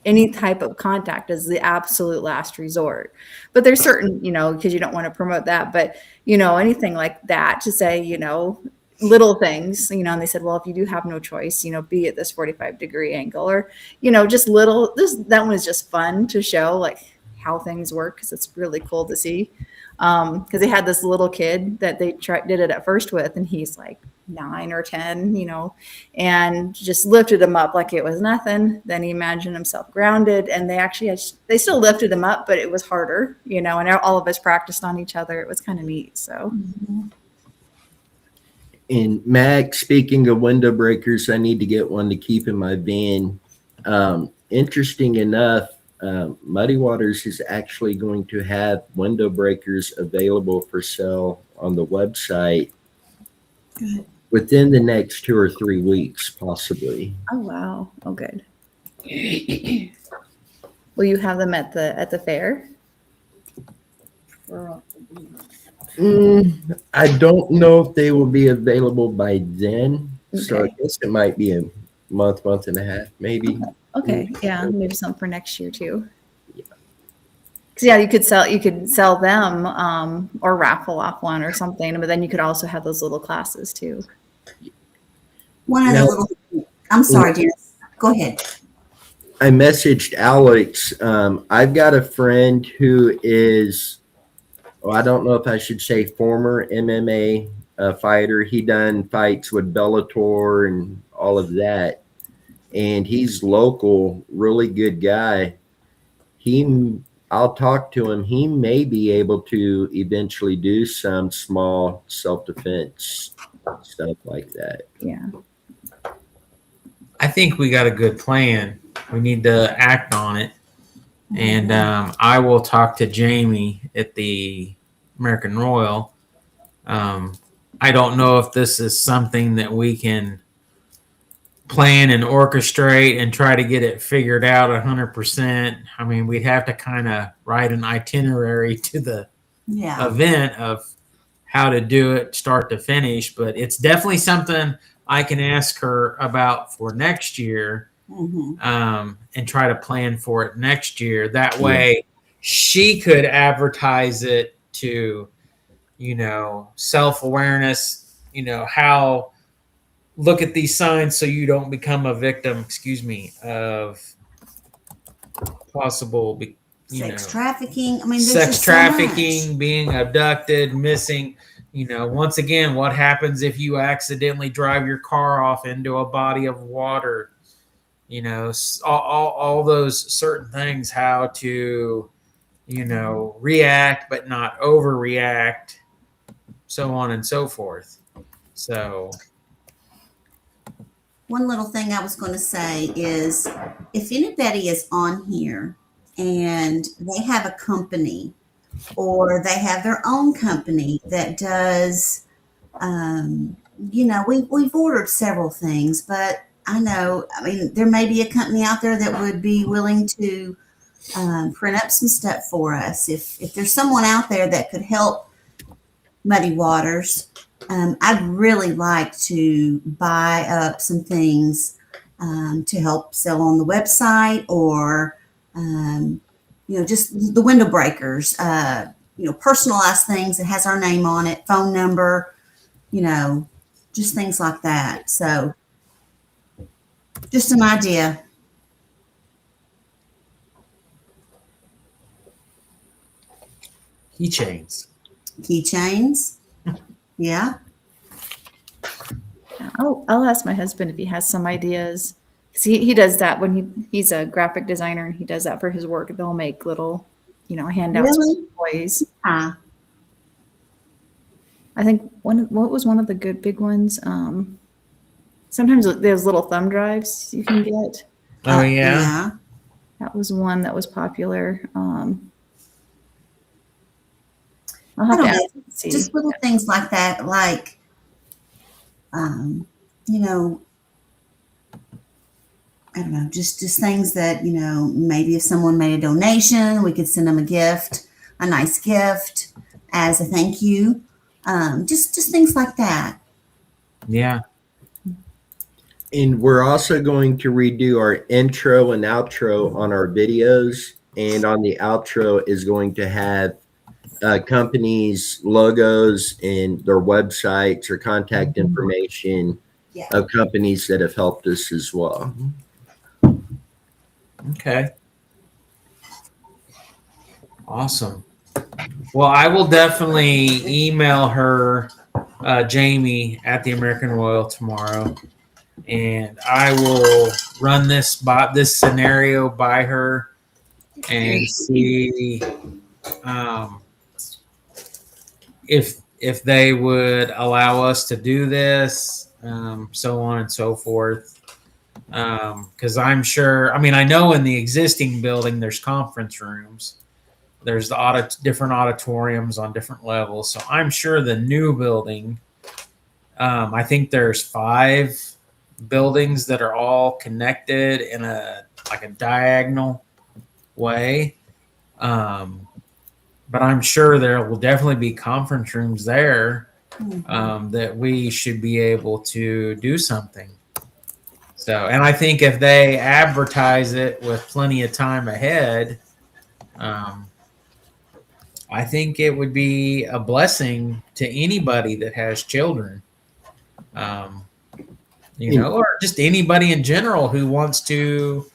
[SPEAKER 2] any type of contact is the absolute last resort. But there's certain, because you don't want to promote that, but, anything like that to say, little things, and they said, well, if you do have no choice, be at this 45-degree angle, or, just little, that one is just fun to show, like, how things work, because it's really cool to see. Because they had this little kid that they did it at first with, and he's like 9 or 10, and just lifted him up like it was nothing. Then he imagined himself grounded, and they still lifted him up, but it was harder, and all of us practiced on each other. It was kind of neat. So.
[SPEAKER 1] And Mac, speaking of window breakers, I need to get one to keep in my van. Interesting enough, Muddy Waters is actually going to have window breakers available for sale on the website within the next 2 or 3 weeks, possibly.
[SPEAKER 2] Oh, wow. Oh, good. Will you have them at the fair?
[SPEAKER 1] I don't know if they will be available by then. So I
[SPEAKER 2] Okay.
[SPEAKER 1] guess it might be a month and a half, maybe.
[SPEAKER 2] Okay. Yeah. Maybe something for next year too. Because yeah, you could sell them or raffle off one or something, but then you could also have those little classes too.
[SPEAKER 4] One of the little, I'm sorry, Dennis. Go ahead.
[SPEAKER 1] I messaged Alex. I've got a friend who is, I don't know if I should say former MMA fighter. He done fights with Bellator and all of that. And he's local, really good guy. I'll talk to him. He may be able to eventually do some small self-defense stuff like that.
[SPEAKER 2] Yeah.
[SPEAKER 3] I think we got a good plan. We need to act on it. And I will talk to Jamie at the American Royal. I don't know if this is something that we can plan and orchestrate and try to get it figured out 100%. I mean, we'd have to kind of write an itinerary to the
[SPEAKER 4] Yeah.
[SPEAKER 3] event of how to do it start to finish. But it's definitely something I can ask her about for next year,
[SPEAKER 4] Hmm.
[SPEAKER 3] and try to plan for it next year. That way she could advertise it to, self-awareness, how look at these signs so you don't become a victim, of possible,
[SPEAKER 4] Sex trafficking. I mean, there's
[SPEAKER 3] sex
[SPEAKER 4] just so
[SPEAKER 3] trafficking,
[SPEAKER 4] much.
[SPEAKER 3] being abducted, missing. Once again, what happens if you accidentally drive your car off into a body of water? All those certain things, how to, react but not overreact, so on and so forth. So,
[SPEAKER 4] One little thing I was going to say is if anybody is on here and they have a company or they have their own company that does, we've ordered several things, but I mean, there may be a company out there that would be willing to print up some stuff for us. If there's someone out there that could help Muddy Waters, I'd really like to buy up some things to help sell on the website, or just the window breakers, personalized things that has our name on it, phone number, just things like that. So just an idea.
[SPEAKER 3] keychains.
[SPEAKER 4] Keychains. Yeah.
[SPEAKER 2] I'll ask my husband if he has some ideas. 'Cause he does that when he's a graphic designer and he does that for his work. They'll make little, handouts
[SPEAKER 4] Really?
[SPEAKER 2] for toys.
[SPEAKER 4] Ah.
[SPEAKER 2] I think what was one of the good big ones? Sometimes there's little thumb drives you can get.
[SPEAKER 3] Oh yeah.
[SPEAKER 4] Yeah.
[SPEAKER 2] That was one that was popular. I'll
[SPEAKER 4] I
[SPEAKER 2] have
[SPEAKER 4] don't
[SPEAKER 2] to
[SPEAKER 4] know.
[SPEAKER 2] ask and see.
[SPEAKER 4] Just little things like that, like, I don't know, just things that, maybe if someone made a donation, we could send them a gift, a nice gift as a thank you. Just things like that.
[SPEAKER 3] Yeah.
[SPEAKER 1] And we're also going to redo our intro and outro on our videos. And on the outro is going to have companies' logos and their websites or contact information
[SPEAKER 4] Yeah.
[SPEAKER 1] of companies that have helped us as well.
[SPEAKER 3] Okay. Awesome. Well, I will definitely email her, Jamie at the American Royal tomorrow, and I will run this scenario by her and see if they would allow us to do this, so on and so forth. Because I'm sure, I know in the existing building there's conference rooms, there's the different auditoriums on different levels, so I'm sure the new building, I think there's 5 buildings that are all connected in a diagonal way, but I'm sure there will definitely be conference rooms there, that we should be able to do something. So, and I think if they advertise it with plenty of time ahead, I think it would be a blessing to anybody that has children, or just anybody in general who wants to,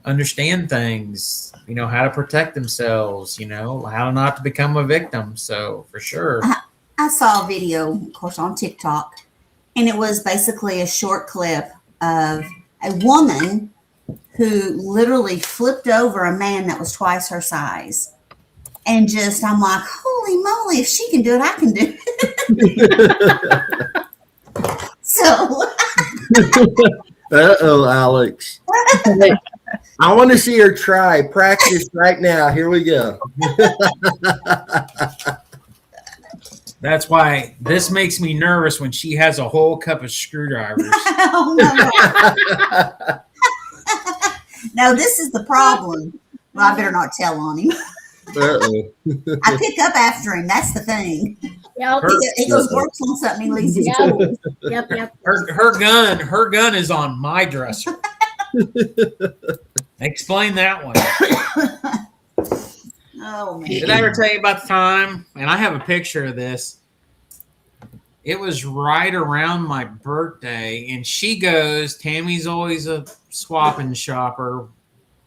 [SPEAKER 3] understand things, how to protect themselves, how not to become a victim. So for sure.
[SPEAKER 4] I saw a video, of course, on TikTok, and it was basically a short clip of a woman who literally flipped over a man that was twice her size. And I'm like, holy moly, if she can do it, I can do it. So.
[SPEAKER 1] Uh-oh, Alex. I want to see her try. Practice right now. Here we go.
[SPEAKER 3] That's why this makes me nervous when she has a whole cup of screwdrivers.
[SPEAKER 4] Oh, no. No, this is the problem. Well, I better not tell on him.
[SPEAKER 1] Uh-oh.
[SPEAKER 4] I pick up after him. That's the thing.
[SPEAKER 5] Yep.
[SPEAKER 4] He goes works on something. He leaves his
[SPEAKER 5] Yep.
[SPEAKER 4] tools.
[SPEAKER 5] Yep.
[SPEAKER 3] Her gun is on my dresser. Explain that one.
[SPEAKER 4] Oh man.
[SPEAKER 3] Did I ever tell you about the time? And I have a picture of this. It was right around my birthday, and she goes, Tammy's always a swapping shopper,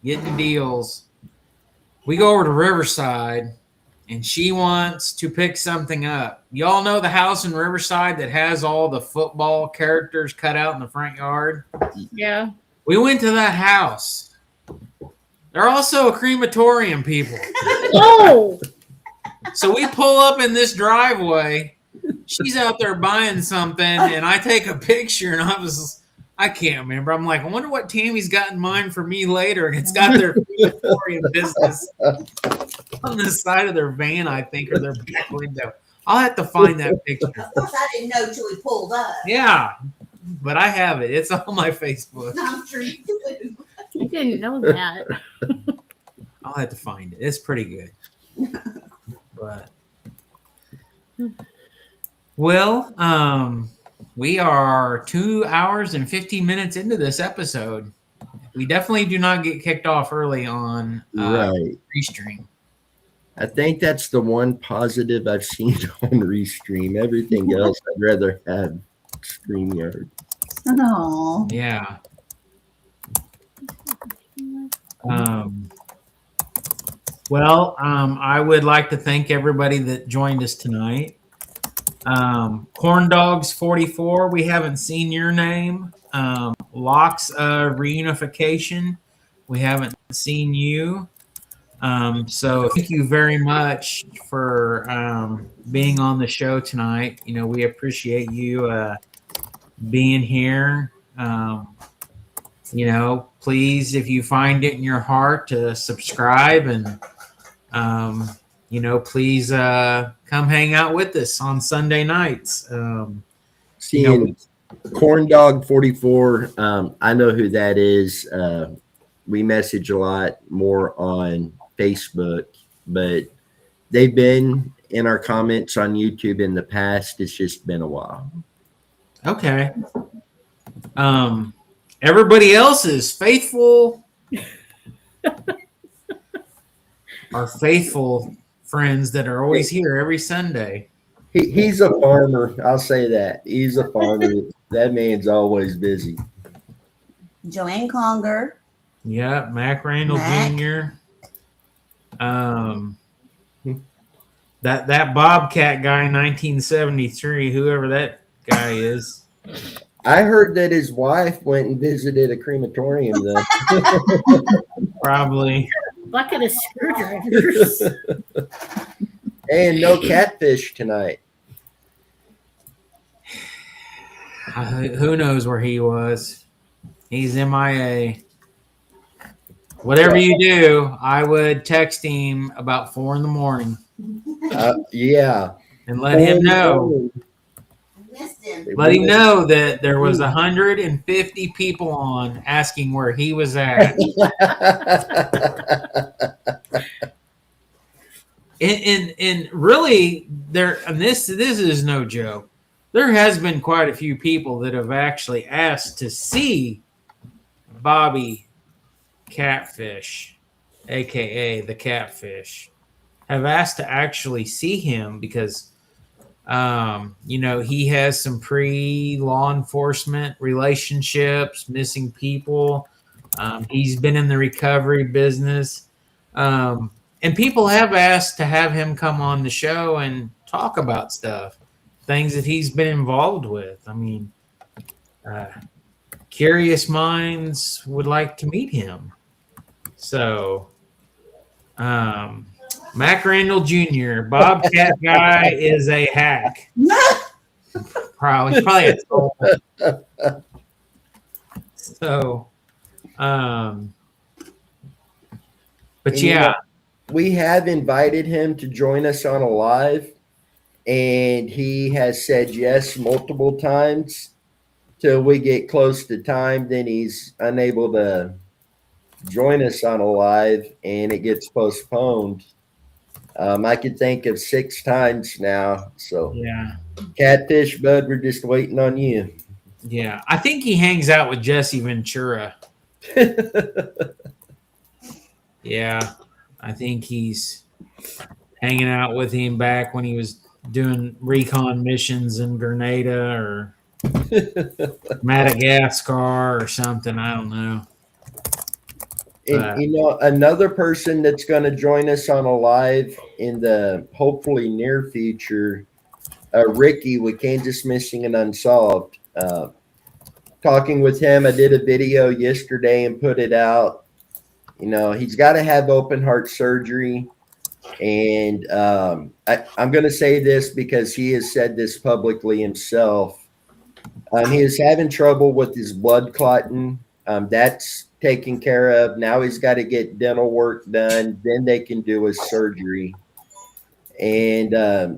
[SPEAKER 3] getting deals. We go over to Riverside, and she wants to pick something up. Y'all know the house in Riverside that has all the football characters cut out in the front yard?
[SPEAKER 5] Yeah.
[SPEAKER 3] We went to that house. They're also a crematorium, people.
[SPEAKER 5] Oh.
[SPEAKER 3] So we pull up in this driveway. She's out there buying something, and I take a picture, and I can't remember. I'm like, I wonder what Tammy's got in mind for me later. And it's got their crematorium business on the side of their van, I think, or their back window. I'll have to find that picture.
[SPEAKER 6] Of course, I didn't know till we pulled up.
[SPEAKER 3] Yeah, but I have it. It's on my Facebook.
[SPEAKER 6] I'm sure you do.
[SPEAKER 5] I didn't know that.
[SPEAKER 3] I'll have to find it. It's pretty good. But well, we are 2 hours and 15 minutes into this episode. We definitely do not get kicked off early on
[SPEAKER 1] Right.
[SPEAKER 3] Restream.
[SPEAKER 1] I think that's the one positive I've seen on Restream. Everything else, I'd rather have StreamYard.
[SPEAKER 4] Oh.
[SPEAKER 3] Yeah. I would like to thank everybody that joined us tonight. Corn Dogs 44, we haven't seen your name. Locks Reunification, we haven't seen you. So thank you very much for being on the show tonight. You know, we appreciate you being here. You know, please, if you find it in your heart to subscribe and, you know, please come hang out with us on Sunday nights.
[SPEAKER 1] Seeing Corn Dog 44, I know who that is. We message a lot more on Facebook, but they've been in our comments on YouTube in the past. It's just been a while.
[SPEAKER 3] Okay. Everybody else is faithful. Our faithful friends that are always here every Sunday.
[SPEAKER 1] He's a farmer. I'll say that. He's a farmer. That man's always busy.
[SPEAKER 4] Joanne Conger.
[SPEAKER 3] Yeah, Mac Randall
[SPEAKER 4] Mac.
[SPEAKER 3] Jr. That Bobcat guy in 1973, whoever that guy is.
[SPEAKER 1] I heard that his wife went and visited a crematorium, though.
[SPEAKER 3] Probably.
[SPEAKER 5] Bucket of screwdrivers.
[SPEAKER 1] And no catfish tonight.
[SPEAKER 3] Who knows where he was? He's MIA. Whatever you do, I would text him about 4 a.m.
[SPEAKER 1] Yeah.
[SPEAKER 3] and let him know.
[SPEAKER 6] Missed him.
[SPEAKER 3] Let him know that there was 150 people on asking where he was at. And really, this is no joke. There has been quite a few people that have actually asked to see Bobby Catfish, aka the Catfish, have asked to actually see him because you know, he has some pre-law enforcement relationships, missing people. He's been in the recovery business. And people have asked to have him come on the show and talk about stuff, things that he's been involved with. I mean, curious minds would like to meet him. So, Mac Randall Jr., Bobcat guy is a hack. Probably a troll. So, but yeah.
[SPEAKER 1] We have invited him to join us on a live, and he has said yes multiple times. Till we get close to time, then he's unable to join us on a live, and it gets postponed. I could think of 6 times now. So,
[SPEAKER 3] Yeah.
[SPEAKER 1] Catfish Bud, we're just waiting on you.
[SPEAKER 3] Yeah. I think he hangs out with Jesse Ventura. Yeah. I think he's hanging out with him back when he was doing recon missions in Grenada or Madagascar or something. I don't know.
[SPEAKER 1] And another person that's going to join us on a live in the hopefully near future, Ricky with Kansas Missing and Unsolved. Talking with him, I did a video yesterday and put it out. He's got to have open heart surgery. And I'm going to say this because he has said this publicly himself. He is having trouble with his blood clotting. That's taken care of. Now he's got to get dental work done. Then they can do his surgery. And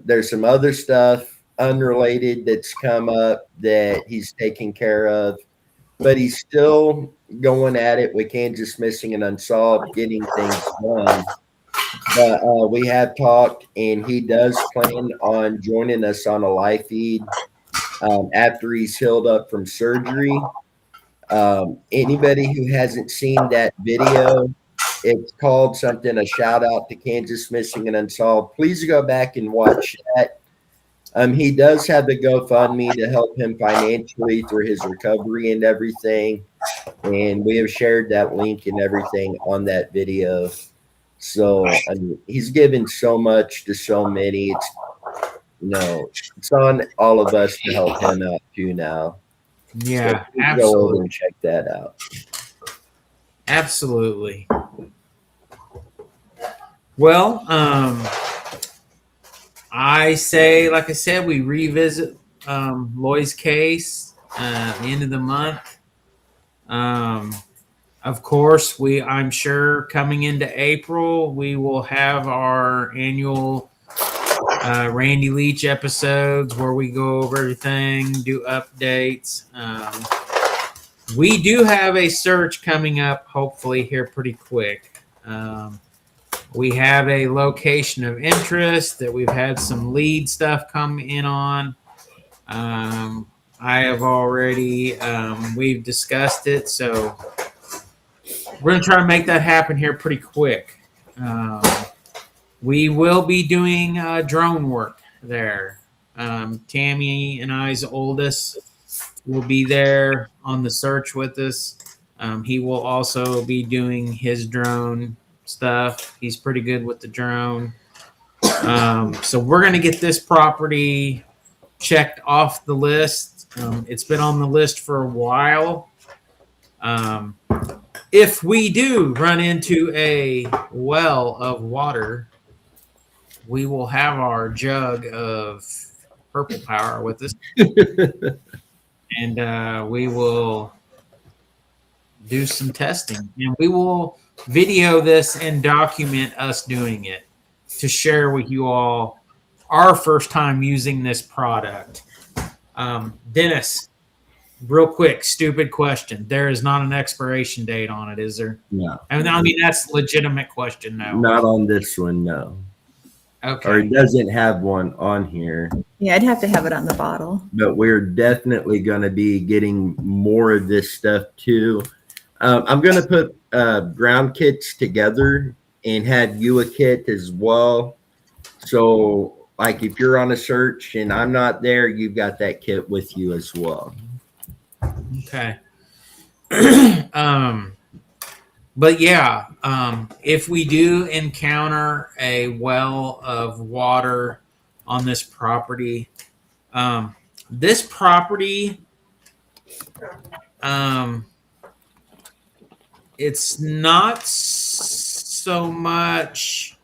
[SPEAKER 1] there's some other stuff unrelated that's come up that he's taking care of. But he's still going at it with Kansas Missing and Unsolved, getting things done. But we have talked, and he does plan on joining us on a live feed after he's healed up from surgery. Anybody who hasn't seen that video, it's called something, a shout out to Kansas Missing and Unsolved. Please go back and watch that. He does have the GoFundMe to help him financially through his recovery and everything. And we have shared that link and everything on that video. So he's given so much to so many. It's on all of us to help him out too now.
[SPEAKER 3] Yeah,
[SPEAKER 1] so
[SPEAKER 3] absolutely.
[SPEAKER 1] Go over and check that out.
[SPEAKER 3] Absolutely. Well, I say, like I said, we revisit Loy's case at the end of the month. Of course, I'm sure coming into April, we will have our annual Randy Leach episodes where we go over everything, do updates. We do have a search coming up, hopefully here pretty quick. We have a location of interest that we've had some lead stuff come in on. I have already, we've discussed it, so we're going to try to make that happen here pretty quick. We will be doing drone work there. Tammy and I's oldest will be there on the search with us. He will also be doing his drone stuff. He's pretty good with the drone. So we're going to get this property checked off the list. It's been on the list for a while. If we do run into a well of water, we will have our jug of purple power with us. And we will do some testing. And we will video this and document us doing it to share with you all our first time using this product. Dennis, real quick, stupid question. There is not an expiration date on it, is there?
[SPEAKER 1] No.
[SPEAKER 3] I mean, that's a legitimate question, no.
[SPEAKER 1] Not on this one, no.
[SPEAKER 3] Okay.
[SPEAKER 1] Or it doesn't have one on here.
[SPEAKER 2] Yeah, I'd have to have it on the bottle.
[SPEAKER 1] But we're definitely going to be getting more of this stuff too. I'm going to put ground kits together and have you a kit as well. So, like, if you're on a search and I'm not there, you've got that kit with you as well.
[SPEAKER 3] Okay. But yeah, if we do encounter a well of water on this property, it's not so much,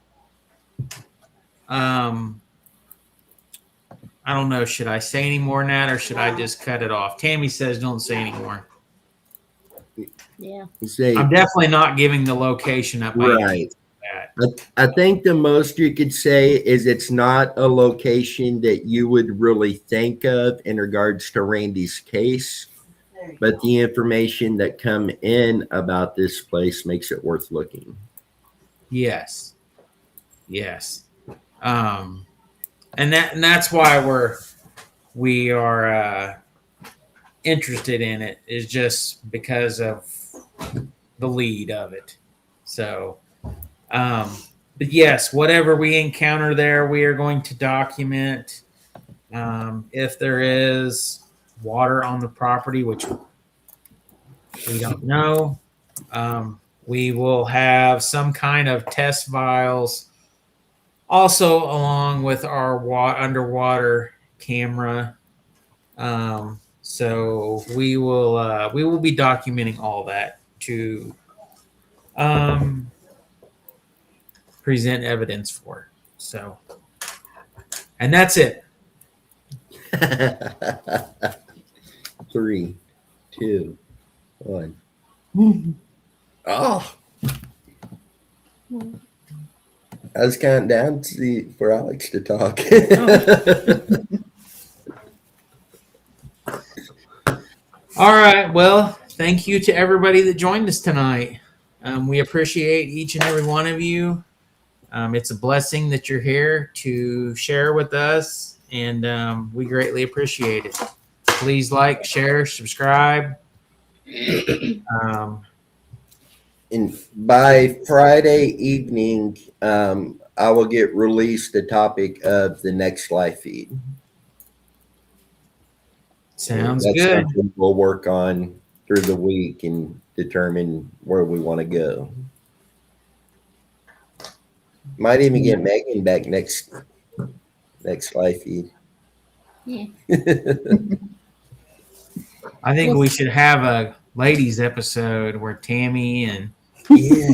[SPEAKER 3] I don't know, should I say any more than that or should I just cut it off? Tammy says don't say anymore.
[SPEAKER 5] Yeah.
[SPEAKER 3] I'm definitely not giving the location up.
[SPEAKER 1] Right. I think the most you could say is it's not a location that you would really think of in regards to Randy's case, but the information that come in about this place makes it worth looking.
[SPEAKER 3] Yes. Yes. And that's why we are interested in it, is just because of the lead of it. So, but yes, whatever we encounter there, we are going to document. If there is water on the property, which we don't know, we will have some kind of test vials, also along with our underwater camera. So we will be documenting all that to present evidence for. So, and that's it.
[SPEAKER 1] 3, 2, 1. Oh, I was counting down to see for Alex to talk.
[SPEAKER 3] All right. Well, thank you to everybody that joined us tonight. We appreciate each and every one of you. It's a blessing that you're here to share with us, and we greatly appreciate it. Please like, share, subscribe.
[SPEAKER 1] And by Friday evening, I will get released the topic of the next live feed.
[SPEAKER 3] Sounds
[SPEAKER 1] That's
[SPEAKER 3] good.
[SPEAKER 1] something we'll work on through the week and determine where we want to go. Might even get Megan back next live feed.
[SPEAKER 5] Yeah.
[SPEAKER 3] I think we should have a ladies episode where Tammy and
[SPEAKER 1] Yeah.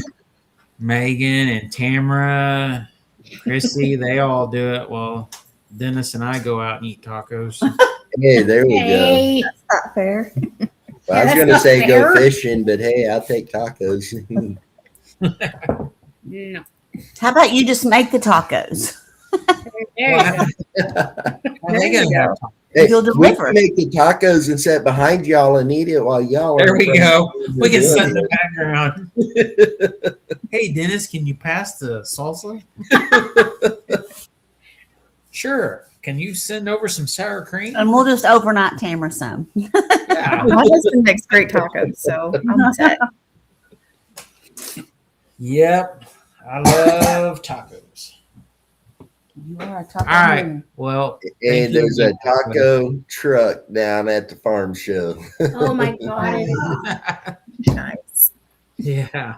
[SPEAKER 3] Megan and Tamara, Chrissy, they all do it while Dennis and I go out and eat tacos.
[SPEAKER 1] Hey, there we go.
[SPEAKER 5] Hey.
[SPEAKER 2] Not fair.
[SPEAKER 1] Well, I was
[SPEAKER 5] That's
[SPEAKER 1] going to
[SPEAKER 5] not
[SPEAKER 1] say go
[SPEAKER 5] fair.
[SPEAKER 1] fishing, but hey, I'll take tacos.
[SPEAKER 5] No.
[SPEAKER 4] How about you just make the tacos?
[SPEAKER 5] There you go.
[SPEAKER 3] Well, they gotta have tacos.
[SPEAKER 1] Hey,
[SPEAKER 4] You'll
[SPEAKER 1] we
[SPEAKER 4] deliver.
[SPEAKER 1] can make the tacos and sit behind y'all and eat it while y'all are.
[SPEAKER 3] There we go. We can sit in
[SPEAKER 1] doing
[SPEAKER 3] the background. Hey, Dennis, can you pass the salsa? Sure. Can you send over some sour cream?
[SPEAKER 4] And we'll just overnight Tamara some.
[SPEAKER 3] Yeah.
[SPEAKER 2] My husband makes great tacos, so I'm set.
[SPEAKER 3] Yep. I love tacos.
[SPEAKER 4] You are a taco.
[SPEAKER 3] All right.
[SPEAKER 4] man.
[SPEAKER 3] Well,
[SPEAKER 1] And
[SPEAKER 3] thank you
[SPEAKER 1] there's a
[SPEAKER 3] again.
[SPEAKER 1] taco truck down at the farm show.
[SPEAKER 5] Oh my God.
[SPEAKER 2] Nice.
[SPEAKER 3] Yeah.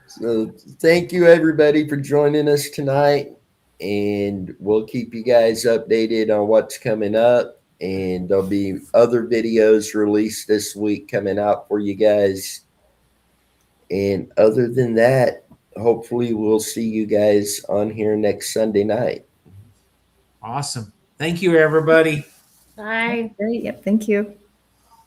[SPEAKER 1] So thank you everybody for joining us tonight. And we'll keep you guys updated on what's coming up. And there'll be other videos released this week coming out for you guys. And other than that, hopefully we'll see you guys on here next Sunday night.
[SPEAKER 3] Awesome. Thank you, everybody.
[SPEAKER 5] Bye.
[SPEAKER 2] Great. Yep. Thank you.